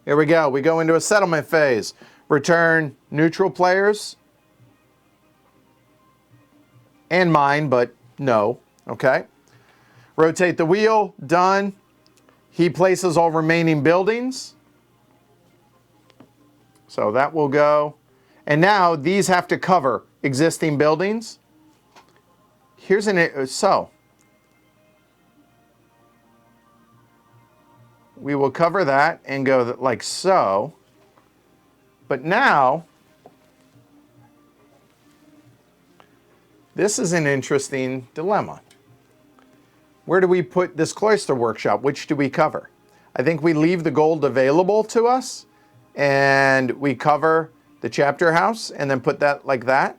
Here we go. We go into a settlement phase. Return neutral players. And mine, but no. Okay. Rotate the wheel. Done. He places all remaining buildings. So that will go. And now these have to cover existing buildings. Here's so we will cover that and go like so. But now, this is an interesting dilemma. Where do we put this cloister workshop? Which do we cover? I think we leave the gold available to us and we cover the chapter house and then put that like that.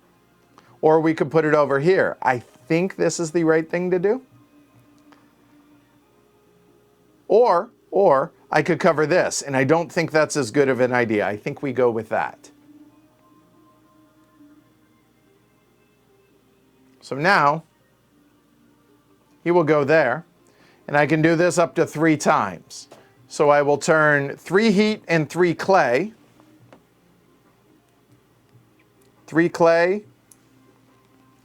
Or we could put it over here. I think this is the right thing to do. Or I could cover this, and I don't think that's as good of an idea. I think we go with that. So now, he will go there, and I can do this up to 3 times. So I will turn 3 heat and 3 clay. 3 clay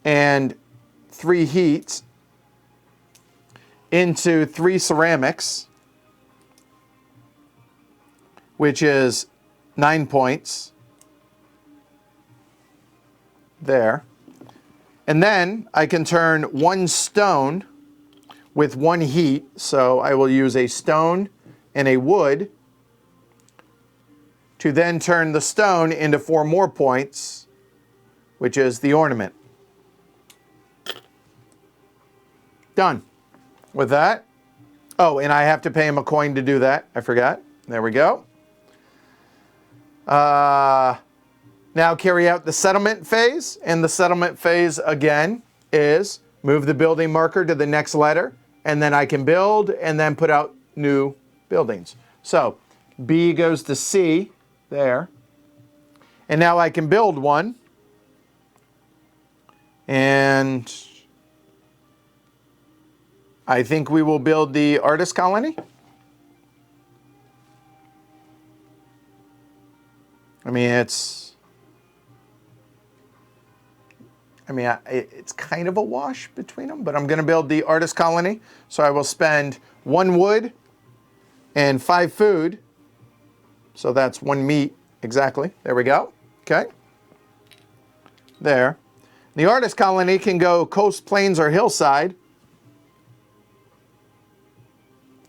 and 3 heat into 3 ceramics, which is 9 points. There. And then I can turn 1 stone with 1 heat. So I will use a stone and a wood to then turn the stone into 4 more points, which is the ornament. Done. With that. Oh, and I have to pay him a coin to do that. I forgot. There we go. Now carry out the settlement phase. And the settlement phase, again, is move the building marker to the next letter. And then I can build and then put out new buildings. So B goes to C there. And now I can build one. And I think we will build the artist colony. I mean, it's kind of a wash between them, but I'm going to build the artist colony. So I will spend 1 wood and 5 food. So that's 1 meat, exactly. There we go. Okay. There. The artist colony can go coast, plains, or hillside.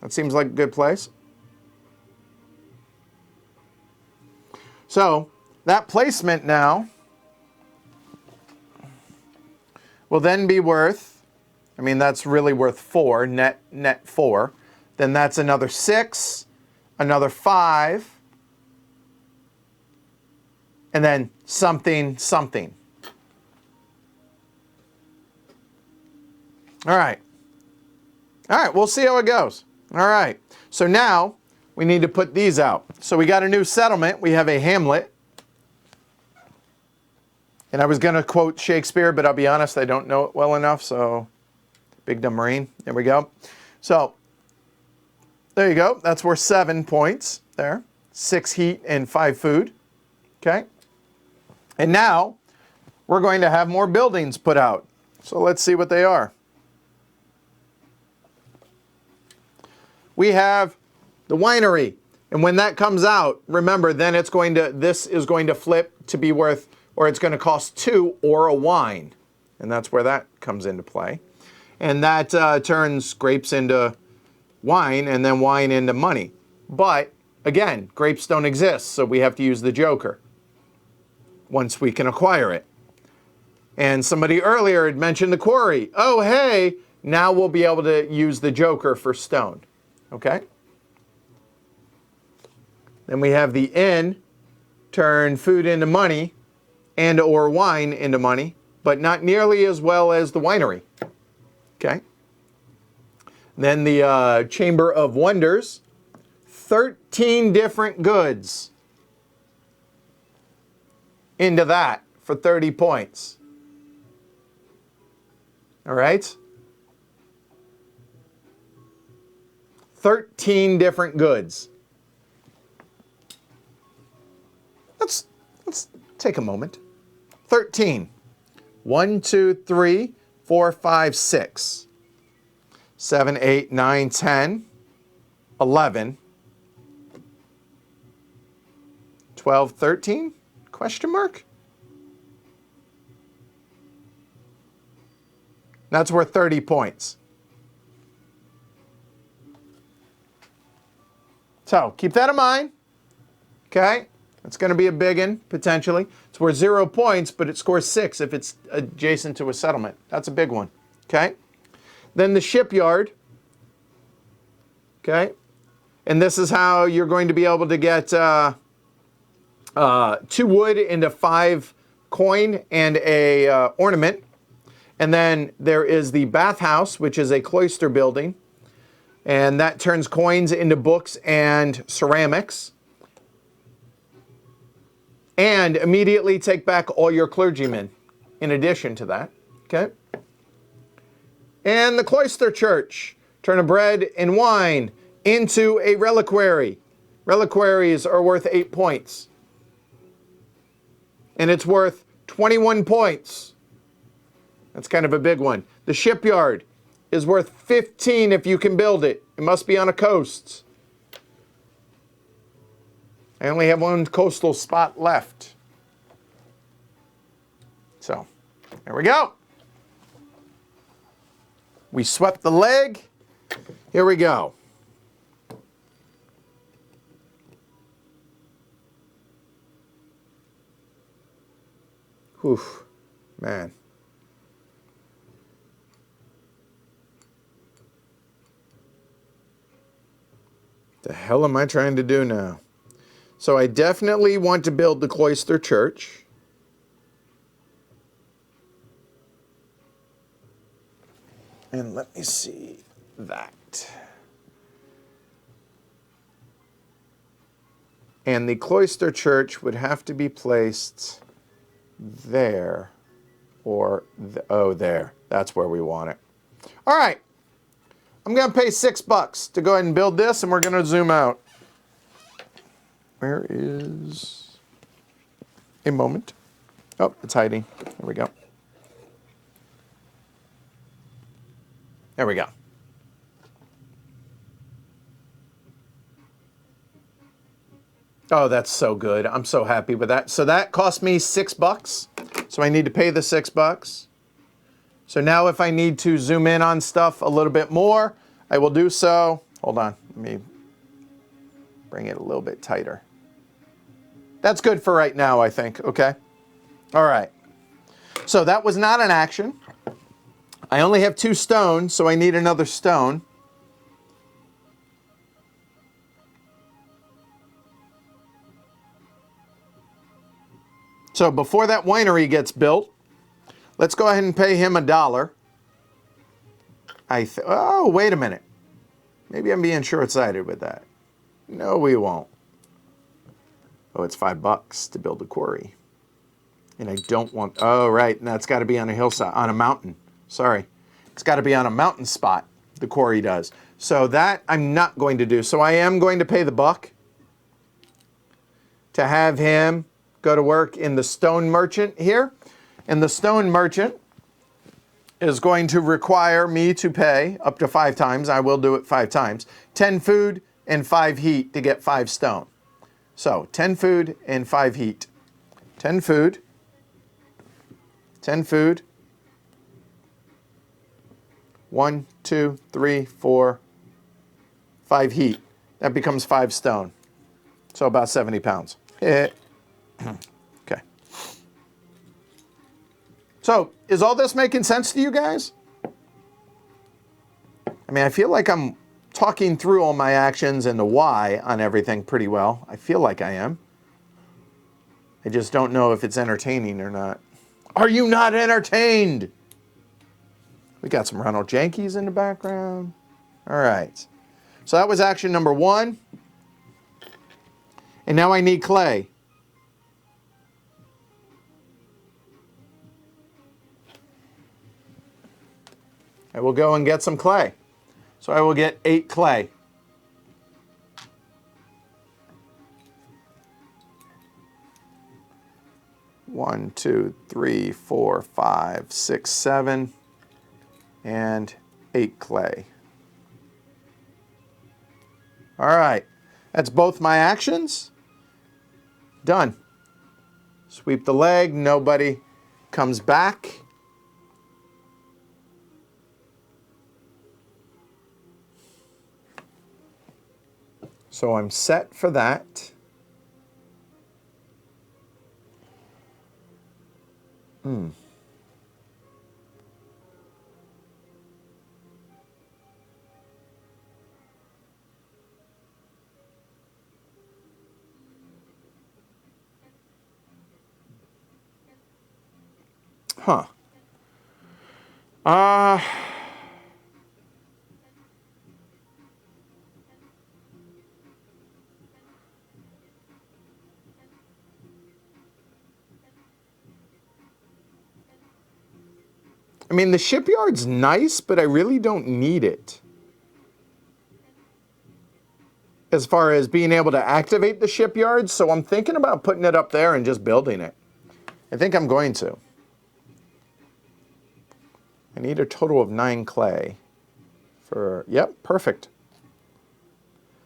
That seems like a good place. So that placement now will then be worth, I mean, that's really worth 4, net 4. Then that's another 6, another 5, and then something, something. All right. All right, we'll see how it goes. All right. So now we need to put these out. So we got a new settlement. We have a hamlet. And I was going to quote Shakespeare, but I'll be honest, I don't know it well enough. So Big Dumb Marine. There we go. So there you go. That's worth 7 points there. 6 heat and 5 food. Okay. And now we're going to have more buildings put out. So let's see what they are. We have the winery. And when that comes out, remember, then this is going to flip to be worth, or it's going to cost 2 or a wine. And that's where that comes into play. And that turns grapes into wine and then wine into money. But again, grapes don't exist, so we have to use the joker once we can acquire it. And somebody earlier had mentioned the quarry. Oh, hey, now we'll be able to use the joker for stone. Okay? Then we have the inn, turn food into money and or wine into money, but not nearly as well as the winery. Okay? Then the Chamber of Wonders, 13 different goods into that for 30 points. All right? 13 different goods. Let's take a moment. 13. 1, 2, 3, 4, 5, 6. 7, 8, 9, 10, 11, 12, 13? Question mark? That's worth 30 points. So keep that in mind. Okay? It's going to be a big one, potentially. It's worth 0 points, but it scores 6 if it's adjacent to a settlement. That's a big one. Okay? Then the shipyard. Okay? And this is how you're going to be able to get 2 wood into 5 coin and a ornament. And then there is the bathhouse, which is a cloister building. And that turns coins into books and ceramics. And immediately take back all your clergymen in addition to that. Okay? And the cloister church. Turn a bread and wine into a reliquary. Reliquaries are worth 8 points. And it's worth 21 points. That's kind of a big one. The shipyard is worth 15 if you can build it. It must be on a coast. I only have 1 coastal spot left. So, there we go. We swept the leg. Here we go. Whew, man. The hell am I trying to do now? So I definitely want to build the cloister church. And let me see that. And the cloister church would have to be placed there or, there. That's where we want it. All right. I'm going to pay $6 to go ahead and build this, and we're going to zoom out. Where is a moment? Oh, it's hiding. There we go. There we go. Oh, that's so good. I'm so happy with that. So that cost me $6. So I need to pay the $6. So now if I need to zoom in on stuff a little bit more, I will do so. Hold on. Let me bring it a little bit tighter. That's good for right now, I think. Okay. All right. So that was not an action. I only have 2 stone, so I need another stone. So before that winery gets built, let's go ahead and pay him $1. Oh, wait a minute. Maybe I'm being short-sighted with that. No, we won't. Oh, it's $5 to build a quarry. And I don't want, oh, right, and that's got to be on a hillside, on a mountain. Sorry. It's got to be on a mountain spot, the quarry does. So that I'm not going to do. So I am going to pay the $1 to have him go to work in the stone merchant here. And the stone merchant is going to require me to pay up to 5 times. I will do it 5 times. 10 food, and 5 heat to get 5 stone. So 10 food and 5 heat. 10 food, 10 food, 1, 2, 3, 4, 5 heat. That becomes 5 stone. So about 70 pounds. Okay. So is all this making sense to you guys? I mean, I feel like I'm talking through all my actions and the why on everything pretty well. I feel like I am. I just don't know if it's entertaining or not. Are you not entertained? We got some Ronald Yankees in the background. All right. So that was action number 1. And now I need clay. I will go and get some clay. So I will get 8 clay. One, 2, 3, 4, 5, 6, 7, and 8 clay. All right, that's both my actions. Done. Sweep the leg, nobody comes back. So I'm set for that. Huh. I mean, the shipyard's nice, but I really don't need it. As far as being able to activate the shipyard, so I'm thinking about putting it up there and just building it. I think I'm going to. I need a total of 9 clay for, yep, perfect.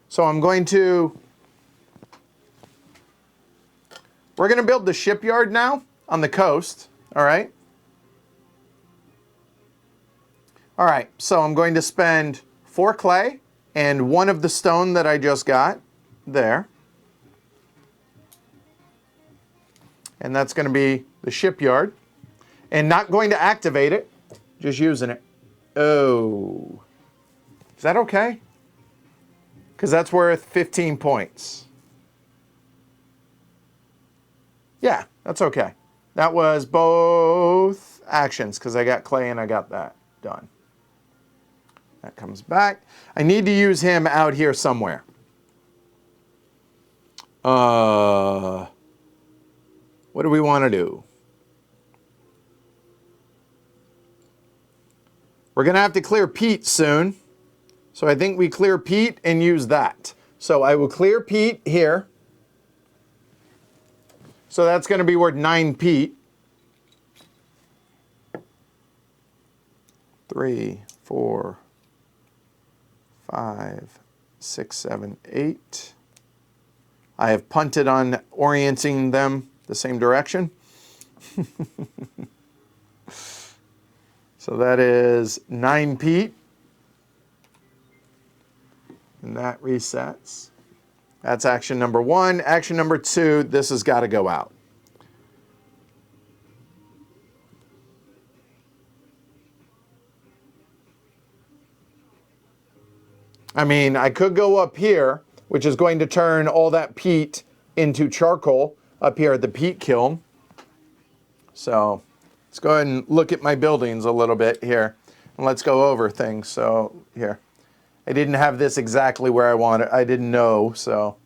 So I'm going to, we're going to build the shipyard now on the coast, all right? All right, so I'm going to spend 4 clay and 1 of the stone that I just got there. And that's going to be the shipyard. And not going to activate it, just using it. Oh. Is that okay? Because that's worth 15 points. Yeah, that's okay. That was both actions because I got clay and I got that done. That comes back. I need to use him out here somewhere. What do we want to do? We're going to have to clear Pete soon. So I think we clear Pete and use that. So I will clear Pete here. So that's going to be worth 9 Pete. 3, 4, 5, 6, 7, 8. I have punted on orienting them the same direction. So that is 9 Pete. And that resets. That's action number 1. Action number 2, this has got to go out. I mean, I could go up here, which is going to turn all that peat into charcoal up here at the peat kiln. So let's go ahead and look at my buildings a little bit here. And let's go over things. So here. I didn't have this exactly where I wanted. I didn't know, so.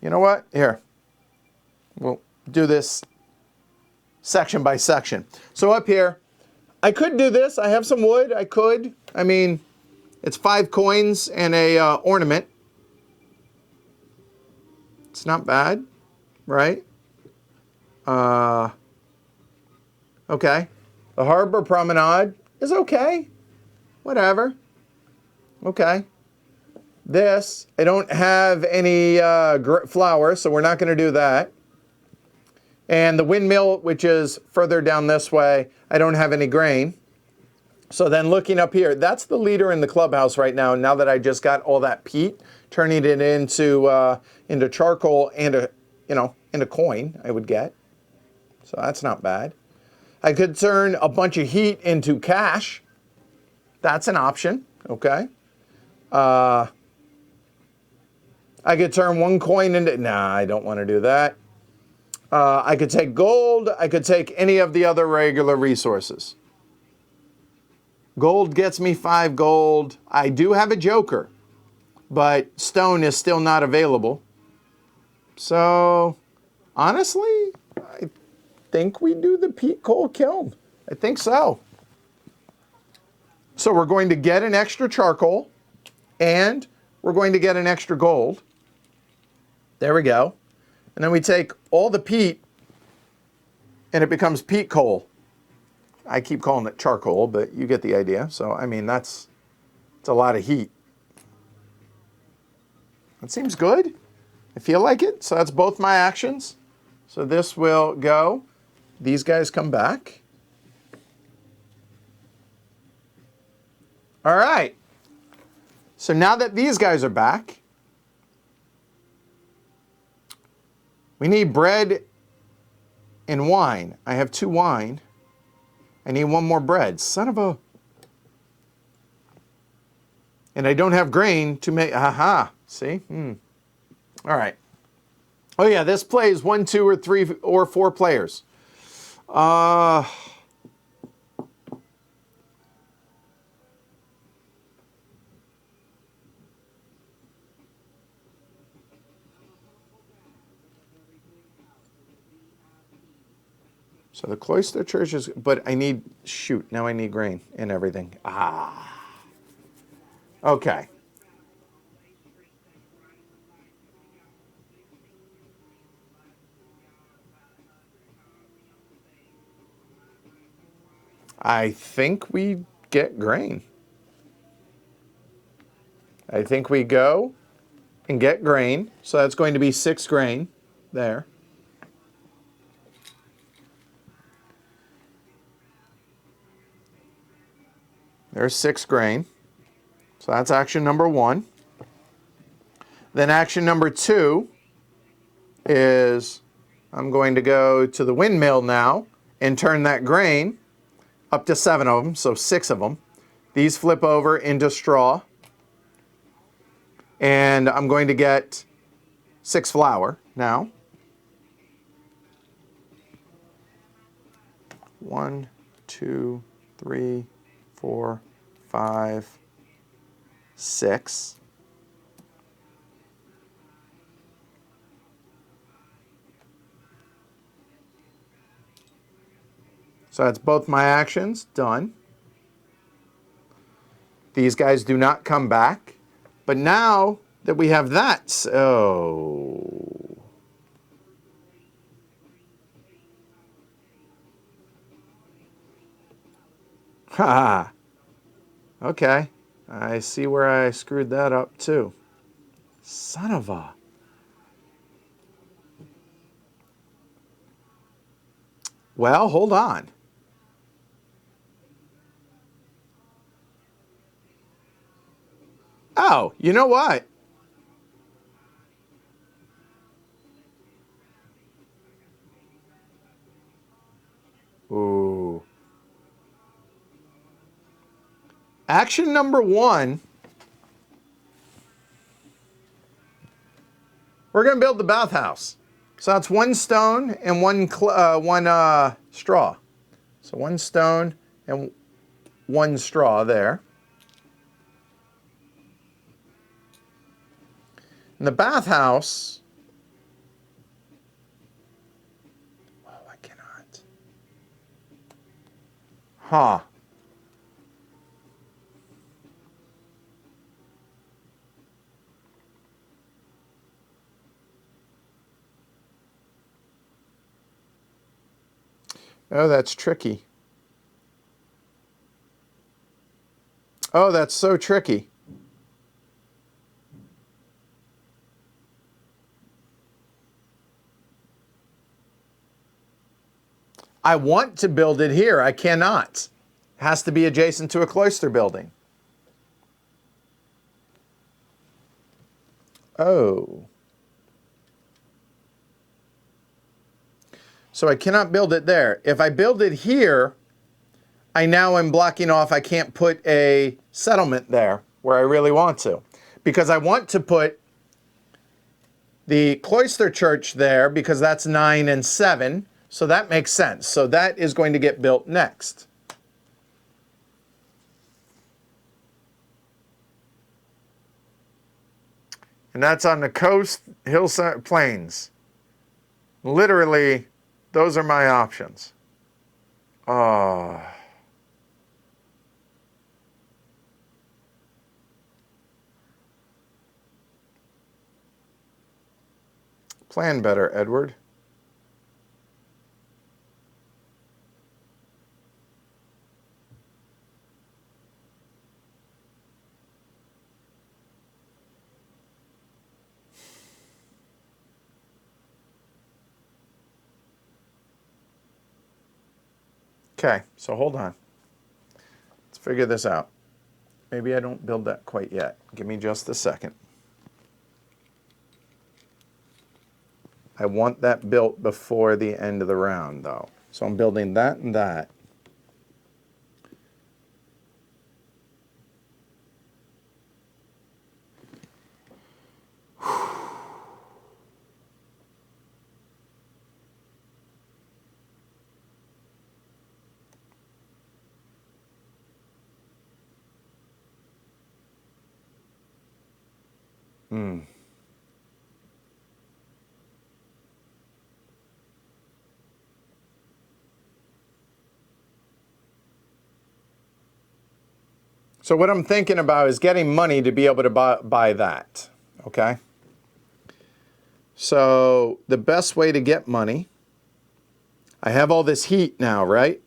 You know what? Here. We'll do this section by section. So up here, I could do this. I have some wood. I could. I mean, it's 5 coins and a ornament. It's not bad, right? Okay. The harbor promenade is okay. Whatever. Okay. This, I don't have any flour, so we're not going to do that. And the windmill, which is further down this way, I don't have any grain. So then looking up here, that's the leader in the clubhouse right now. Now that I just got all that peat, turning it into charcoal and into coin, I would get. So that's not bad. I could turn a bunch of heat into cash. That's an option, okay? I could turn one coin into, nah, I don't want to do that. I could take gold. I could take any of the other regular resources. Gold gets me 5 gold. I do have a joker, but stone is still not available. So, honestly, I think we do the peat coal kiln. I think so. So we're going to get an extra charcoal, and we're going to get an extra gold. There we go. And then we take all the peat, and it becomes peat coal. I keep calling it charcoal, but you get the idea. So, I mean, it's a lot of heat. That seems good. I feel like it. So that's both my actions. So this will go. These guys come back. All right. So now that these guys are back, we need bread and wine. I have 2 wine. I need 1 more bread. Son of a... And I don't have grain to make... Aha. See? All right. Oh, yeah. This plays 1, 2, or 3, or 4 players. So the cloister church is... But I need... Shoot. Now I need grain and everything. Okay. I think we get grain. I think we go and get grain. So that's going to be 6 grain there. There's 6 grain. So that's action number 1. Then action number 2 is I'm going to go to the windmill now and turn that grain up to 7 of them, so 6 of them. These flip over into straw. And I'm going to get 6 flour now. 1, 2, 3, 4, 5, 6. So that's both my actions done. These guys do not come back. But now that we have that, so... Ha! Okay. I see where I screwed that up too. Son of a... Well, hold on. Oh, you know what? Ooh. Action number 1. We're going to build the bathhouse. So that's 1 stone and 1 straw. So 1 stone and 1 straw there. In the bathhouse, oh, I cannot. Huh. Oh, that's tricky. Oh, that's so tricky. I want to build it here. I cannot. It has to be adjacent to a cloister building. Oh. So I cannot build it there. If I build it here, I now am blocking off, I can't put a settlement there where I really want to. Because I want to put the cloister church there because that's 9 and 7. So that makes sense. So that is going to get built next. And that's on the coast, hillside, plains. Literally, those are my options. Oh. Plan better, Edward. Okay, so hold on. Let's figure this out. Maybe I don't build that quite yet. Give me just a second. I want that built before the end of the round, though. So I'm building that and that. So what I'm thinking about is getting money to be able to buy that, okay? So the best way to get money, I have all this heat now, right?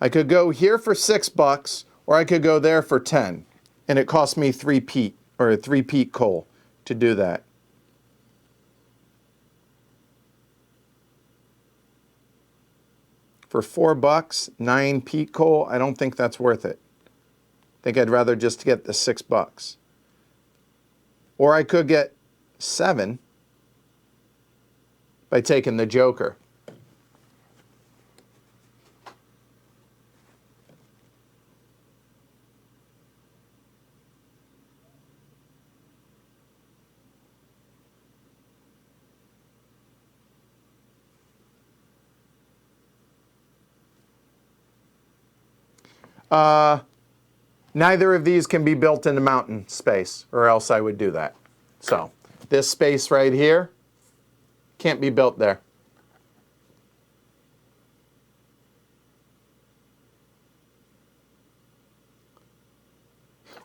I could go here for $6, or I could go there for 10, and it cost me 3 peat, or 3 peat coal to do that. For $4, 9 peat coal, I don't think that's worth it. I think I'd rather just get the $6. Or I could get 7 by taking the joker. Neither of these can be built in the mountain space, or else I would do that. So this space right here can't be built there.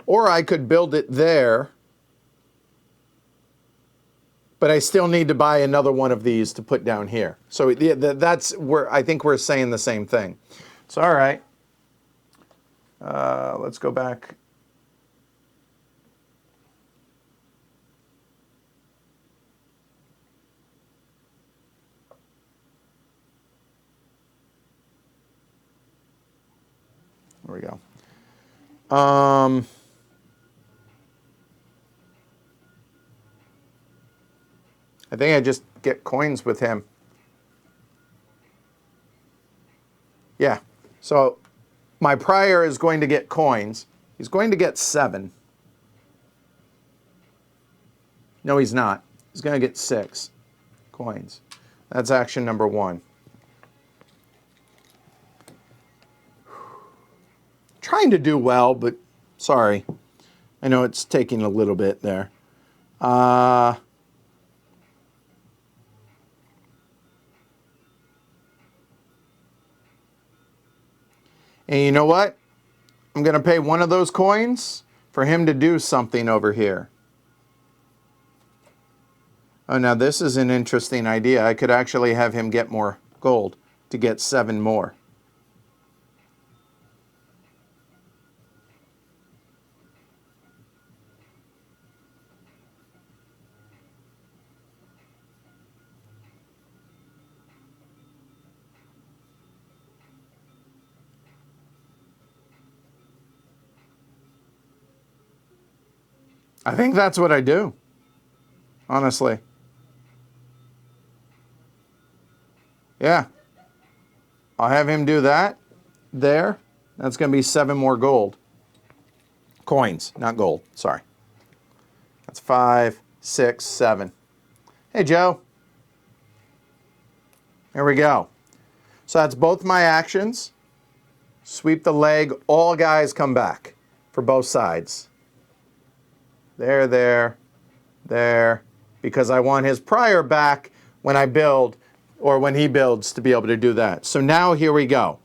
Or I could build it there, but I still need to buy another one of these to put down here. So that's where I think we're saying the same thing. So all right. Let's go back. There we go. I think I just get coins with him. Yeah. So my prior is going to get coins. He's going to get 7. No, he's not. He's going to get 6 coins. That's action number 1. Trying to do well, but sorry. I know it's taking a little bit there. And you know what? I'm going to pay one of those coins for him to do something over here. Oh, now this is an interesting idea. I could actually have him get more gold to get 7 more. I think that's what I do, honestly. Yeah. I'll have him do that there. That's going to be 7 more gold. Coins, not gold. Sorry. That's 5, 6, 7. Hey, Joe. There we go. So that's both my actions. Sweep the leg. All guys come back for both sides. There, there, there. Because I want his prior back when I build, or when he builds, to be able to do that. So now here we go.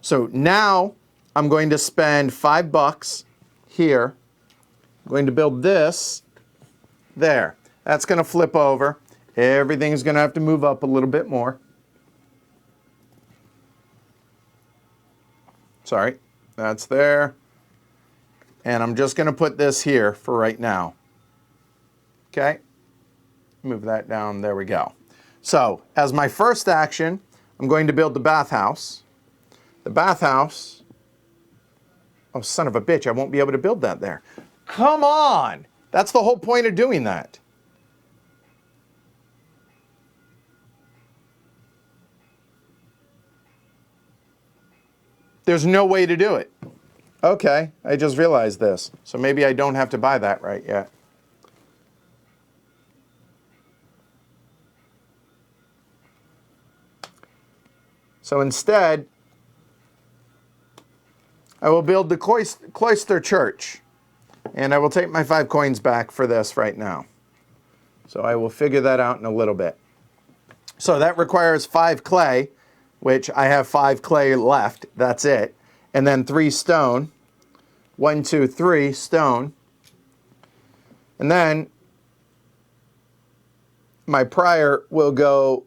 So now I'm going to spend $5 here. I'm going to build this there. That's going to flip over. Everything's going to have to move up a little bit more. Sorry, that's there. And I'm just going to put this here for right now. Okay, move that down. There we go. So as my first action, I'm going to build the bathhouse. The bathhouse, oh, son of a bitch, I won't be able to build that there. Come on! That's the whole point of doing that. There's no way to do it. Okay, I just realized this. So maybe I don't have to buy that right yet. So instead, I will build the cloister church. And I will take my 5 coins back for this right now. So I will figure that out in a little bit. So that requires 5 clay, which I have 5 clay left. That's it. And then 3 stone. 1, 2, 3 stone. And then my prior will go.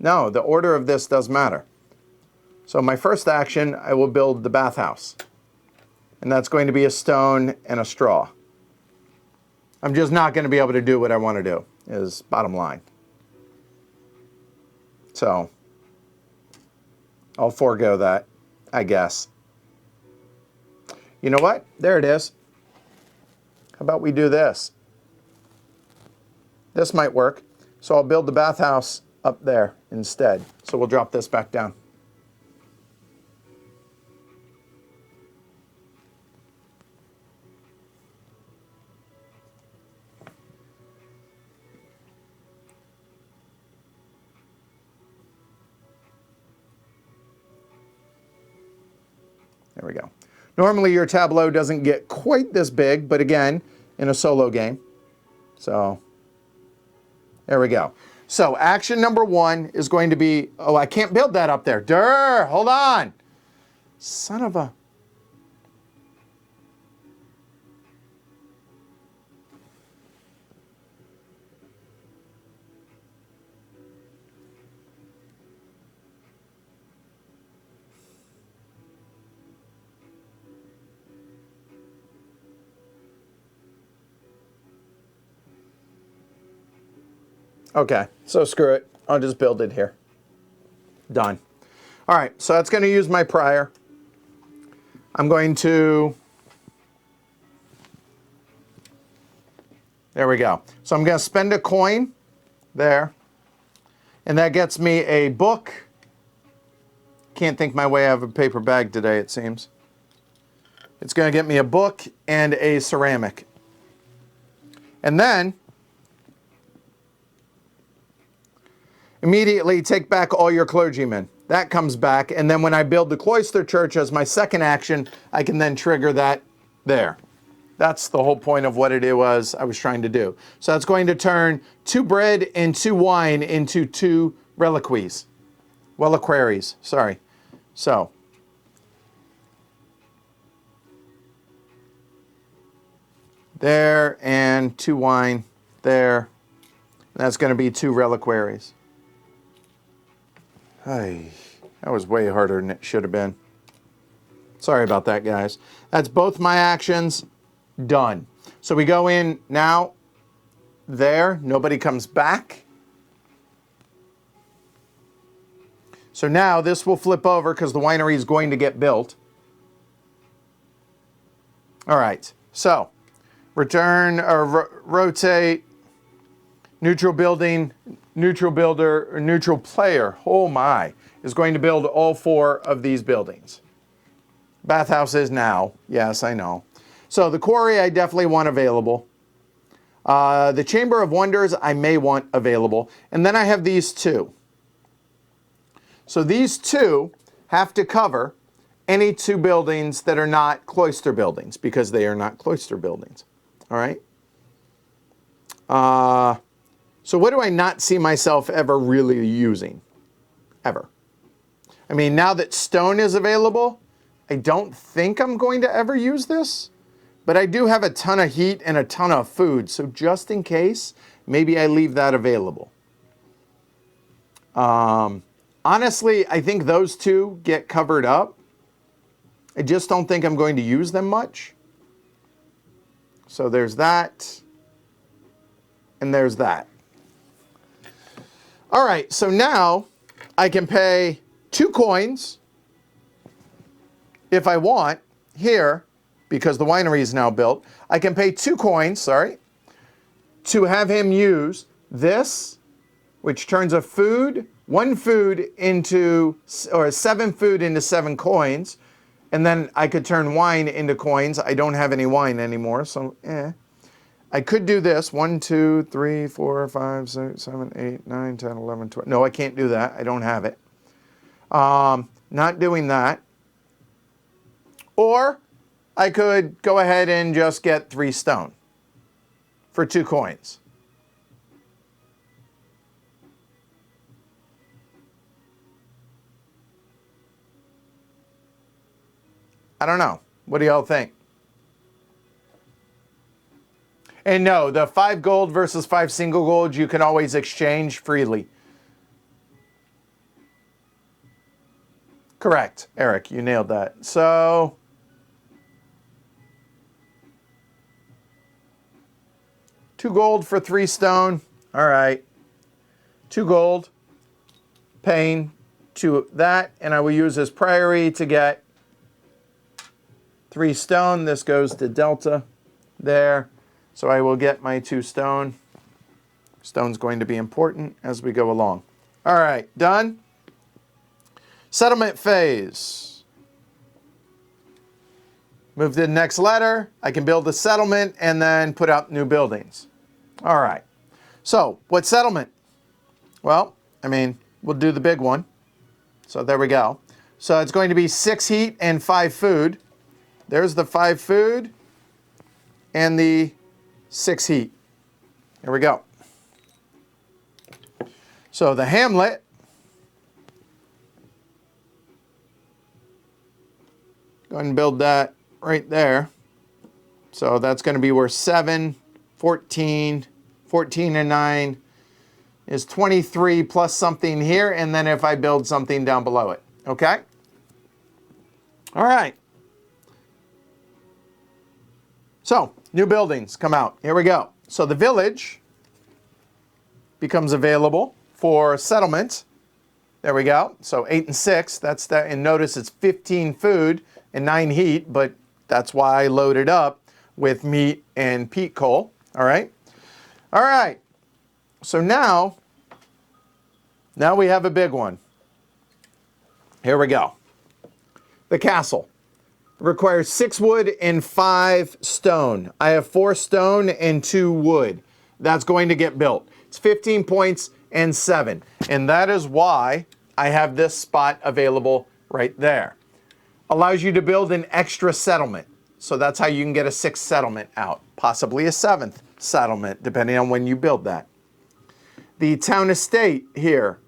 No, the order of this does matter. So my first action, I will build the bathhouse. And that's going to be a stone and a straw. I'm just not going to be able to do what I want to do, is bottom line. So I'll forego that, I guess. You know what? There it is. How about we do this? This might work. So I'll build the bathhouse up there instead. So we'll drop this back down. There we go. Normally your tableau doesn't get quite this big, but again, in a solo game. So there we go. So action number 1 is going to be, oh, I can't build that up there. Durr, hold on. Son of a. Okay, so screw it. I'll just build it here. Done. All right, so that's going to use my prior. I'm going to, there we go. So I'm going to spend a coin there. And that gets me a book. Can't think my way out of a paper bag today, it seems. It's going to get me a book and a ceramic. And then immediately take back all your clergymen. That comes back, and then when I build the cloister church as my second action, I can then trigger that there. That's the whole point of what it was I was trying to do. So that's going to turn 2 bread and 2 wine into 2 reliquaries. Reliquaries, sorry. So there, and 2 wine there. That's going to be 2 reliquaries. Hey, that was way harder than it should have been. Sorry about that, guys. That's both my actions done. So we go in now, there, nobody comes back. So now this will flip over because the winery is going to get built. All right, So, return or rotate, neutral building, neutral builder, or neutral player, oh my, is going to build all 4 of these buildings. Bathhouse is now. Yes, I know. So the quarry I definitely want available. The Chamber of Wonders I may want available. And then I have these 2. So these 2 have to cover any 2 buildings that are not cloister buildings, because they are not cloister buildings. All right? So what do I not see myself ever really using? Ever. I mean, now that stone is available, I don't think I'm going to ever use this, but I do have a ton of heat and a ton of food, so just in case, maybe I leave that available. Honestly, I think those 2 get covered up. I just don't think I'm going to use them much. So there's that, and there's that. All right, so now I can pay 2 coins if I want here, because the winery is now built. I can pay 2 coins, to have him use this, which turns a food, 1 food into, or 7 food into 7 coins. And then I could turn wine into coins. I don't have any wine anymore, so I could do this. 1, 2, 3, 4, 5, 6, 7, 8, 9, 10, 11, 12. No, I can't do that. I don't have it. Not doing that. Or I could go ahead and just get 3 stone for 2 coins. I don't know. What do y'all think? And no, the 5 gold versus 5 single gold, you can always exchange freely. Correct, Eric, you nailed that. So, $2 gold for 3 stone. All right. 2 gold. Paying to that, and I will use this priory to get 3 stone. This goes to Delta there. So I will get my 2 stone. Stone's going to be important as we go along. All right, done. Settlement phase. Move to the next letter. I can build a settlement and then put out new buildings. All right. So what settlement? Well, I mean, we'll do the big one. So there we go. So it's going to be 6 heat and 5 food. There's the 5 food and the 6 heat. Here we go. So the hamlet, go ahead and build that right there. So that's going to be where 7, 14, 14 and 9 is 23 plus something here, and then if I build something down below it. Okay? All right. So, new buildings come out. Here we go. So the village becomes available for settlement. There we go. So 8 and 6, that's that. And notice it's 15 food and 9 heat, but that's why I loaded up with meat and peat coal. All right. All right. So now we have a big one. Here we go. The castle requires 6 wood and 5 stone. I have 4 stone and 2 wood. That's going to get built. It's 15 points and 7. And that is why I have this spot available right there. Allows you to build an extra settlement. So that's how you can get a 6th settlement out. Possibly a 7th settlement, depending on when you build that. The town estate here.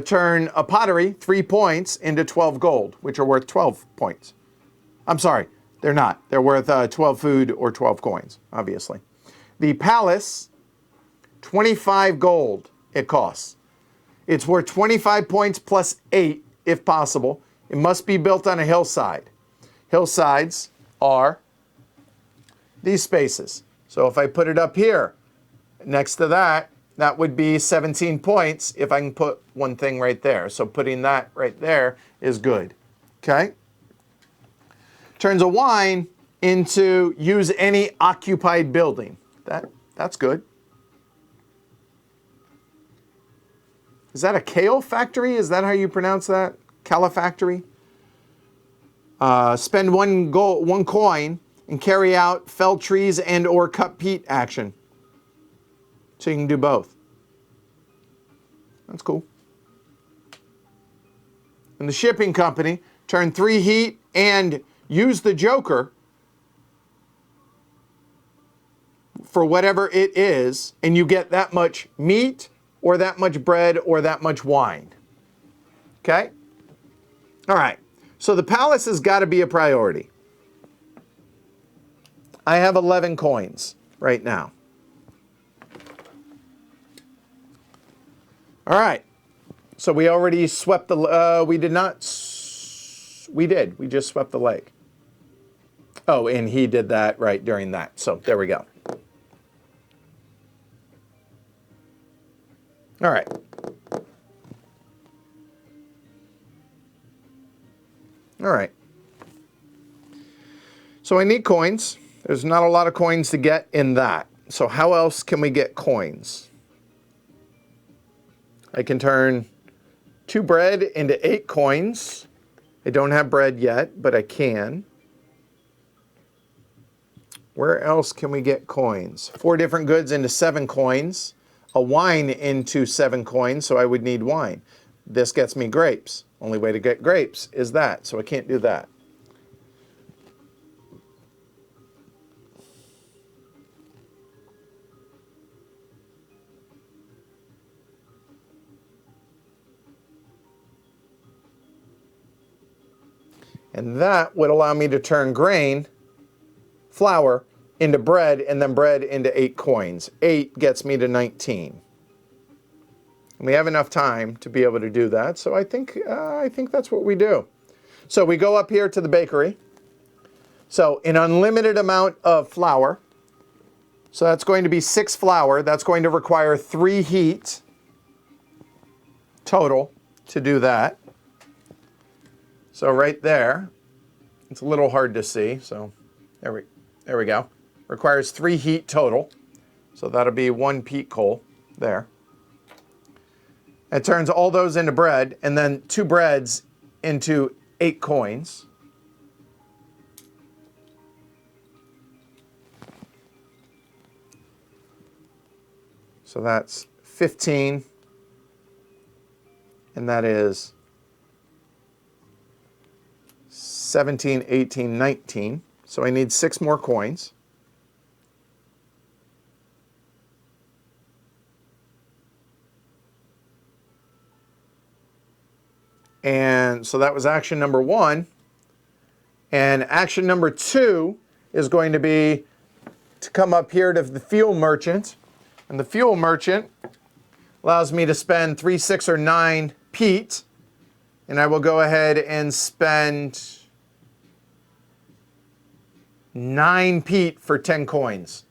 Turn a pottery, 3 points, into 12 gold, which are worth 12 points. I'm sorry, they're not. They're worth 12 food or 12 coins, obviously. The palace, 25 gold it costs. It's worth 25 points plus 8, if possible. It must be built on a hillside. Hillsides are these spaces. So if I put it up here, next to that, that would be 17 points if I can put one thing right there. So putting that right there is good. Okay? Turns a wine into use any occupied building. That's good. Is that a kale factory? Is that how you pronounce that? Califactory? Spend one coin and carry out fell trees and or cut peat action. So you can do both. That's cool. And the shipping company, turn 3 heat and use the Joker for whatever it is, and you get that much meat or that much bread or that much wine. Okay? All right. So the palace has got to be a priority. I have 11 coins right now. All right. So we already swept the, we did not, we did. We just swept the lake. Oh, and he did that right during that. So there we go. All right. All right. So I need coins. There's not a lot of coins to get in that. So how else can we get coins? I can turn 2 bread into 8 coins. I don't have bread yet, but I can. Where else can we get coins? 4 different goods into 7 coins. A wine into 7 coins, so I would need wine. This gets me grapes. Only way to get grapes is that, so I can't do that. And that would allow me to turn grain, flour, into bread, and then bread into 8 coins. 8 gets me to 19. And we have enough time to be able to do that, so I think that's what we do. So we go up here to the bakery. So an unlimited amount of flour. So that's going to be 6 flour. That's going to require 3 heat total to do that. So right there, it's a little hard to see, so there we go. Requires 3 heat total, so that'll be 1 peat coal there. It turns all those into bread, and then 2 breads into 8 coins. So that's 15, and that is 17, 18, 19. So I need 6 more coins. And so that was action number 1. And action number 2 is going to be to come up here to the fuel merchant. And the fuel merchant allows me to spend 3, 6, or 9 peat. And I will go ahead and spend 9 peat for 10 coins.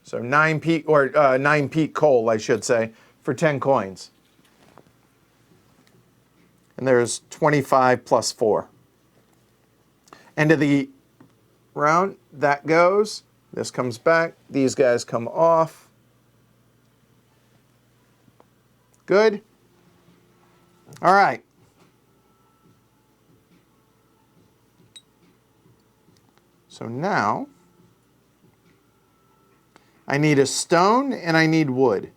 So 9 peat, or 9 peat coal, I should say, for 10 coins. And there's 25 plus 4. End of the round, that goes. This comes back. These guys come off. Good. All right. So now, I need a stone and I need wood.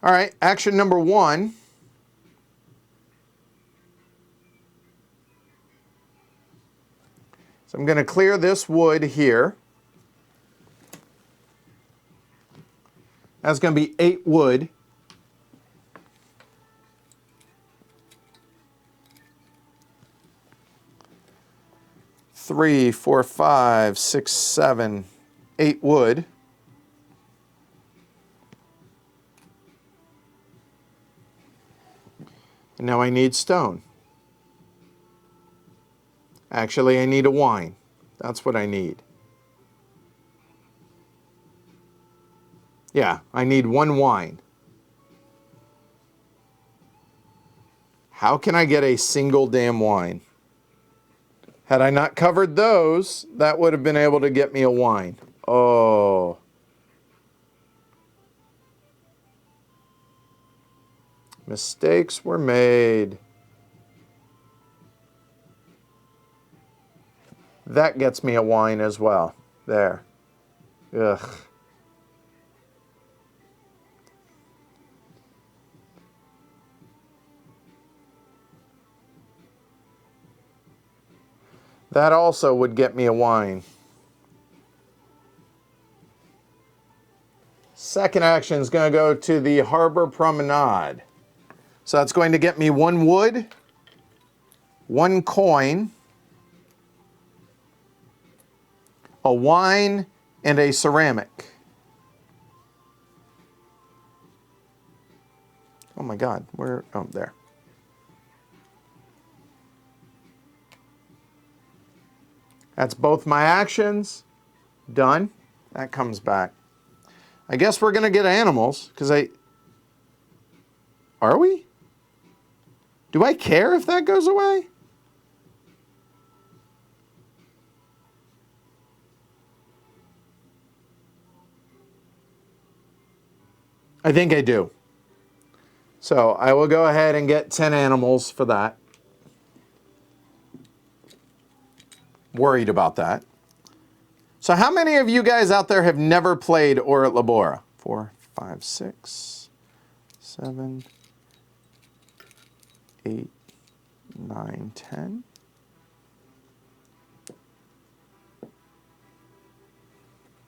All right, action number 1. So I'm going to clear this wood here. That's going to be 8 wood. Three, 4, 5, 6, 7, 8 wood. And now I need stone. Actually, I need a wine. That's what I need. Yeah, I need 1 wine. How can I get a single damn wine? Had I not covered those, that would have been able to get me a wine. Oh. Mistakes were made. That gets me a wine as well. There. Ugh. That also would get me a wine. Second action is going to go to the Harbor Promenade. So that's going to get me 1 wood, 1 coin, a wine, and a ceramic. Oh my God, where? Oh, there. That's both my actions. Done. That comes back. I guess we're going to get animals, because Are we? Do I care if that goes away? I think I do. So I will go ahead and get 10 animals for that. Worried about that. So how many of you guys out there have never played Or at Labora? 4, 5, 6, 7, 8, 9, 10.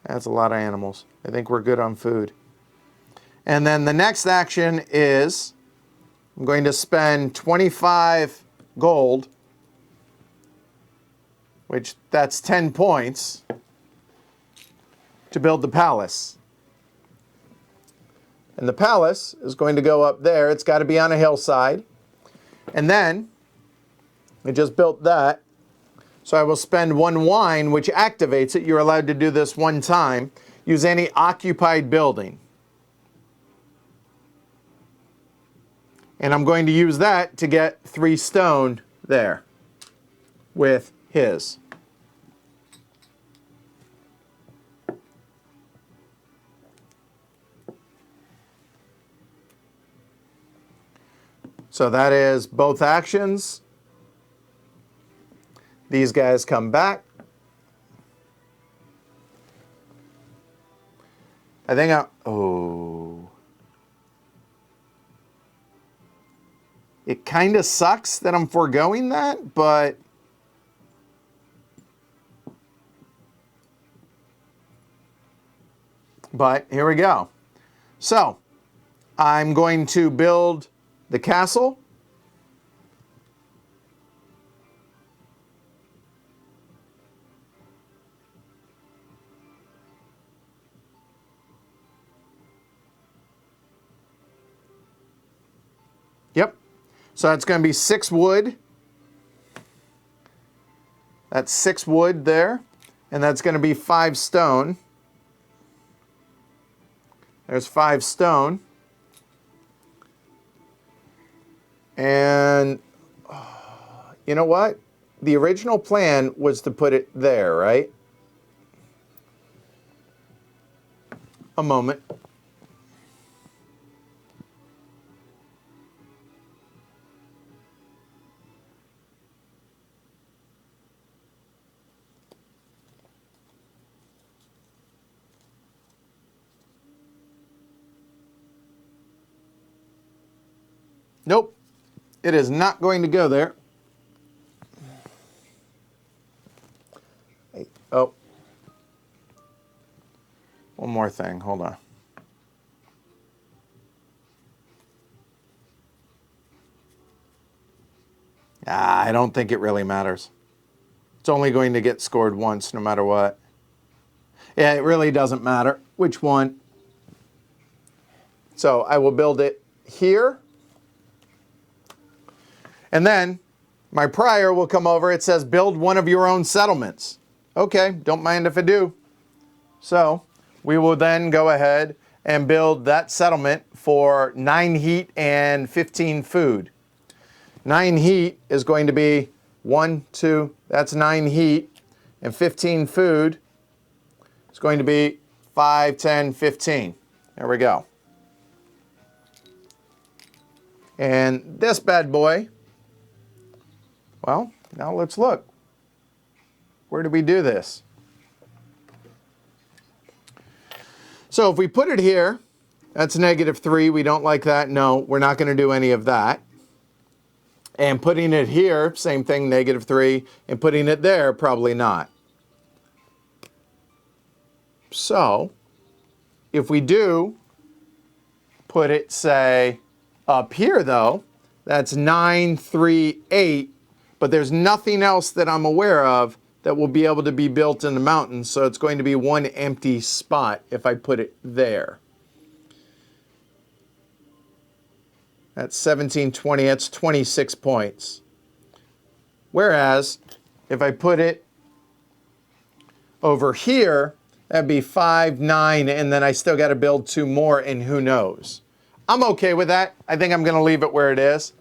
That's a lot of animals. I think we're good on food. And then the next action is I'm going to spend 25 gold, which that's 10 points, to build the palace. And the palace is going to go up there. It's got to be on a hillside. And then I just built that. So I will spend 1 wine, which activates it. You're allowed to do this 1 time. Use any occupied building. And I'm going to use that to get 3 stone there with his. So that is both actions. These guys come back. I think oh. It kind of sucks that I'm foregoing that, but here we go. So I'm going to build the castle. Yep. So that's going to be 6 wood. That's 6 wood there. And that's going to be 5 stone. There's 5 stone. And you know what? The original plan was to put it there, right? A moment. Nope. It is not going to go there. Oh. One more thing. Hold on. I don't think it really matters. It's only going to get scored once no matter what. Yeah, it really doesn't matter which one. So I will build it here. And then my prior will come over. It says build one of your own settlements. Okay, don't mind if I do. So we will then go ahead and build that settlement for 9 heat and 15 food. 9 heat is going to be 1, 2, that's 9 heat. And 15 food is going to be 5, 10, 15. There we go. And this bad boy, well, now let's look. Where do we do this? So if we put it here, that's -3. We don't like that. No, we're not going to do any of that. And putting it here, same thing, -3. And putting it there, probably not. So if we do put it, say, up here, though, that's 9, 3, 8. But there's nothing else that I'm aware of that will be able to be built in the mountains. So it's going to be one empty spot if I put it there. That's 17, 20, that's 26 points. Whereas if I put it over here, that'd be 5, 9, and then I still got to build 2 more, and who knows. I'm okay with that. I think I'm going to leave it where it is.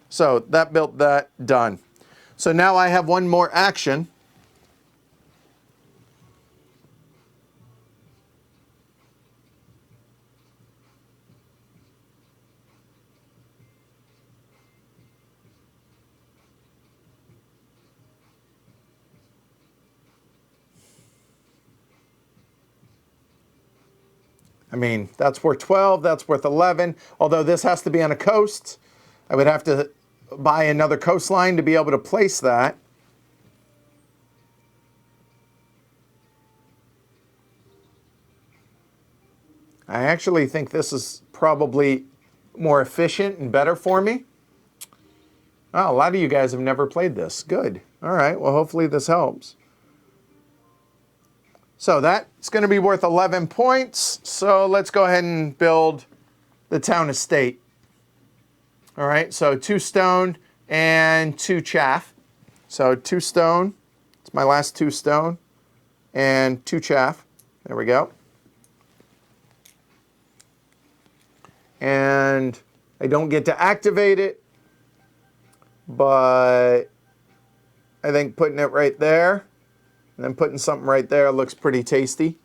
So that built that, done. So now I have one more action. I mean, that's worth 12, that's worth 11. Although this has to be on a coast, I would have to buy another coastline to be able to place that. I actually think this is probably more efficient and better for me. Oh, a lot of you guys have never played this. Good. All right, well, hopefully this helps. So that's going to be worth 11 points. So let's go ahead and build the town estate. All right, so 2 stone and 2 chaff. So 2 stone, it's my last 2 stone, and 2 chaff. There we go. And I don't get to activate it, but I think putting it right there and then putting something right there looks pretty tasty.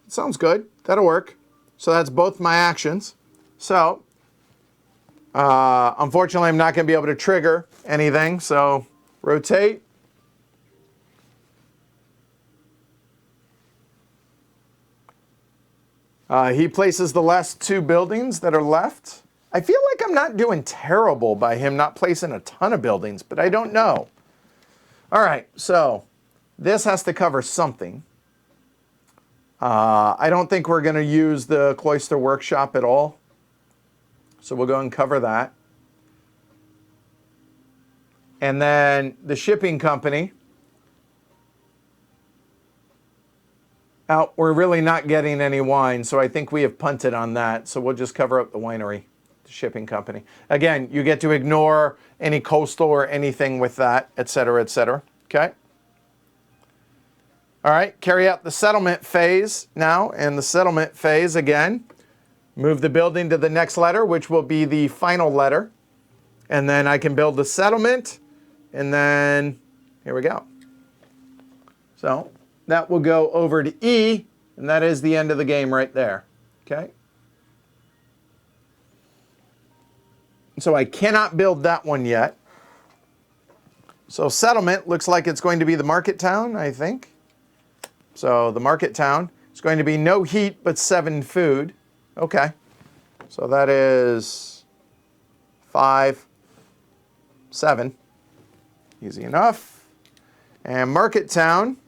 Sounds good. That'll work. So that's both my actions. So unfortunately, I'm not going to be able to trigger anything. So rotate. He places the last 2 buildings that are left. I feel like I'm not doing terrible by him not placing a ton of buildings, but I don't know. All right, so this has to cover something. I don't think we're going to use the Cloister Workshop at all. So we'll go and cover that. And then the shipping company. We're really not getting any wine, so I think we have punted on that. So we'll just cover up the winery, the shipping company. Again, you get to ignore any coastal or anything with that, et cetera, okay? All right, carry out the settlement phase now. And the settlement phase, again, move the building to the next letter, which will be the final letter. And then I can build the settlement, and then here we go. So that will go over to E, and that is the end of the game right there, okay? So I cannot build that one yet. So settlement looks like it's going to be the market town, I think. So the market town is going to be no heat, but 7 food. Okay, so that is 5, 7. Easy enough. And market town.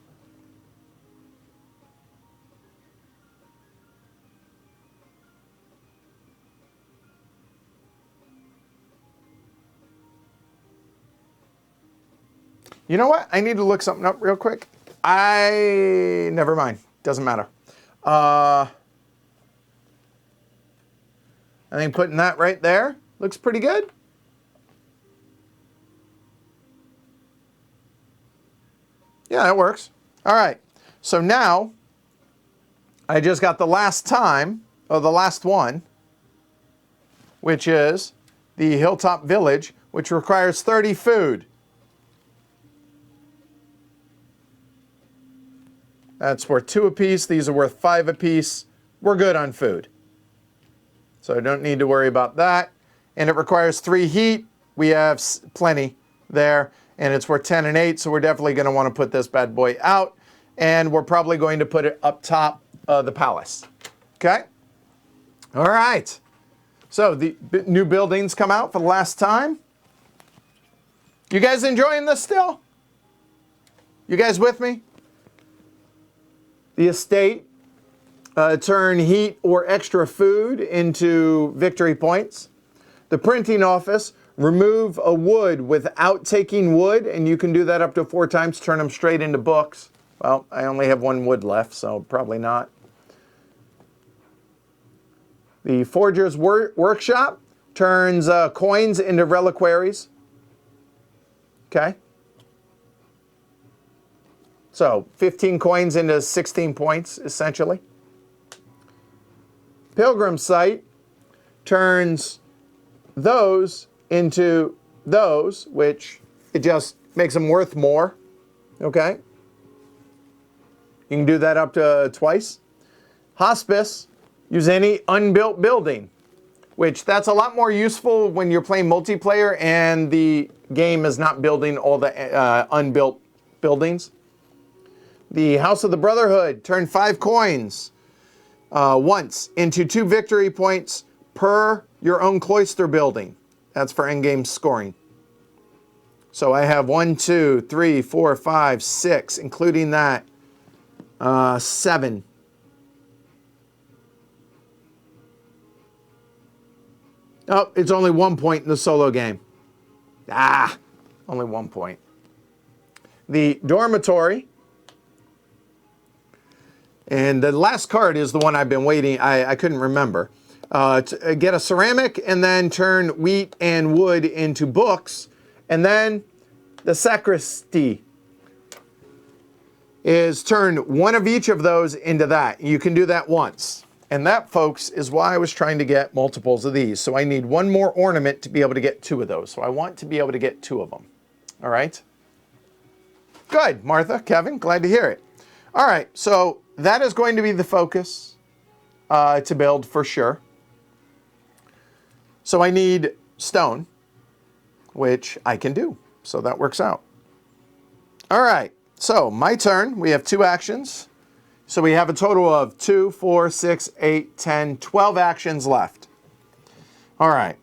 You know what? I need to look something up real quick. Never mind. Doesn't matter. I think putting that right there looks pretty good. Yeah, that works. All right. So now I just got the last time, or the last one. which is the Hilltop Village, which requires 30 food. That's worth 2 apiece. These are worth 5 apiece. We're good on food. So I don't need to worry about that. And it requires 3 heat. We have plenty there. And it's worth 10 and 8, so we're definitely going to want to put this bad boy out. And we're probably going to put it up top of the palace. Okay? All right. So the new buildings come out for the last time. You guys enjoying this still? You guys with me? The estate, turn heat or extra food into victory points. The printing office, remove a wood without taking wood, and you can do that up to 4 times, turn them straight into books. Well, I only have 1 wood left, so probably not. The forger's workshop turns coins into reliquaries. Okay. So 15 coins into 16 points, essentially. Pilgrim site turns those into those, which it just makes them worth more. Okay. You can do that up to twice. Hospice, use any unbuilt building, which that's a lot more useful when you're playing multiplayer and the game is not building all the unbuilt buildings. The House of the Brotherhood, turn 5 coins once into 2 victory points per your own cloister building. That's for endgame scoring. So I have 1, 2, 3, 4, 5, 6, including that, 7. Oh, it's only 1 point in the solo game. Only 1 point. The dormitory. And the last card is the one I've been waiting. I couldn't remember. To get a ceramic and then turn wheat and wood into books. And then the sacristy is turn 1 of each of those into that. You can do that once. And that, folks, is why I was trying to get multiples of these. So I need 1 more ornament to be able to get 2 of those. So I want to be able to get 2 of them. All right? Good, Martha, Kevin, glad to hear it. All right, so that is going to be the focus to build for sure. So I need stone, which I can do. So that works out. All right, so my turn. We have 2 actions. So we have a total of 2, 4, 6, 8, 10, 12 actions left. All right.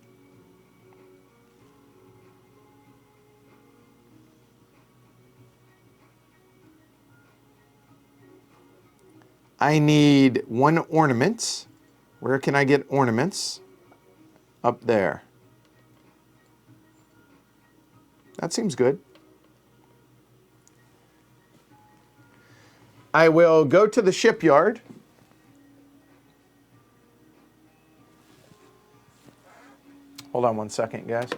I need 1 ornament. Where can I get ornaments? Up there. That seems good. I will go to the shipyard. Hold on 1 second, guys.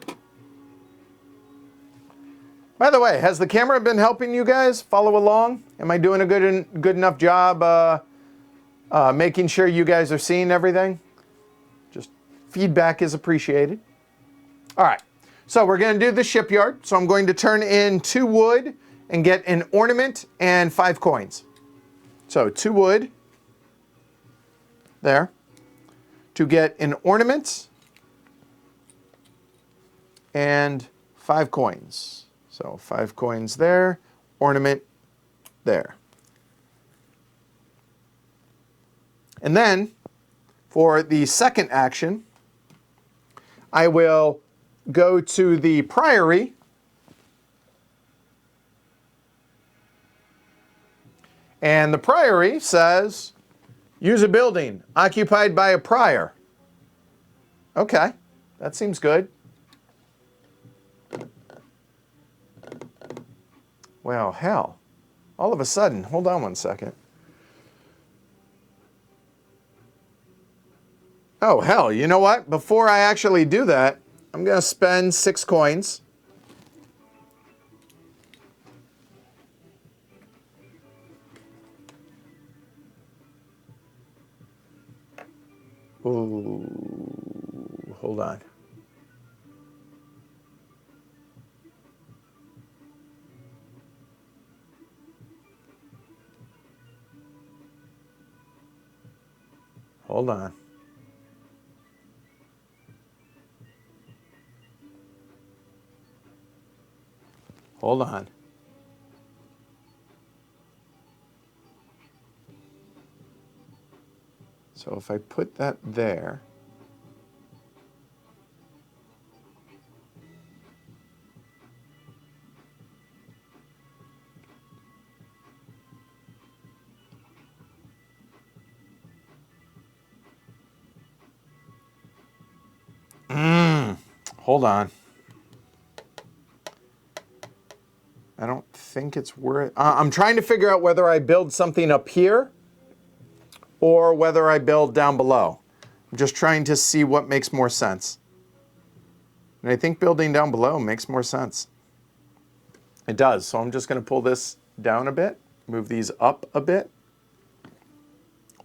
By the way, has the camera been helping you guys follow along? Am I doing a good enough job making sure you guys are seeing everything? Just feedback is appreciated. All right, so we're going to do the shipyard. So I'm going to turn in 2 wood and get an ornament and 5 coins. So 2 wood there to get an ornament and 5 coins. So 5 coins there, ornament there. And then for the second action, I will go to the priory and the priory says, use a building occupied by a prior. Okay, that seems good. Well, hell, all of a sudden, hold on 1 second. Oh, hell, you know what? Before I actually do that, I'm going to spend 6 coins. Ooh, hold on. Hold on. Hold on. So if I put that there, hold on. I don't think it's worth. I'm trying to figure out whether I build something up here or whether I build down below. I'm just trying to see what makes more sense. And I think building down below makes more sense. It does. So I'm just going to pull this down a bit, move these up a bit.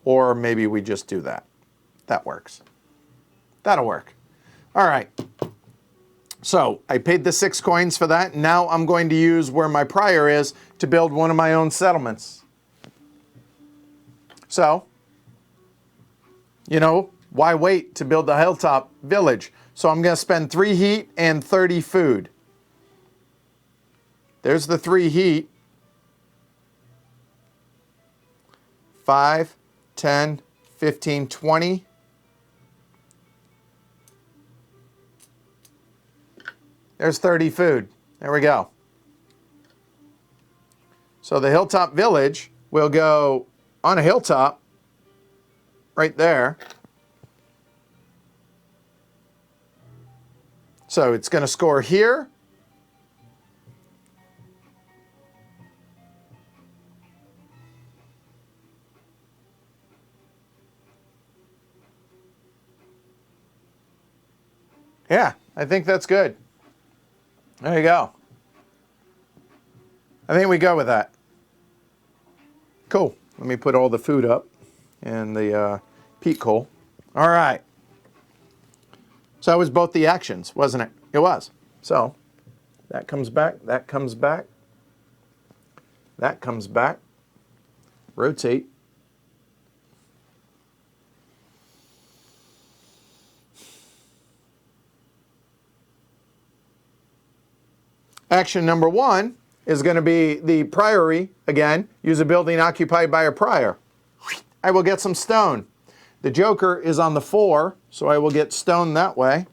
Or maybe we just do that. That works. That'll work. All right. So I paid the 6 coins for that. Now I'm going to use where my prior is to build one of my own settlements. So, you know, why wait to build the hilltop village? So I'm going to spend 3 heat and 30 food. There's the 3 heat. 5, 10, 15, 20. There's 30 food. There we go. So the hilltop village will go on a hilltop right there. So it's going to score here. Yeah, I think that's good. There you go. I think we go with that. Cool. Let me put all the food up and the peat coal. All right. So that was both the actions, wasn't it? It was. So that comes back, that comes back, that comes back. Rotate. Action number 1 is going to be the priory, again, use a building occupied by a prior. I will get some stone. The joker is on the 4, so I will get stone that way.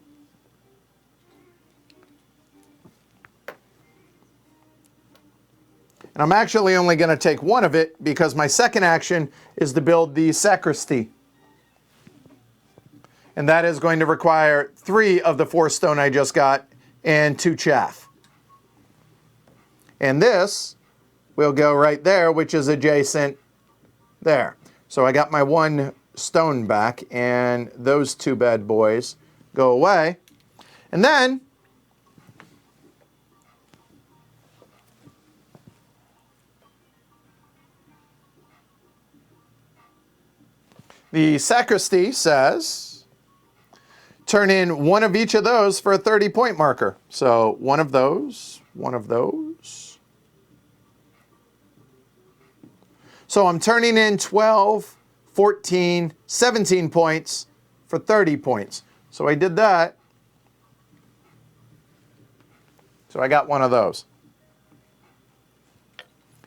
And I'm actually only going to take 1 of it because my second action is to build the sacristy. And that is going to require 3 of the 4 stone I just got and 2 chaff. And this will go right there, which is adjacent there. So I got my 1 stone back, and those 2 bad boys go away. And then the sacristy says, turn in 1 of each of those for a 30-point marker. So 1 of those, 1 of those. So I'm turning in 12, 14, 17 points for 30 points. So I did that. So I got 1 of those.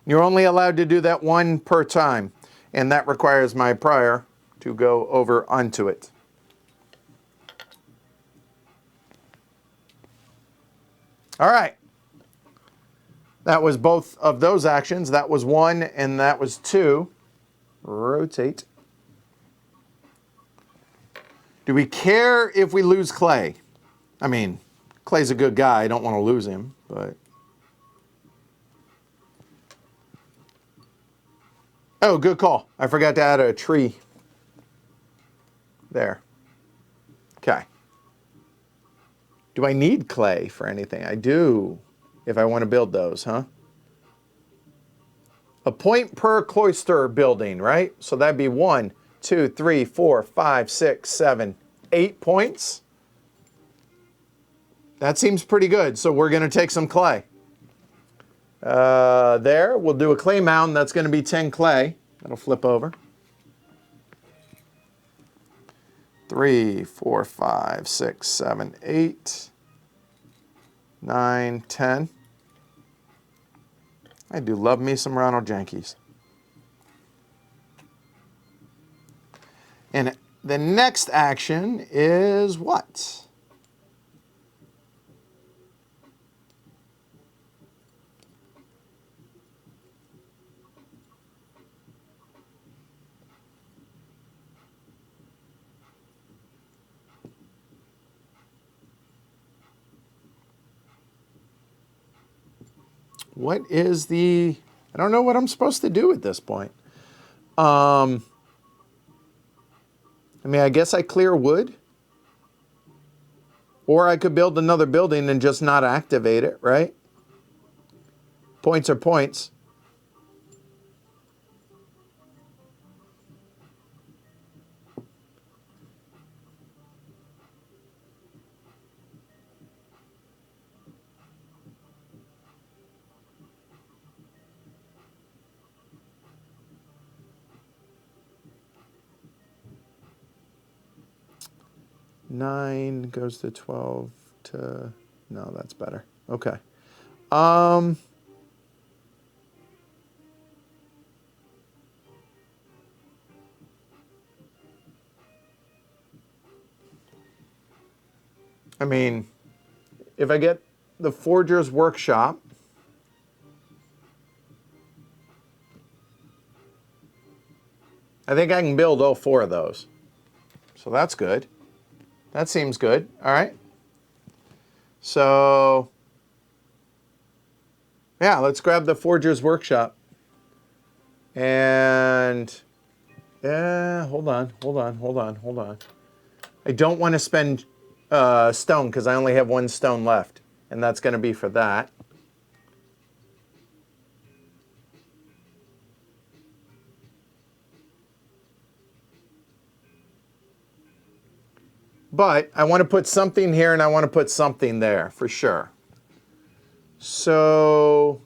You're only allowed to do that 1 per time, and that requires my prior to go over onto it. All right. That was both of those actions. That was 1 and that was 2. Rotate. Do we care if we lose Clay? I mean, Clay's a good guy. I don't want to lose him, but... Oh, good call. I forgot to add a tree. There. Okay. Do I need clay for anything? I do, if I want to build those, huh? A point per cloister building, right? So that'd be 1, 2, 3, 4, 5, 6, 7, 8 points. That seems pretty good. So we're going to take some clay. There, we'll do a clay mound. That's going to be 10 clay. That'll flip over. 3, 4, 5, 6, 7, 8, 9, 10. I do love me some Ronald Yankees. And the next action is what? What is the... I don't know what I'm supposed to do at this point. I mean, I guess I clear wood. Or I could build another building and just not activate it, right? Points are points. Nine goes to 12 to... No, that's better. Okay. I mean, if I get the Forger's Workshop, I think I can build all 4 of those. So that's good. That seems good. All right. So, yeah, let's grab the Forger's Workshop. And, yeah, hold on. I don't want to spend stone because I only have 1 stone left. And that's going to be for that. But I want to put something here and I want to put something there for sure. So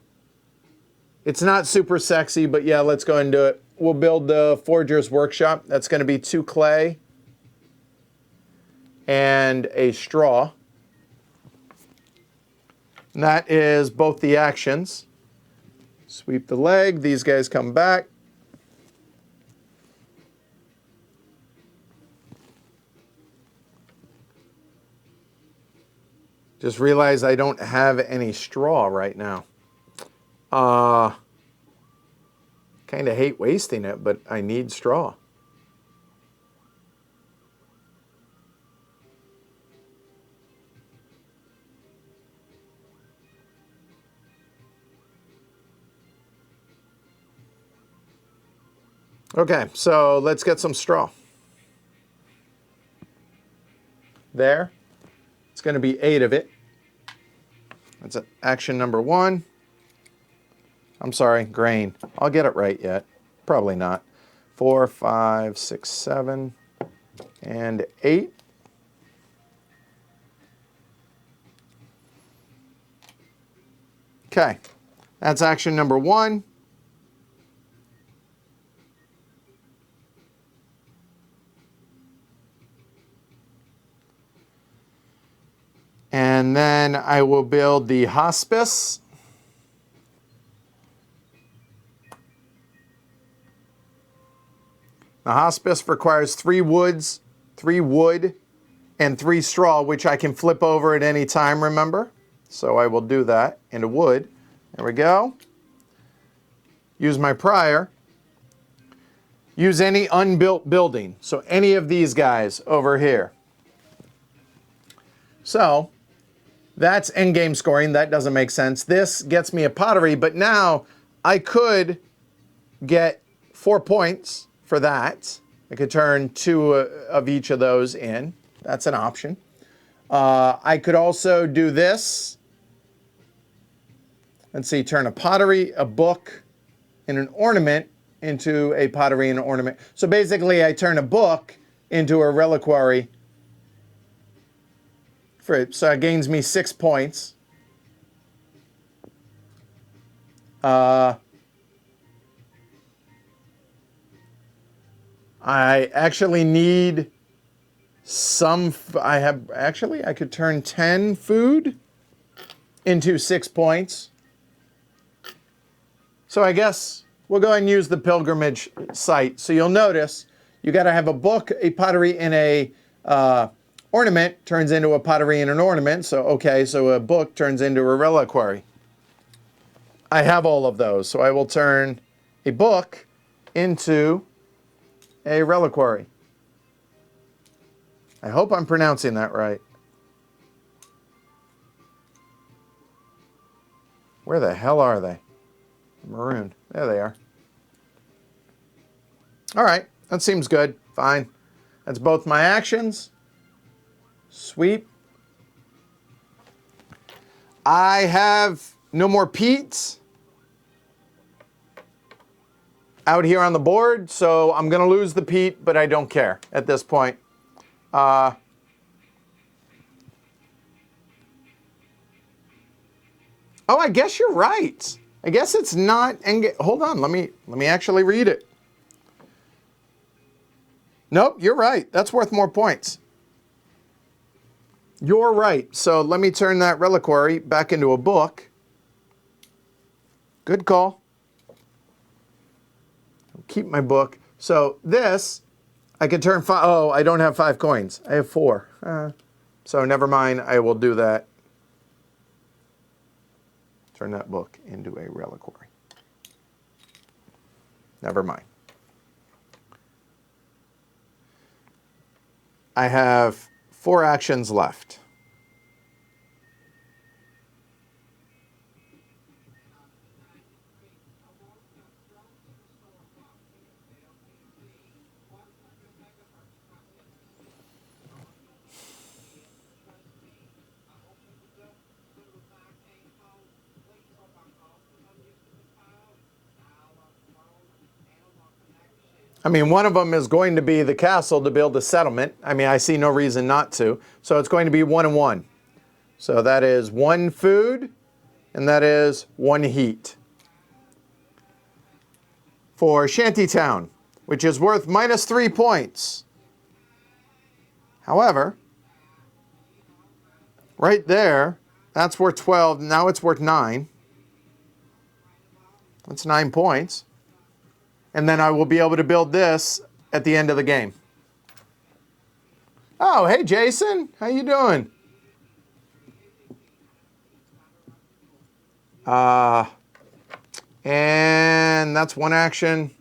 it's not super sexy, but yeah, let's go and do it. We'll build the Forger's Workshop. That's going to be 2 clay and a straw. And that is both the actions. Sweep the leg. These guys come back. Just realized I don't have any straw right now. Kind of hate wasting it, but I need straw. Okay, so let's get some straw. There. It's going to be 8 of it. That's action number 1. I'm sorry, grain. I'll get it right yet. Probably not. 4, 5, 6, 7, and 8. Okay, that's action number 1. And then I will build the hospice. The hospice requires 3 woods, 3 wood, and 3 straw, which I can flip over at any time, remember? So I will do that into wood. There we go. Use my prior. Use any unbuilt building. So any of these guys over here. So that's endgame scoring. That doesn't make sense. This gets me a pottery, but now I could get 4 points for that. I could turn 2 of each of those in. That's an option. I could also do this. Let's see, turn a pottery, a book, and an ornament into a pottery and an ornament. So basically I turn a book into a reliquary. So it gains me 6 points. I actually need I could turn 10 food into 6 points. So I guess we'll go ahead and use the pilgrimage site. So you'll notice you got to have a book, a pottery, and a ornament turns into a pottery and an ornament. So, okay, so a book turns into a reliquary. I have all of those. So I will turn a book into a reliquary. I hope I'm pronouncing that right. Where the hell are they? Maroon. There they are. All right, that seems good. Fine. That's both my actions. Sweet. I have no more Pete's out here on the board, so I'm going to lose the Pete, but I don't care at this point. Oh, I guess you're right. I guess it's not. Hold on, let me actually read it. Nope, you're right. That's worth more points. You're right. So let me turn that reliquary back into a book. Good call. I'll keep my book. So this, I can turn 5. Oh, I don't have 5 coins. I have 4. So never mind. I will do that. Turn that book into a reliquary. Never mind. I have 4 actions left. I mean, one of them is going to be the castle to build a settlement. I mean, I see no reason not to. So it's going to be 1 and 1. So that is 1 food, and that is 1 heat. For Shantytown, which is worth -3 points. However, right there, that's worth 12. Now it's worth 9. That's 9 points. And then I will be able to build this at the end of the game. Oh, hey, Jason. How you doing? And that's 1 action.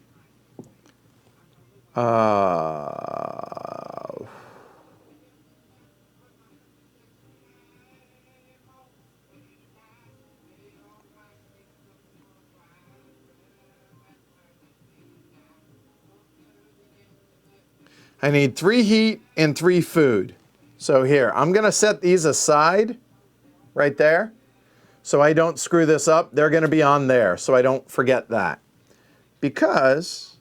I need 3 heat and 3 food. So here, I'm going to set these aside right there so I don't screw this up. They're going to be on there so I don't forget that. Because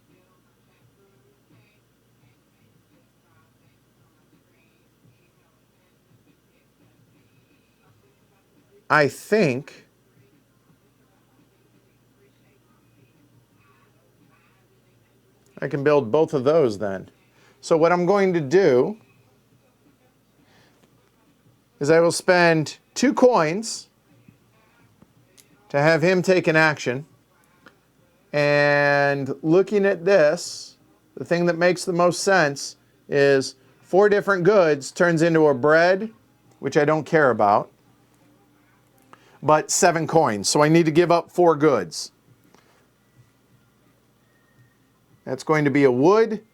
I think I can build both of those then. So what I'm going to do is I will spend 2 coins to have him take an action. And looking at this, the thing that makes the most sense is 4 different goods turns into a bread, which I don't care about, but 7 coins. So I need to give up 4 goods. That's going to be a wood,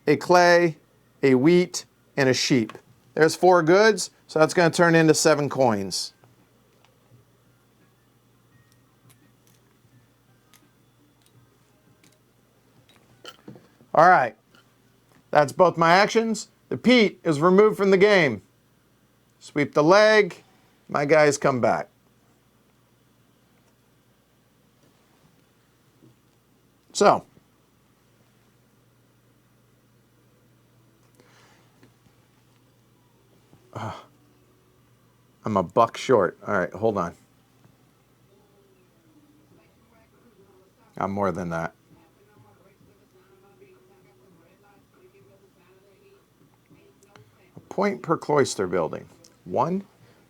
a clay, a wheat, and a sheep. There's 4 goods, so that's going to turn into 7 coins. All right, that's both my actions. The Pete is removed from the game. Sweep the leg, my guys come back. So, I'm a buck short. All right, hold on. I'm more than that. point per cloister building. 1,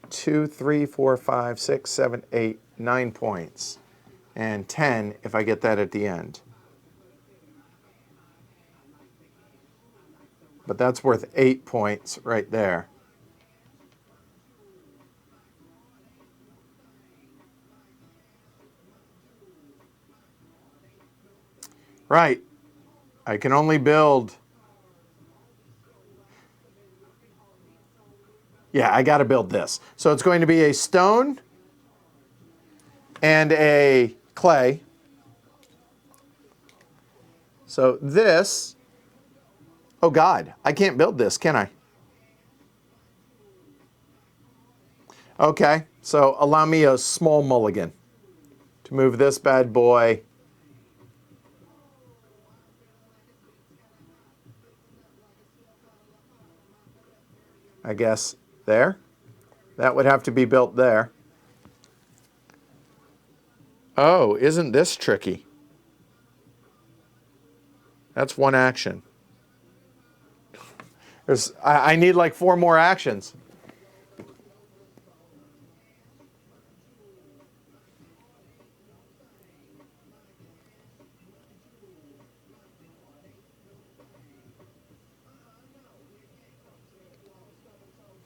2, 3, 4, 5, 6, 7, 8, 9 points. And 10 if I get that at the end. But that's worth 8 points right there. Right. I can only build... Yeah, I got to build this. So it's going to be a stone and a clay. So this... Oh, God. I can't build this, can I? Okay. So allow me a small mulligan to move this bad boy... I guess there. That would have to be built there. Oh, isn't this tricky? That's one action. I need like 4 more actions.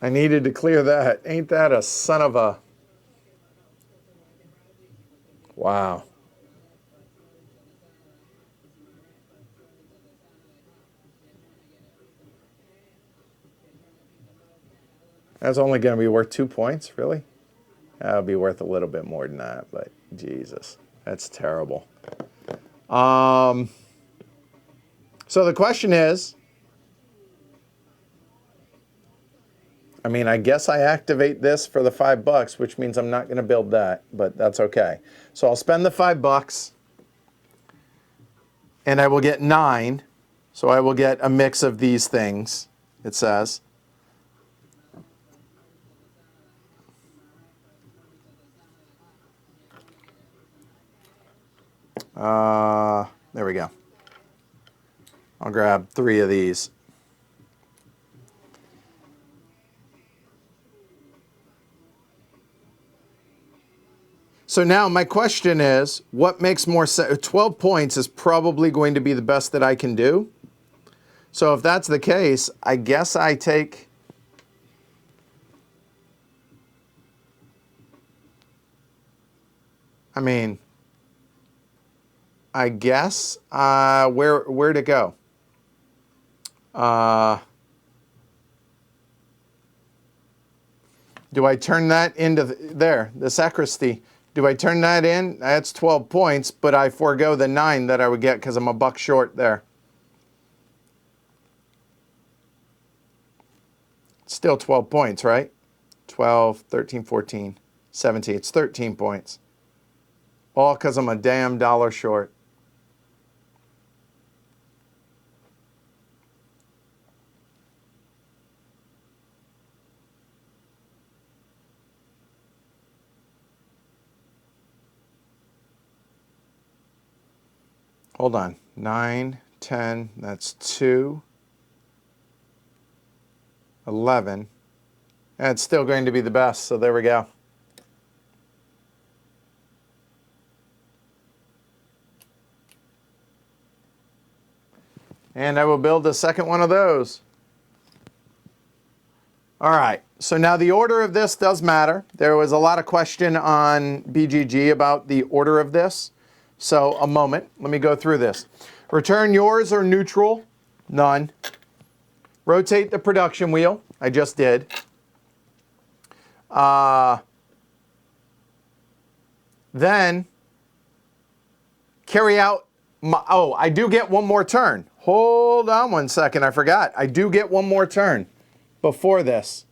I needed to clear that. Ain't that a son of a... Wow. That's only going to be worth 2 points, really? That'll be worth a little bit more than that, but Jesus, that's terrible. So the question is, I mean, I guess I activate this for the $5, which means I'm not going to build that, but that's okay. So I'll spend the $5, and I will get 9. So I will get a mix of these things, it says. There we go. I'll grab 3 of these. So now my question is, what makes more sense? 12 points is probably going to be the best that I can do. So if that's the case, I guess I take... I mean, I guess where to go? Do I turn that into the sacristy? Do I turn that in? That's 12 points, but I forego the 9 that I would get because I'm a buck short there. Still 12 points, right? 12, 13, 14, 17. It's 13 points. All because I'm a damn dollar short. Hold on. 9, 10, that's 2, 11. And it's still going to be the best, so there we go. And I will build the second one of those. All right, so now the order of this does matter. There was a lot of question on BGG about the order of this. So a moment, let me go through this. Return yours or neutral, none. Rotate the production wheel, I just did. Then carry out, oh, I do get one more turn. Hold on one second, I forgot. I do get one more turn before this.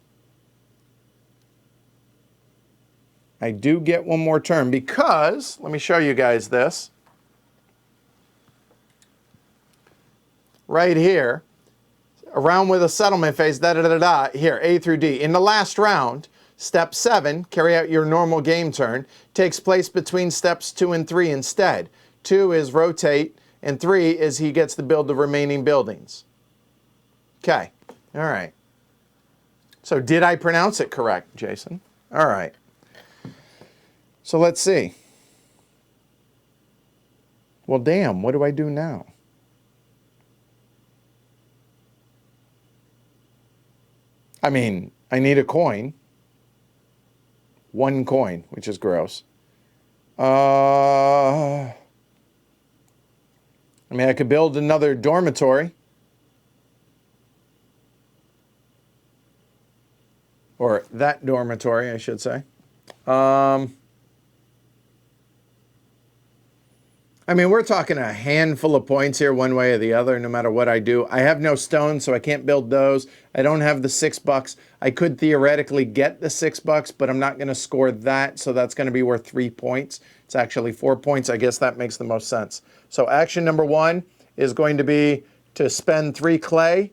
I do get one more turn because, let me show you guys this. Right here, around with a settlement phase, here, A through D. In the last round, step 7, carry out your normal game turn, takes place between steps 2 and 3 instead. 2 is rotate, and 3 is he gets to build the remaining buildings. Okay, all right. So did I pronounce it correct, Jason? All right. So let's see. Well, damn, what do I do now? I mean, I need a coin. 1 coin, which is gross. I mean, I could build another dormitory. Or that dormitory, I should say. I mean, we're talking a handful of points here, one way or the other, no matter what I do. I have no stones, so I can't build those. I don't have the $6. I could theoretically get the $6, but I'm not going to score that, so that's going to be worth 3 points. It's actually 4 points. I guess that makes the most sense. So action number 1 is going to be to spend 3 clay.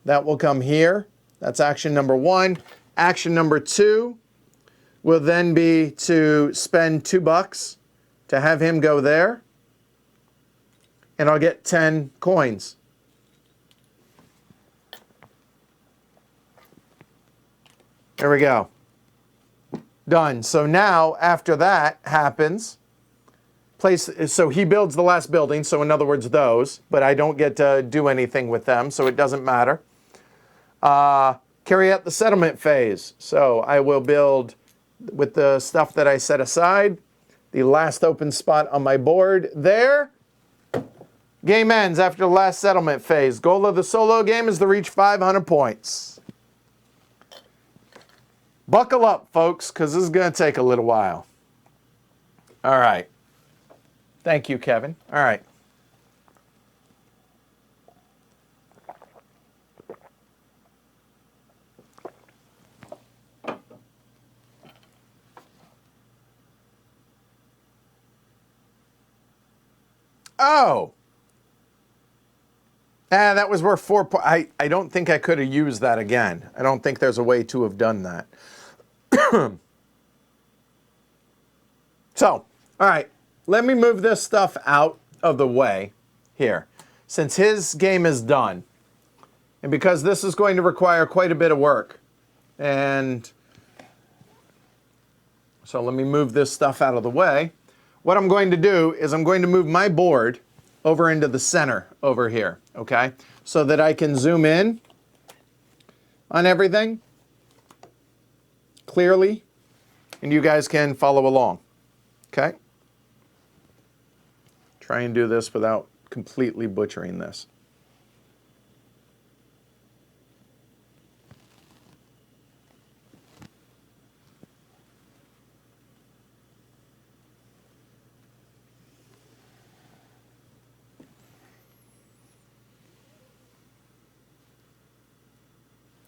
That will come here. That's action number 1. Action number 2 will then be to spend $2 to have him go there, and I'll get 10 coins. There we go. Done. So now, after that happens, so he builds the last building, so in other words, those, but I don't get to do anything with them, so it doesn't matter. Carry out the settlement phase. So I will build with the stuff that I set aside. The last open spot on my board there. Game ends after the last settlement phase. Goal of the solo game is to reach 500 points. Buckle up, folks, because this is going to take a little while. All right. Thank you, Kevin. All right. Oh. That was worth 4 points. I don't think I could have used that again. I don't think there's a way to have done that. So, all right. Let me move this stuff out of the way here. Since his game is done, and because this is going to require quite a bit of work, and so let me move this stuff out of the way. What I'm going to do is I'm going to move my board over into the center over here, okay? So that I can zoom in on everything clearly, and you guys can follow along, okay? Try and do this without completely butchering this.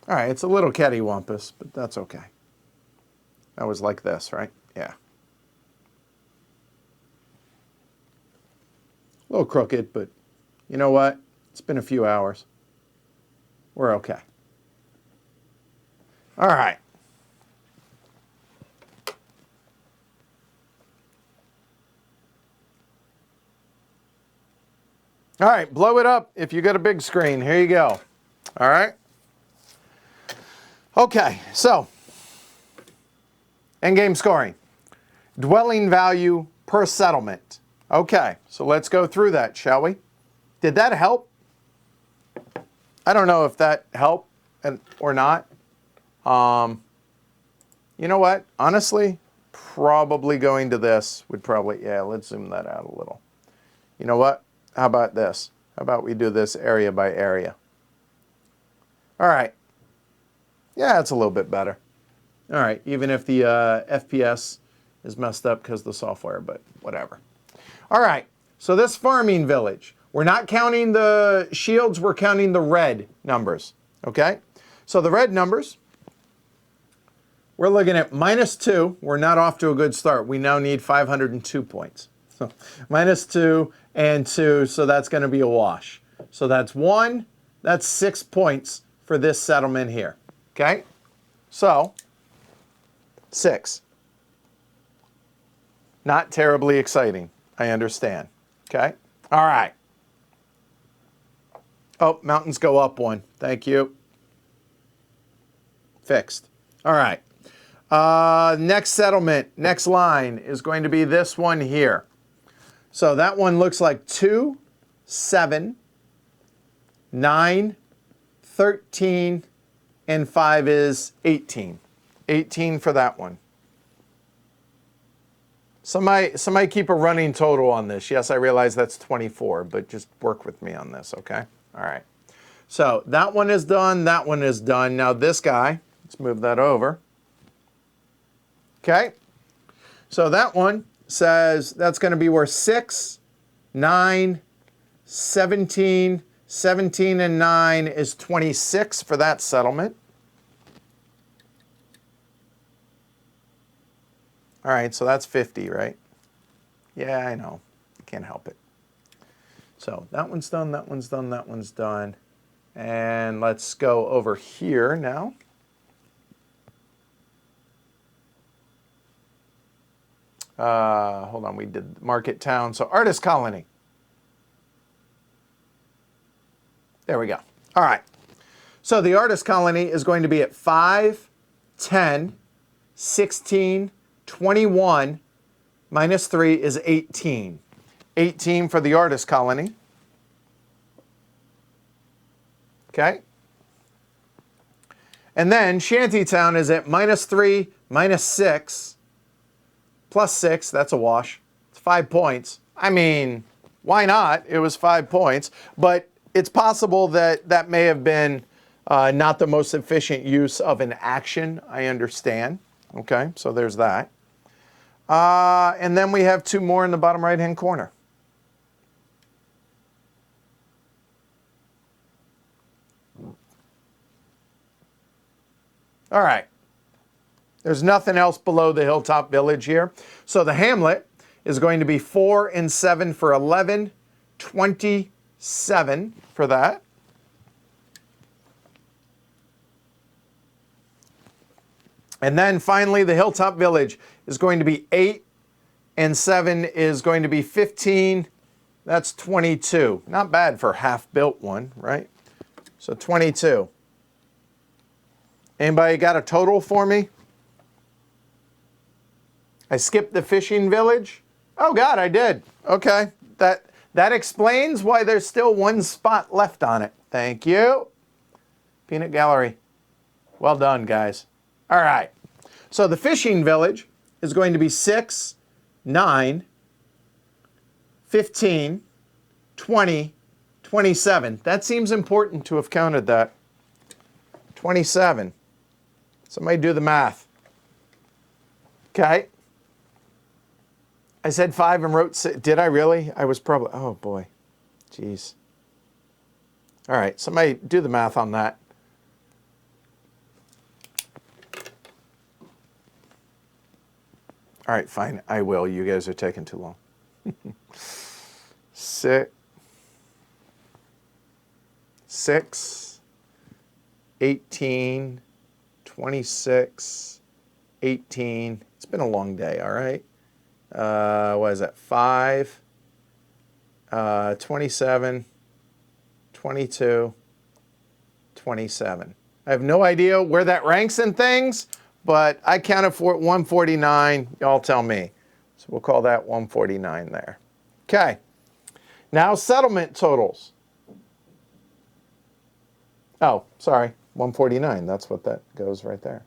All right, it's a little cattywampus, but that's okay. That was like this, right? Yeah. A little crooked, but you know what? It's been a few hours. We're okay. All right. All right, blow it up if you got a big screen. Here you go. All right. Okay, so endgame scoring. Dwelling value per settlement. Okay, so let's go through that, shall we? Did that help? I don't know if that helped or not. You know what? Honestly, probably going to this would probably, yeah, let's zoom that out a little. You know what? How about this? How about we do this area by area? All right. Yeah, it's a little bit better. All right, even if the FPS is messed up because of the software, but whatever. All right, so this farming village, we're not counting the shields, we're counting the red numbers, okay? So the red numbers, we're looking at -2. We're not off to a good start. We now need 502 points. So -2 and 2, so that's going to be a wash. So that's 1, that's 6 points for this settlement here. Okay, so 6. Not terribly exciting, I understand. Okay, all right. Oh, mountains go up 1. Thank you. fixed. All right. Next settlement, next line is going to be this one here. So that one looks like 2, 7, 9, 13, and 5 is 18. 18 for that one. Somebody keep a running total on this. Yes, I realize that's 24, but just work with me on this, okay? All right. So that one is done. That one is done. Now this guy, let's move that over. Okay. So that one says that's going to be worth 6, 9, 17, 17 and 9 is 26 for that settlement. All right, so that's 50, right? Yeah, I know. Can't help it. So that one's done, that one's done, that one's done. And let's go over here now. Hold on, we did Market Town. So Artist Colony. There we go. All right. So the Artist Colony is going to be at 5, 10, 16, 21, minus 3 is 18. 18 for the Artist Colony. Okay. And then Shantytown is at minus 3, minus 6, plus 6. That's a wash. It's 5 points. I mean, why not? It was 5 points. But it's possible that that may have been not the most efficient use of an action. I understand. Okay, so there's that. And then we have 2 more in the bottom right-hand corner. All right. There's nothing else below the Hilltop Village here. So the Hamlet is going to be 4 and 7 for 11, 27 for that. And then finally, the Hilltop Village is going to be 8 and 7 is going to be 15. That's 22. Not bad for a half-built one, right? So 22. Anybody got a total for me? I skipped the fishing village. Oh God, I did. Okay, that explains why there's still 1 spot left on it. Thank you. Peanut Gallery. Well done, guys. All right. So the fishing village is going to be 6, 9, 15, 20, 27. That seems important to have counted that. 27. Somebody do the math. Okay. I said 5 and wrote 6. Did I really? I was probably, oh boy. Jeez. All right, somebody do the math on that. All right, fine, I will. You guys are taking too long. 6, 18, 26, 18. It's been a long day, all right? What is that? 5, 27, 22, 27. I have no idea where that ranks in things, but I counted for 149. Y'all tell me. So we'll call that 149 there. Okay. Now settlement totals. Oh, sorry. 149. That's what that goes right there.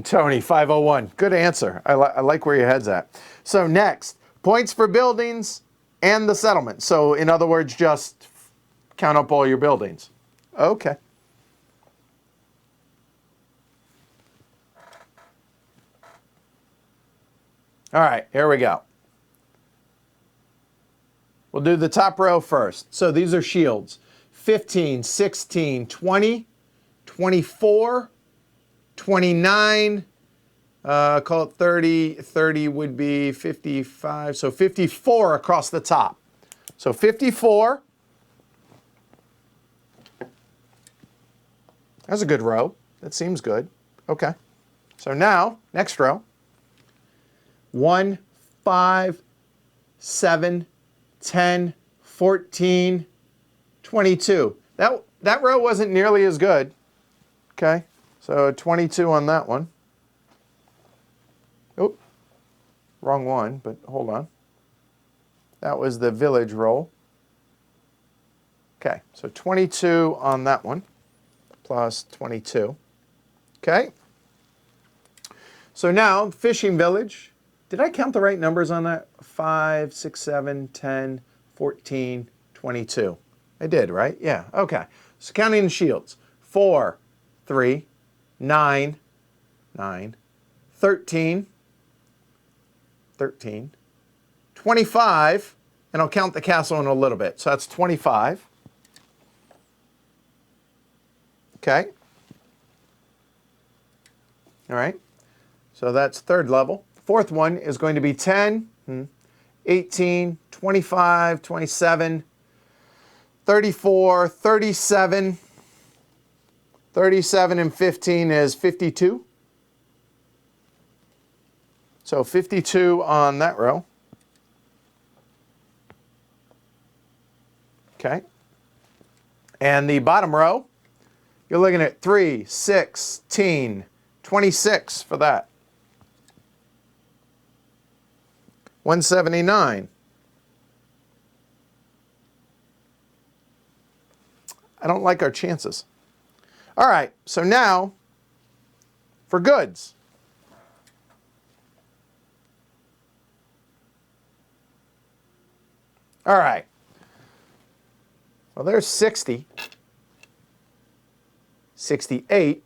Tony, 501. Good answer. I like where your head's at. So next, points for buildings and the settlement. So in other words, just count up all your buildings. Okay. All right, here we go. We'll do the top row first. So these are shields. 15, 16, 20, 24, 29, call it 30. 30 would be 55. So 54 across the top. So 54. That's a good row. That seems good. Okay. So now, next row. 1, 5, 7, 10, 14, 22. That row wasn't nearly as good. Okay, so 22 on that one. Oh, wrong one, but hold on. That was the village roll. Okay, so 22 on that one, plus 22. Okay. So now, fishing village. Did I count the right numbers on that? 5, 6, 7, 10, 14, 22. I did, right? Yeah, okay. So counting the shields. 4, 3, 9, 9, 13, 13, 25, and I'll count the castle in a little bit. So that's 25. Okay. All right. So that's third level. Fourth one is going to be 10, 18, 25, 27, 34, 37. 37 and 15 is 52. So 52 on that row. Okay. And the bottom row, you're looking at 3, 16, 26 for that. 179. I don't like our chances. All right, so now for goods. All right. Well, there's 60, 68,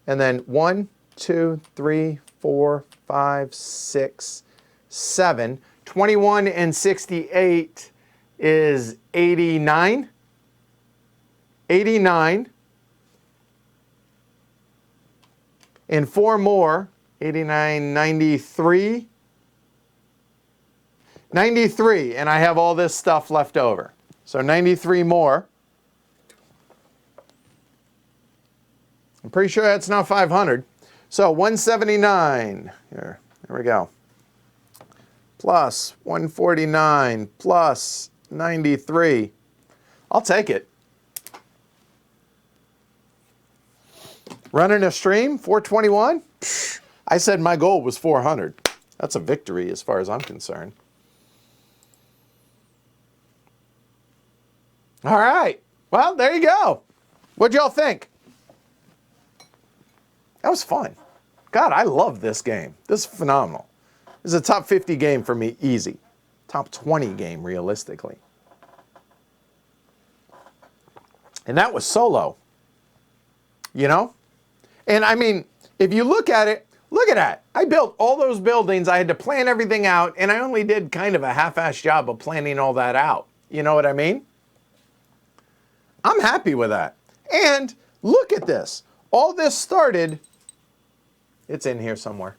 and then 1, 2, 3, 4, 5, 6, 7. 21 and 68 is 89. 89. And 4 more, 89, 93. 93, and I have all this stuff left over. So 93 more. I'm pretty sure that's not 500. So 179, here, there we go. Plus 149, plus 93. I'll take it. Running a stream, 421? Psh, I said my goal was 400. That's a victory as far as I'm concerned. All right. Well, there you go. What'd y'all think? That was fun. God, I love this game. This is phenomenal. This is a top 50 game for me, easy. Top 20 game, realistically. And that was solo. You know? And I mean, if you look at it, look at that. I built all those buildings. I had to plan everything out, and I only did kind of a half-assed job of planning all that out. You know what I mean? I'm happy with that. And look at this. All this started, it's in here somewhere.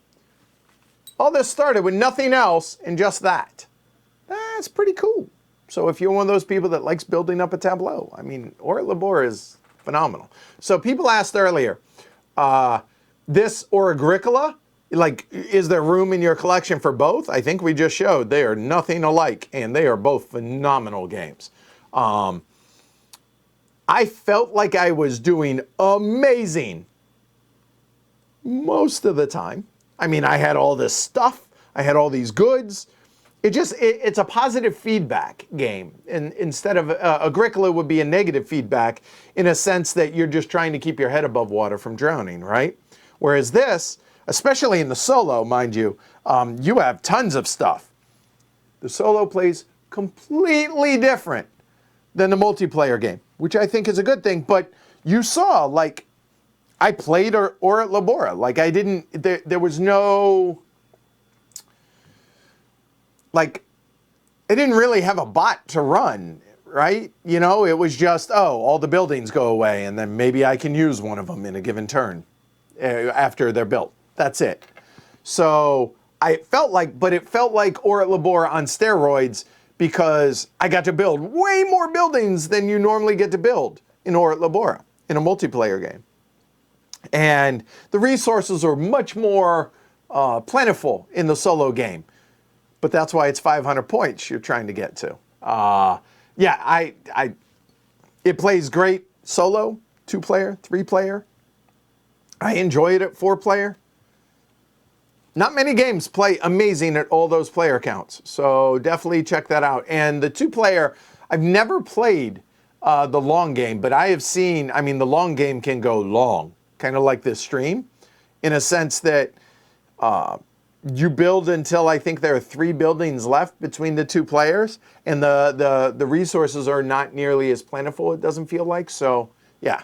All this started with nothing else and just that. That's pretty cool. So if you're one of those people that likes building up a tableau, I mean, or Labora is phenomenal. So people asked earlier, this or Agricola, like, is there room in your collection for both? I think we just showed they are nothing alike, and they are both phenomenal games. I felt like I was doing amazing most of the time. I mean, I had all this stuff. I had all these goods. It's a positive feedback game. And instead of Agricola would be a negative feedback in a sense that you're just trying to keep your head above water from drowning, right? Whereas this, especially in the solo, mind you, you have tons of stuff. The solo plays completely different than the multiplayer game, which I think is a good thing. But you saw, like, I played or at Labora. Like, I didn't, there was no, like, I didn't really have a bot to run, right? You know, it was just, oh, all the buildings go away, and then maybe I can use one of them in a given turn after they're built. That's it. So it felt like or at Labora on steroids, because I got to build way more buildings than you normally get to build in or at Labora in a multiplayer game. And the resources are much more plentiful in the solo game. But that's why it's 500 points you're trying to get to. Yeah, it plays great solo, 2-player, 3-player. I enjoy it at 4-player. Not many games play amazing at all those player counts, so definitely check that out. And the 2-player, I've never played the long game, but I have seen, I mean, the long game can go long, kind of like this stream, in a sense that you build until I think there are 3 buildings left between the 2 players, and the resources are not nearly as plentiful, it doesn't feel like. So, yeah.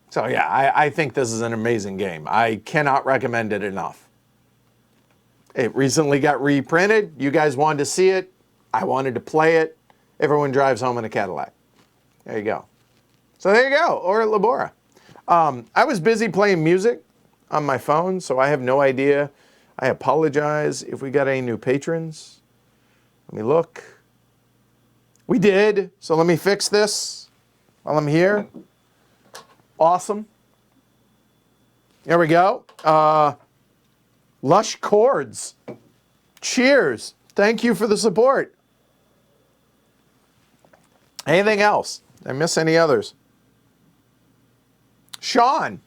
So, yeah, I think this is an amazing game. I cannot recommend it enough. It recently got reprinted. You guys wanted to see it. I wanted to play it. Everyone drives home in a Cadillac. There you go. So there you go, or at Labora. I was busy playing music on my phone, so I have no idea. I apologize if we got any new patrons. Let me look. We did, so let me fix this while I'm here. Awesome. There we go. Lush Chords. Cheers. Thank you for the support. Anything else? Did I miss any others? Sean,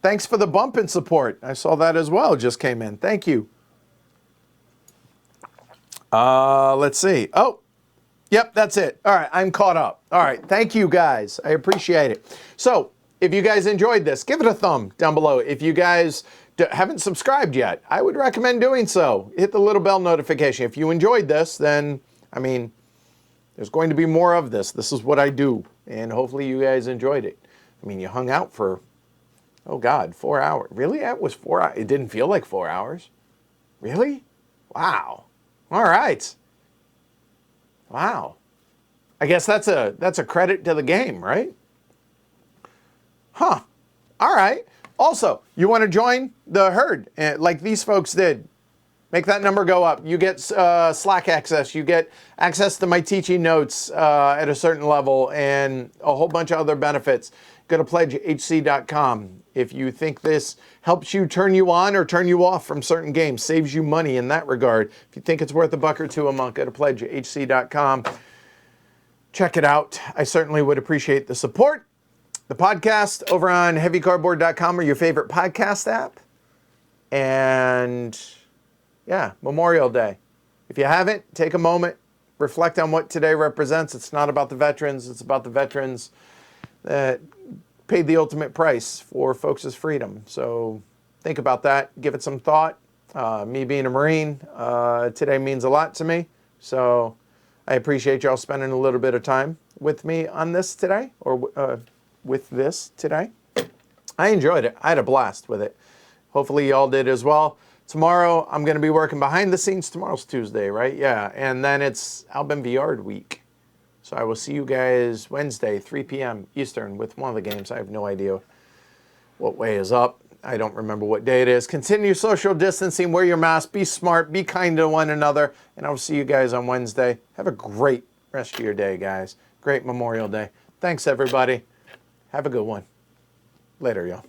thanks for the bump in support. I saw that as well. Just came in. Thank you. Let's see. Oh, yep, that's it. All right, I'm caught up. All right, thank you guys. I appreciate it. So, if you guys enjoyed this, give it a thumb down below. If you guys haven't subscribed yet, I would recommend doing so. Hit the little bell notification. If you enjoyed this, then, I mean, there's going to be more of this. This is what I do, and hopefully you guys enjoyed it. I mean, you hung out for, oh God, 4 hours. Really? That was 4 hours. It didn't feel like 4 hours. Really? Wow. All right. Wow. I guess that's a credit to the game, right? Huh. All right. Also, you want to join the herd like these folks did. Make that number go up. You get Slack access. You get access to my teaching notes at a certain level and a whole bunch of other benefits. Go to pledgehc.com. If you think this helps you turn you on or turn you off from certain games, saves you money in that regard. If you think it's worth $1 or $2 a month, go to pledgehc.com. Check it out. I certainly would appreciate the support. The podcast over on heavycardboard.com or your favorite podcast app. And yeah, Memorial Day. If you haven't, take a moment, reflect on what today represents. It's not about the veterans. It's about the veterans that paid the ultimate price for folks' freedom. So think about that. Give it some thought. Me being a Marine, today means a lot to me. So I appreciate y'all spending a little bit of time with me on this today, or with this today. I enjoyed it. I had a blast with it. Hopefully y'all did as well. Tomorrow, I'm going to be working behind the scenes. Tomorrow's Tuesday, right? Yeah. And then it's Albin Villard week. So I will see you guys Wednesday, 3 p.m. Eastern with one of the games. I have no idea what way is up. I don't remember what day it is. Continue social distancing, wear your mask, be smart, be kind to one another. And I'll see you guys on Wednesday. Have a great rest of your day, guys. Great Memorial Day. Thanks, everybody. Have a good one. Later, y'all.